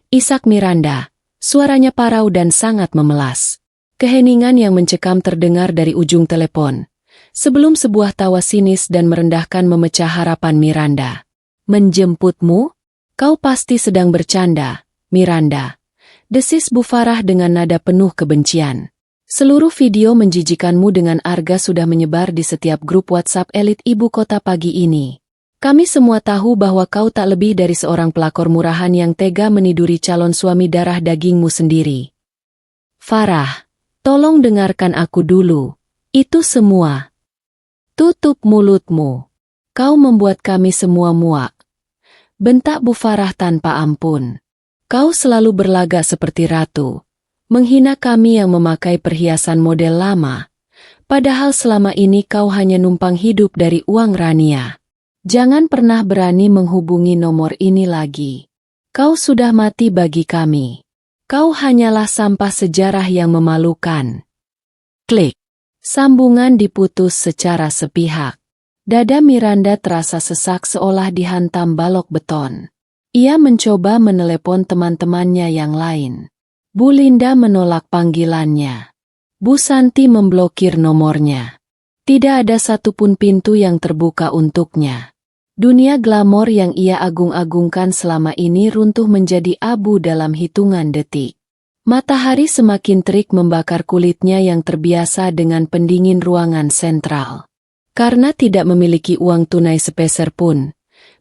Isak Miranda, suaranya parau dan sangat memelas. Keheningan yang mencekam terdengar dari ujung telepon. Sebelum sebuah tawa sinis dan merendahkan memecah harapan Miranda. Menjemputmu? Kau pasti sedang bercanda, Miranda. Desis Bu Farah dengan nada penuh kebencian. Seluruh video menjijikanmu dengan Arga sudah menyebar di setiap grup WhatsApp elit ibu kota pagi ini. Kami semua tahu bahwa kau tak lebih dari seorang pelakor murahan yang tega meniduri calon suami darah dagingmu sendiri. Farah, tolong dengarkan aku dulu. Itu semua. Tutup mulutmu. Kau membuat kami semua muak. Bentak Bu Farah tanpa ampun. Kau selalu berlagak seperti ratu. Menghina kami yang memakai perhiasan model lama. Padahal selama ini kau hanya numpang hidup dari uang Rania. Jangan pernah berani menghubungi nomor ini lagi. Kau sudah mati bagi kami. Kau hanyalah sampah sejarah yang memalukan. Klik. Sambungan diputus secara sepihak. Dada Miranda terasa sesak seolah dihantam balok beton. Ia mencoba menelepon teman-temannya yang lain. Bu Linda menolak panggilannya. Bu Santi memblokir nomornya. Tidak ada satupun pintu yang terbuka untuknya. Dunia glamor yang ia agung-agungkan selama ini runtuh menjadi abu dalam hitungan detik. Matahari semakin terik membakar kulitnya yang terbiasa dengan pendingin ruangan sentral. Karena tidak memiliki uang tunai sepeser pun,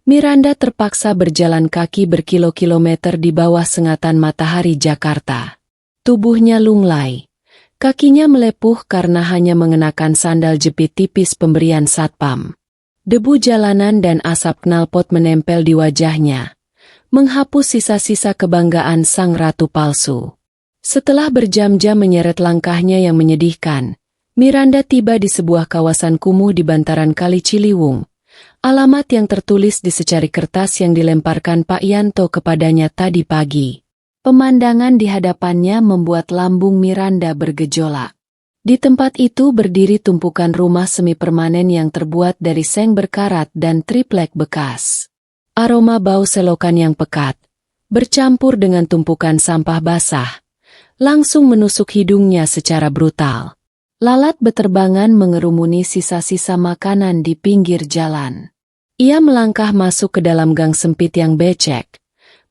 Miranda terpaksa berjalan kaki berkilo-kilometer di bawah sengatan matahari Jakarta. Tubuhnya lunglai. Kakinya melepuh karena hanya mengenakan sandal jepit tipis pemberian satpam. Debu jalanan dan asap knalpot menempel di wajahnya, menghapus sisa-sisa kebanggaan sang ratu palsu. Setelah berjam-jam menyeret langkahnya yang menyedihkan, Miranda tiba di sebuah kawasan kumuh di bantaran Kali Ciliwung. Alamat yang tertulis di secari kertas yang dilemparkan Pak Yanto kepadanya tadi pagi. Pemandangan di hadapannya membuat lambung Miranda bergejolak. Di tempat itu berdiri tumpukan rumah semi permanen yang terbuat dari seng berkarat dan triplek bekas. Aroma bau selokan yang pekat, bercampur dengan tumpukan sampah basah, langsung menusuk hidungnya secara brutal. Lalat beterbangan mengerumuni sisa-sisa makanan di pinggir jalan. Ia melangkah masuk ke dalam gang sempit yang becek,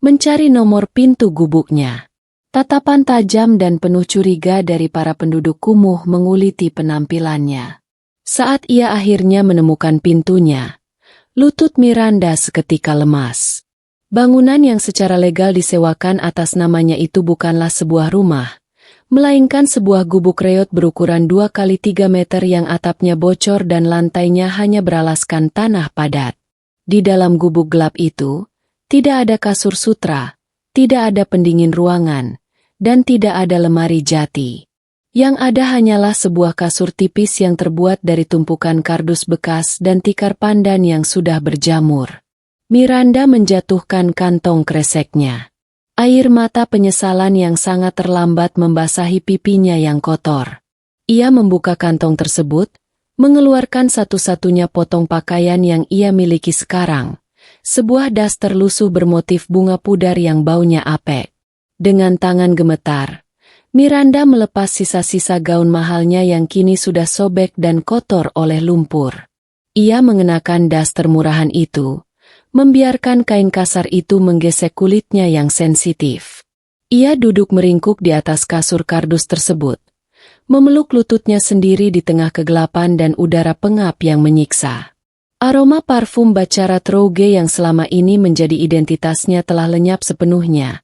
mencari nomor pintu gubuknya. Tatapan tajam dan penuh curiga dari para penduduk kumuh menguliti penampilannya. Saat ia akhirnya menemukan pintunya, lutut Miranda seketika lemas. Bangunan yang secara legal disewakan atas namanya itu bukanlah sebuah rumah, melainkan sebuah gubuk reot berukuran 2 kali 3 meter yang atapnya bocor dan lantainya hanya beralaskan tanah padat. Di dalam gubuk gelap itu, tidak ada kasur sutra, tidak ada pendingin ruangan, dan tidak ada lemari jati. Yang ada hanyalah sebuah kasur tipis yang terbuat dari tumpukan kardus bekas dan tikar pandan yang sudah berjamur. Miranda menjatuhkan kantong kreseknya. Air mata penyesalan yang sangat terlambat membasahi pipinya yang kotor. Ia membuka kantong tersebut, mengeluarkan satu-satunya potong pakaian yang ia miliki sekarang, sebuah daster lusuh bermotif bunga pudar yang baunya apek. Dengan tangan gemetar, Miranda melepas sisa-sisa gaun mahalnya yang kini sudah sobek dan kotor oleh lumpur. Ia mengenakan daster murahan itu, membiarkan kain kasar itu menggesek kulitnya yang sensitif. Ia duduk meringkuk di atas kasur kardus tersebut, memeluk lututnya sendiri di tengah kegelapan dan udara pengap yang menyiksa. Aroma parfum Baccarat Rouge yang selama ini menjadi identitasnya telah lenyap sepenuhnya,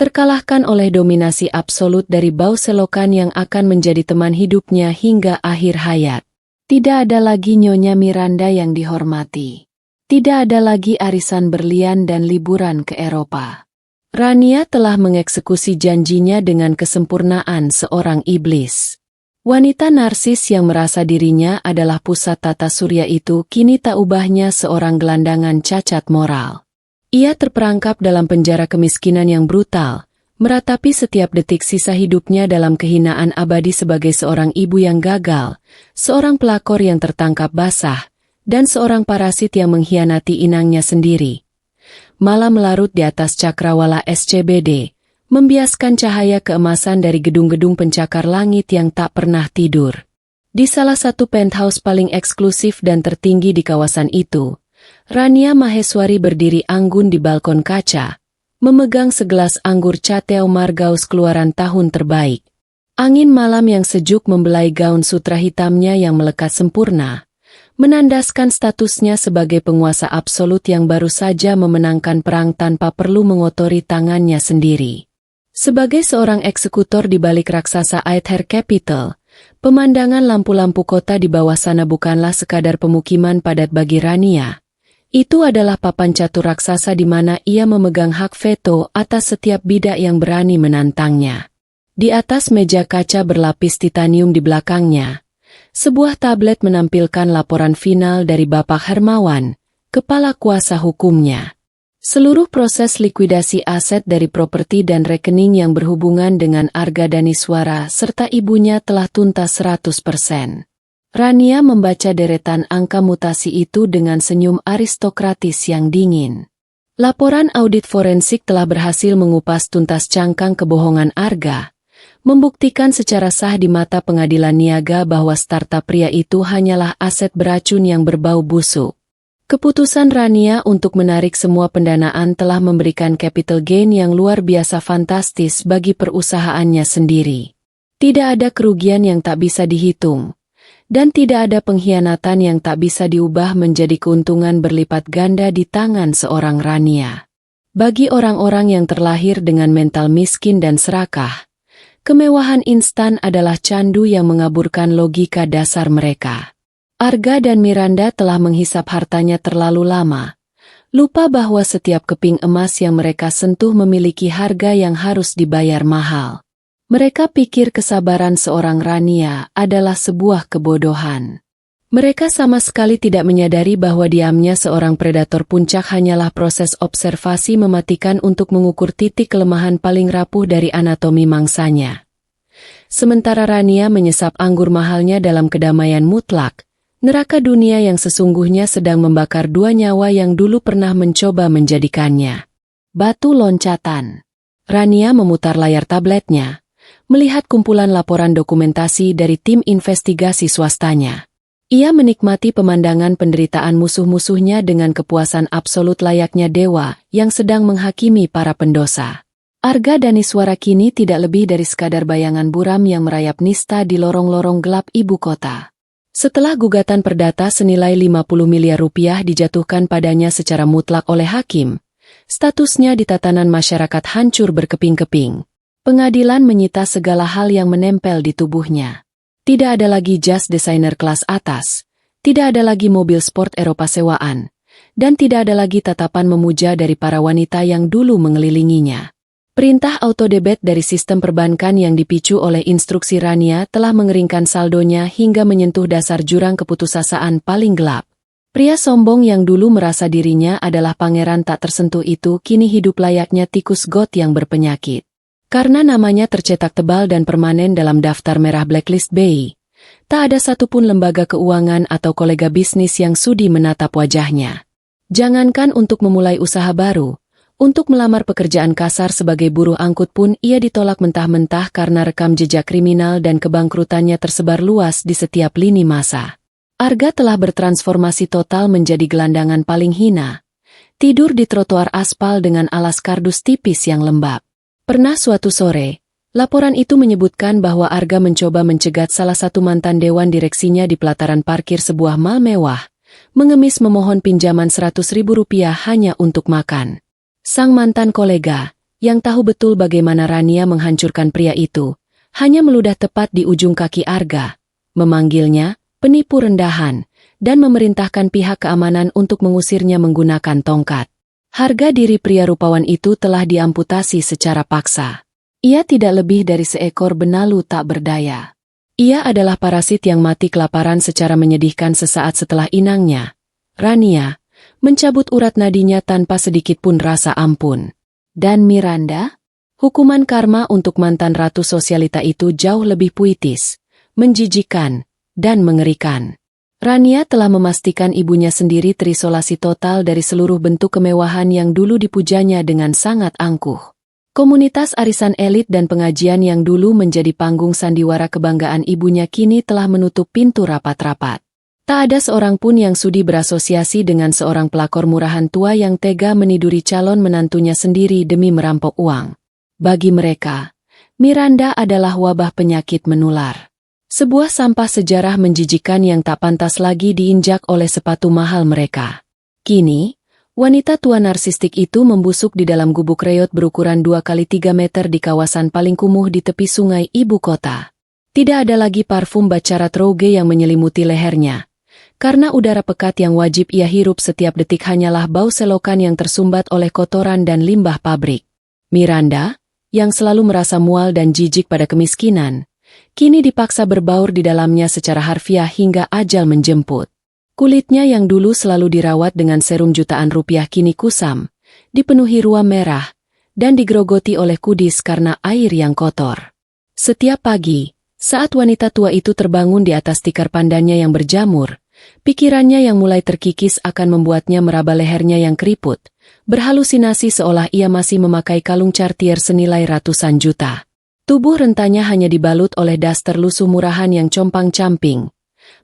terkalahkan oleh dominasi absolut dari bau selokan yang akan menjadi teman hidupnya hingga akhir hayat. Tidak ada lagi Nyonya Miranda yang dihormati. Tidak ada lagi arisan berlian dan liburan ke Eropa. Rania telah mengeksekusi janjinya dengan kesempurnaan seorang iblis. Wanita narsis yang merasa dirinya adalah pusat tata surya itu kini tak ubahnya seorang gelandangan cacat moral. Ia terperangkap dalam penjara kemiskinan yang brutal, meratapi setiap detik sisa hidupnya dalam kehinaan abadi sebagai seorang ibu yang gagal, seorang pelakor yang tertangkap basah, dan seorang parasit yang mengkhianati inangnya sendiri. Malam larut di atas cakrawala SCBD, membiaskan cahaya keemasan dari gedung-gedung pencakar langit yang tak pernah tidur. Di salah satu penthouse paling eksklusif dan tertinggi di kawasan itu, Rania Maheswari berdiri anggun di balkon kaca, memegang segelas anggur Chateau Margaux keluaran tahun terbaik. Angin malam yang sejuk membelai gaun sutra hitamnya yang melekat sempurna, menandaskan statusnya sebagai penguasa absolut yang baru saja memenangkan perang tanpa perlu mengotori tangannya sendiri. Sebagai seorang eksekutor di balik raksasa Aether Capital, pemandangan lampu-lampu kota di bawah sana bukanlah sekadar pemukiman padat bagi Rania. Itu adalah papan catur raksasa di mana ia memegang hak veto atas setiap bidak yang berani menantangnya. Di atas meja kaca berlapis titanium di belakangnya, sebuah tablet menampilkan laporan final dari Bapak Hermawan, kepala kuasa hukumnya. Seluruh proses likuidasi aset dari properti dan rekening yang berhubungan dengan Arga Daniswara serta ibunya telah tuntas 100%. Rania membaca deretan angka mutasi itu dengan senyum aristokratis yang dingin. Laporan audit forensik telah berhasil mengupas tuntas cangkang kebohongan Arga, membuktikan secara sah di mata pengadilan niaga bahwa startup pria itu hanyalah aset beracun yang berbau busuk. Keputusan Rania untuk menarik semua pendanaan telah memberikan capital gain yang luar biasa fantastis bagi perusahaannya sendiri. Tidak ada kerugian yang tak bisa dihitung, dan tidak ada pengkhianatan yang tak bisa diubah menjadi keuntungan berlipat ganda di tangan seorang Rania. Bagi orang-orang yang terlahir dengan mental miskin dan serakah, kemewahan instan adalah candu yang mengaburkan logika dasar mereka. Arga dan Miranda telah menghisap hartanya terlalu lama, lupa bahwa setiap keping emas yang mereka sentuh memiliki harga yang harus dibayar mahal. Mereka pikir kesabaran seorang Rania adalah sebuah kebodohan. Mereka sama sekali tidak menyadari bahwa diamnya seorang predator puncak hanyalah proses observasi mematikan untuk mengukur titik kelemahan paling rapuh dari anatomi mangsanya. Sementara Rania menyesap anggur mahalnya dalam kedamaian mutlak, neraka dunia yang sesungguhnya sedang membakar dua nyawa yang dulu pernah mencoba menjadikannya Batu loncatan. Rania memutar layar tabletnya, melihat kumpulan laporan dokumentasi dari tim investigasi swastanya. Ia menikmati pemandangan penderitaan musuh-musuhnya dengan kepuasan absolut layaknya dewa yang sedang menghakimi para pendosa. Arga Daniswara kini tidak lebih dari sekadar bayangan buram yang merayap nista di lorong-lorong gelap ibu kota. Setelah gugatan perdata senilai 50 miliar rupiah dijatuhkan padanya secara mutlak oleh hakim, statusnya di tatanan masyarakat hancur berkeping-keping. Pengadilan menyita segala hal yang menempel di tubuhnya. Tidak ada lagi jas desainer kelas atas, tidak ada lagi mobil sport Eropa sewaan, dan tidak ada lagi tatapan memuja dari para wanita yang dulu mengelilinginya. Perintah autodebit dari sistem perbankan yang dipicu oleh instruksi Rania telah mengeringkan saldonya hingga menyentuh dasar jurang keputusasaan paling gelap. Pria sombong yang dulu merasa dirinya adalah pangeran tak tersentuh itu kini hidup layaknya tikus got yang berpenyakit. Karena namanya tercetak tebal dan permanen dalam daftar merah blacklist BI, tak ada satupun lembaga keuangan atau kolega bisnis yang sudi menatap wajahnya. Jangankan untuk memulai usaha baru, untuk melamar pekerjaan kasar sebagai buruh angkut pun ia ditolak mentah-mentah karena rekam jejak kriminal dan kebangkrutannya tersebar luas di setiap lini masa. Arga telah bertransformasi total menjadi gelandangan paling hina. Tidur di trotoar aspal dengan alas kardus tipis yang lembab. Pernah suatu sore, laporan itu menyebutkan bahwa Arga mencoba mencegat salah satu mantan dewan direksinya di pelataran parkir sebuah mal mewah, mengemis memohon pinjaman Rp100.000 hanya untuk makan. Sang mantan kolega, yang tahu betul bagaimana Rania menghancurkan pria itu, hanya meludah tepat di ujung kaki Arga, memanggilnya penipu rendahan, dan memerintahkan pihak keamanan untuk mengusirnya menggunakan tongkat. Harga diri pria rupawan itu telah diamputasi secara paksa. Ia tidak lebih dari seekor benalu tak berdaya. Ia adalah parasit yang mati kelaparan secara menyedihkan sesaat setelah inangnya, Rania, mencabut urat nadinya tanpa sedikit pun rasa ampun. Dan Miranda? Hukuman karma untuk mantan ratu sosialita itu jauh lebih puitis, menjijikan, dan mengerikan. Rania telah memastikan ibunya sendiri terisolasi total dari seluruh bentuk kemewahan yang dulu dipujanya dengan sangat angkuh. Komunitas arisan elit dan pengajian yang dulu menjadi panggung sandiwara kebanggaan ibunya kini telah menutup pintu rapat-rapat. Tak ada seorang pun yang sudi berasosiasi dengan seorang pelakor murahan tua yang tega meniduri calon menantunya sendiri demi merampok uang. Bagi mereka, Miranda adalah wabah penyakit menular. Sebuah sampah sejarah menjijikan yang tak pantas lagi diinjak oleh sepatu mahal mereka. Kini, wanita tua narsistik itu membusuk di dalam gubuk reot berukuran 2x3 meter di kawasan paling kumuh di tepi sungai ibu kota. Tidak ada lagi parfum bacarat rouge yang menyelimuti lehernya. Karena udara pekat yang wajib ia hirup setiap detik hanyalah bau selokan yang tersumbat oleh kotoran dan limbah pabrik. Miranda, yang selalu merasa mual dan jijik pada kemiskinan, kini dipaksa berbaur di dalamnya secara harfiah hingga ajal menjemput. Kulitnya yang dulu selalu dirawat dengan serum jutaan rupiah kini kusam, dipenuhi ruam merah, dan digerogoti oleh kudis karena air yang kotor. Setiap pagi, saat wanita tua itu terbangun di atas tikar pandannya yang berjamur, pikirannya yang mulai terkikis akan membuatnya meraba lehernya yang keriput, berhalusinasi seolah ia masih memakai kalung Cartier senilai ratusan juta. Tubuh rentanya hanya dibalut oleh daster lusuh murahan yang compang-camping.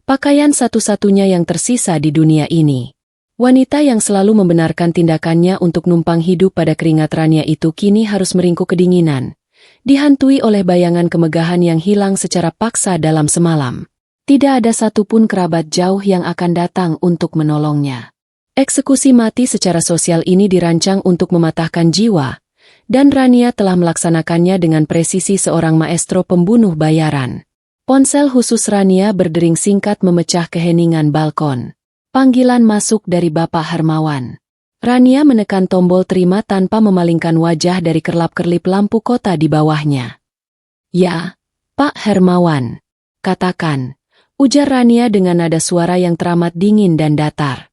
Pakaian satu-satunya yang tersisa di dunia ini. Wanita yang selalu membenarkan tindakannya untuk numpang hidup pada keringat Rania itu kini harus meringkuk kedinginan. Dihantui oleh bayangan kemegahan yang hilang secara paksa dalam semalam. Tidak ada satupun kerabat jauh yang akan datang untuk menolongnya. Eksekusi mati secara sosial ini dirancang untuk mematahkan jiwa. Dan Rania telah melaksanakannya dengan presisi seorang maestro pembunuh bayaran. Ponsel khusus Rania berdering singkat memecah keheningan balkon. Panggilan masuk dari Bapak Hermawan. Rania menekan tombol terima tanpa memalingkan wajah dari kerlap-kerlip lampu kota di bawahnya. "Ya, Pak Hermawan." "Katakan," ujar Rania dengan nada suara yang teramat dingin dan datar.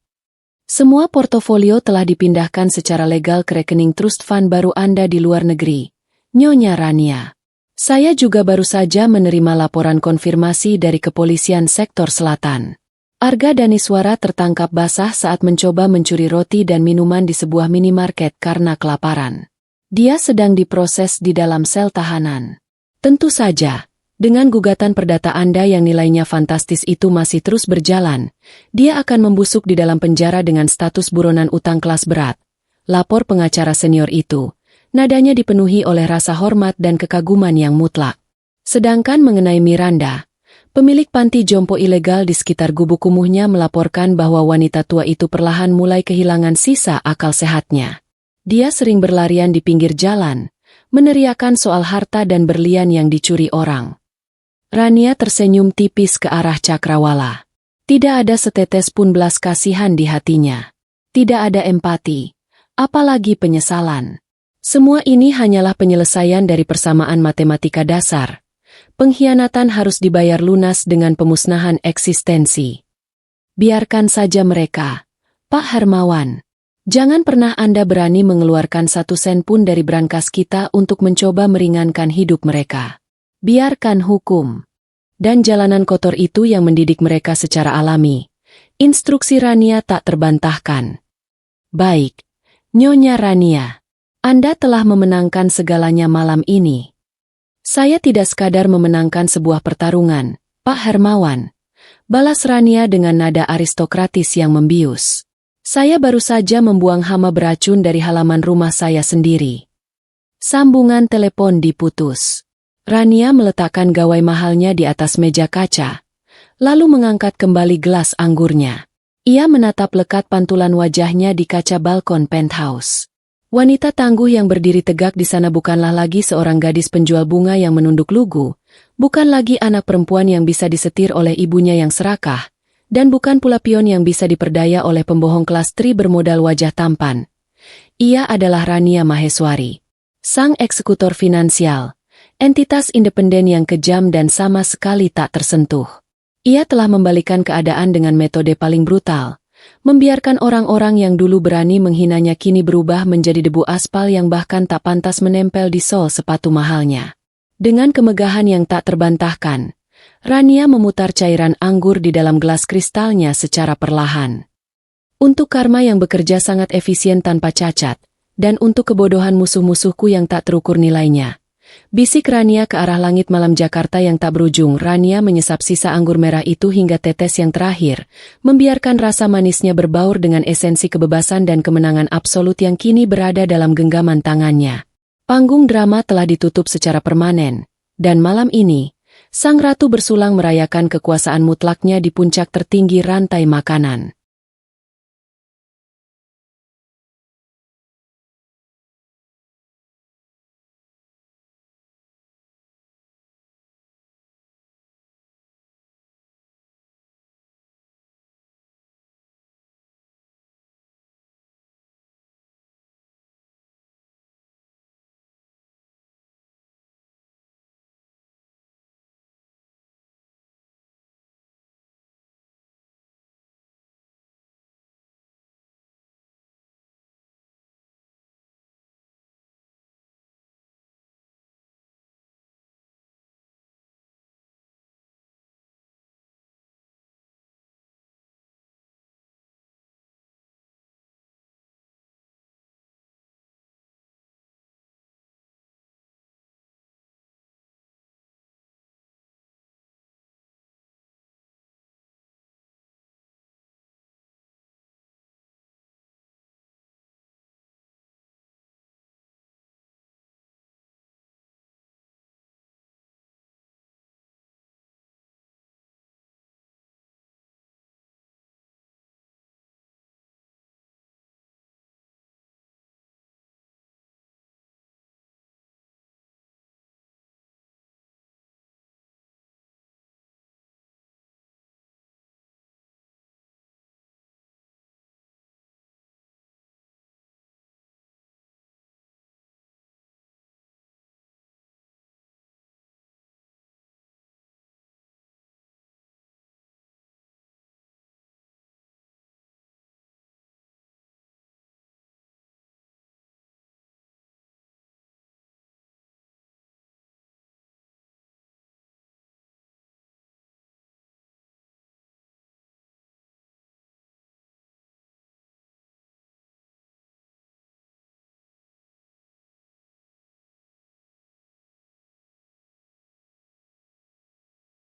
"Semua portofolio telah dipindahkan secara legal ke rekening trust fund baru Anda di luar negeri, Nyonya Rania. Saya juga baru saja menerima laporan konfirmasi dari Kepolisian Sektor Selatan." Arga Daniswara tertangkap basah saat mencoba mencuri roti dan minuman di sebuah minimarket karena kelaparan. Dia sedang diproses di dalam sel tahanan. Tentu saja, dengan gugatan perdata Anda yang nilainya fantastis itu masih terus berjalan, dia akan membusuk di dalam penjara dengan status buronan utang kelas berat. Lapor pengacara senior itu. Nadanya dipenuhi oleh rasa hormat dan kekaguman yang mutlak. Sedangkan mengenai Miranda, pemilik panti jompo ilegal di sekitar gubuk kumuhnya melaporkan bahwa wanita tua itu perlahan mulai kehilangan sisa akal sehatnya. Dia sering berlarian di pinggir jalan, meneriakan soal harta dan berlian yang dicuri orang. Rania tersenyum tipis ke arah Cakrawala. Tidak ada setetes pun belas kasihan di hatinya. Tidak ada empati, apalagi penyesalan. Semua ini hanyalah penyelesaian dari persamaan matematika dasar. Pengkhianatan harus dibayar lunas dengan pemusnahan eksistensi. Biarkan saja mereka, Pak Hermawan. Jangan pernah Anda berani mengeluarkan 1 sen pun dari brankas kita untuk mencoba meringankan hidup mereka. Biarkan hukum dan jalanan kotor itu yang mendidik mereka secara alami. Instruksi Rania tak terbantahkan. Baik, Nyonya Rania. Anda telah memenangkan segalanya malam ini. Saya tidak sekadar memenangkan sebuah pertarungan, Pak Hermawan. Balas Rania dengan nada aristokratis yang membius. Saya baru saja membuang hama beracun dari halaman rumah saya sendiri. Sambungan telepon diputus. Rania meletakkan gawai mahalnya di atas meja kaca, lalu mengangkat kembali gelas anggurnya. Ia menatap lekat pantulan wajahnya di kaca balkon penthouse. Wanita tangguh yang berdiri tegak di sana bukanlah lagi seorang gadis penjual bunga yang menunduk lugu, bukan lagi anak perempuan yang bisa disetir oleh ibunya yang serakah, dan bukan pula pion yang bisa diperdaya oleh pembohong kelas 3 bermodal wajah tampan. Ia adalah Rania Maheswari, sang eksekutor finansial, entitas independen yang kejam dan sama sekali tak tersentuh. Ia telah membalikan keadaan dengan metode paling brutal. Membiarkan orang-orang yang dulu berani menghinanya kini berubah menjadi debu aspal yang bahkan tak pantas menempel di sol sepatu mahalnya. Dengan kemegahan yang tak terbantahkan, Rania memutar cairan anggur di dalam gelas kristalnya secara perlahan. Untuk karma yang bekerja sangat efisien tanpa cacat, dan untuk kebodohan musuh-musuhku yang tak terukur nilainya. Bisik Rania ke arah langit malam Jakarta yang tak berujung. Rania menyesap sisa anggur merah itu hingga tetes yang terakhir, membiarkan rasa manisnya berbaur dengan esensi kebebasan dan kemenangan absolut yang kini berada dalam genggaman tangannya. Panggung drama telah ditutup secara permanen, dan malam ini, sang ratu bersulang merayakan kekuasaan mutlaknya di puncak tertinggi rantai makanan.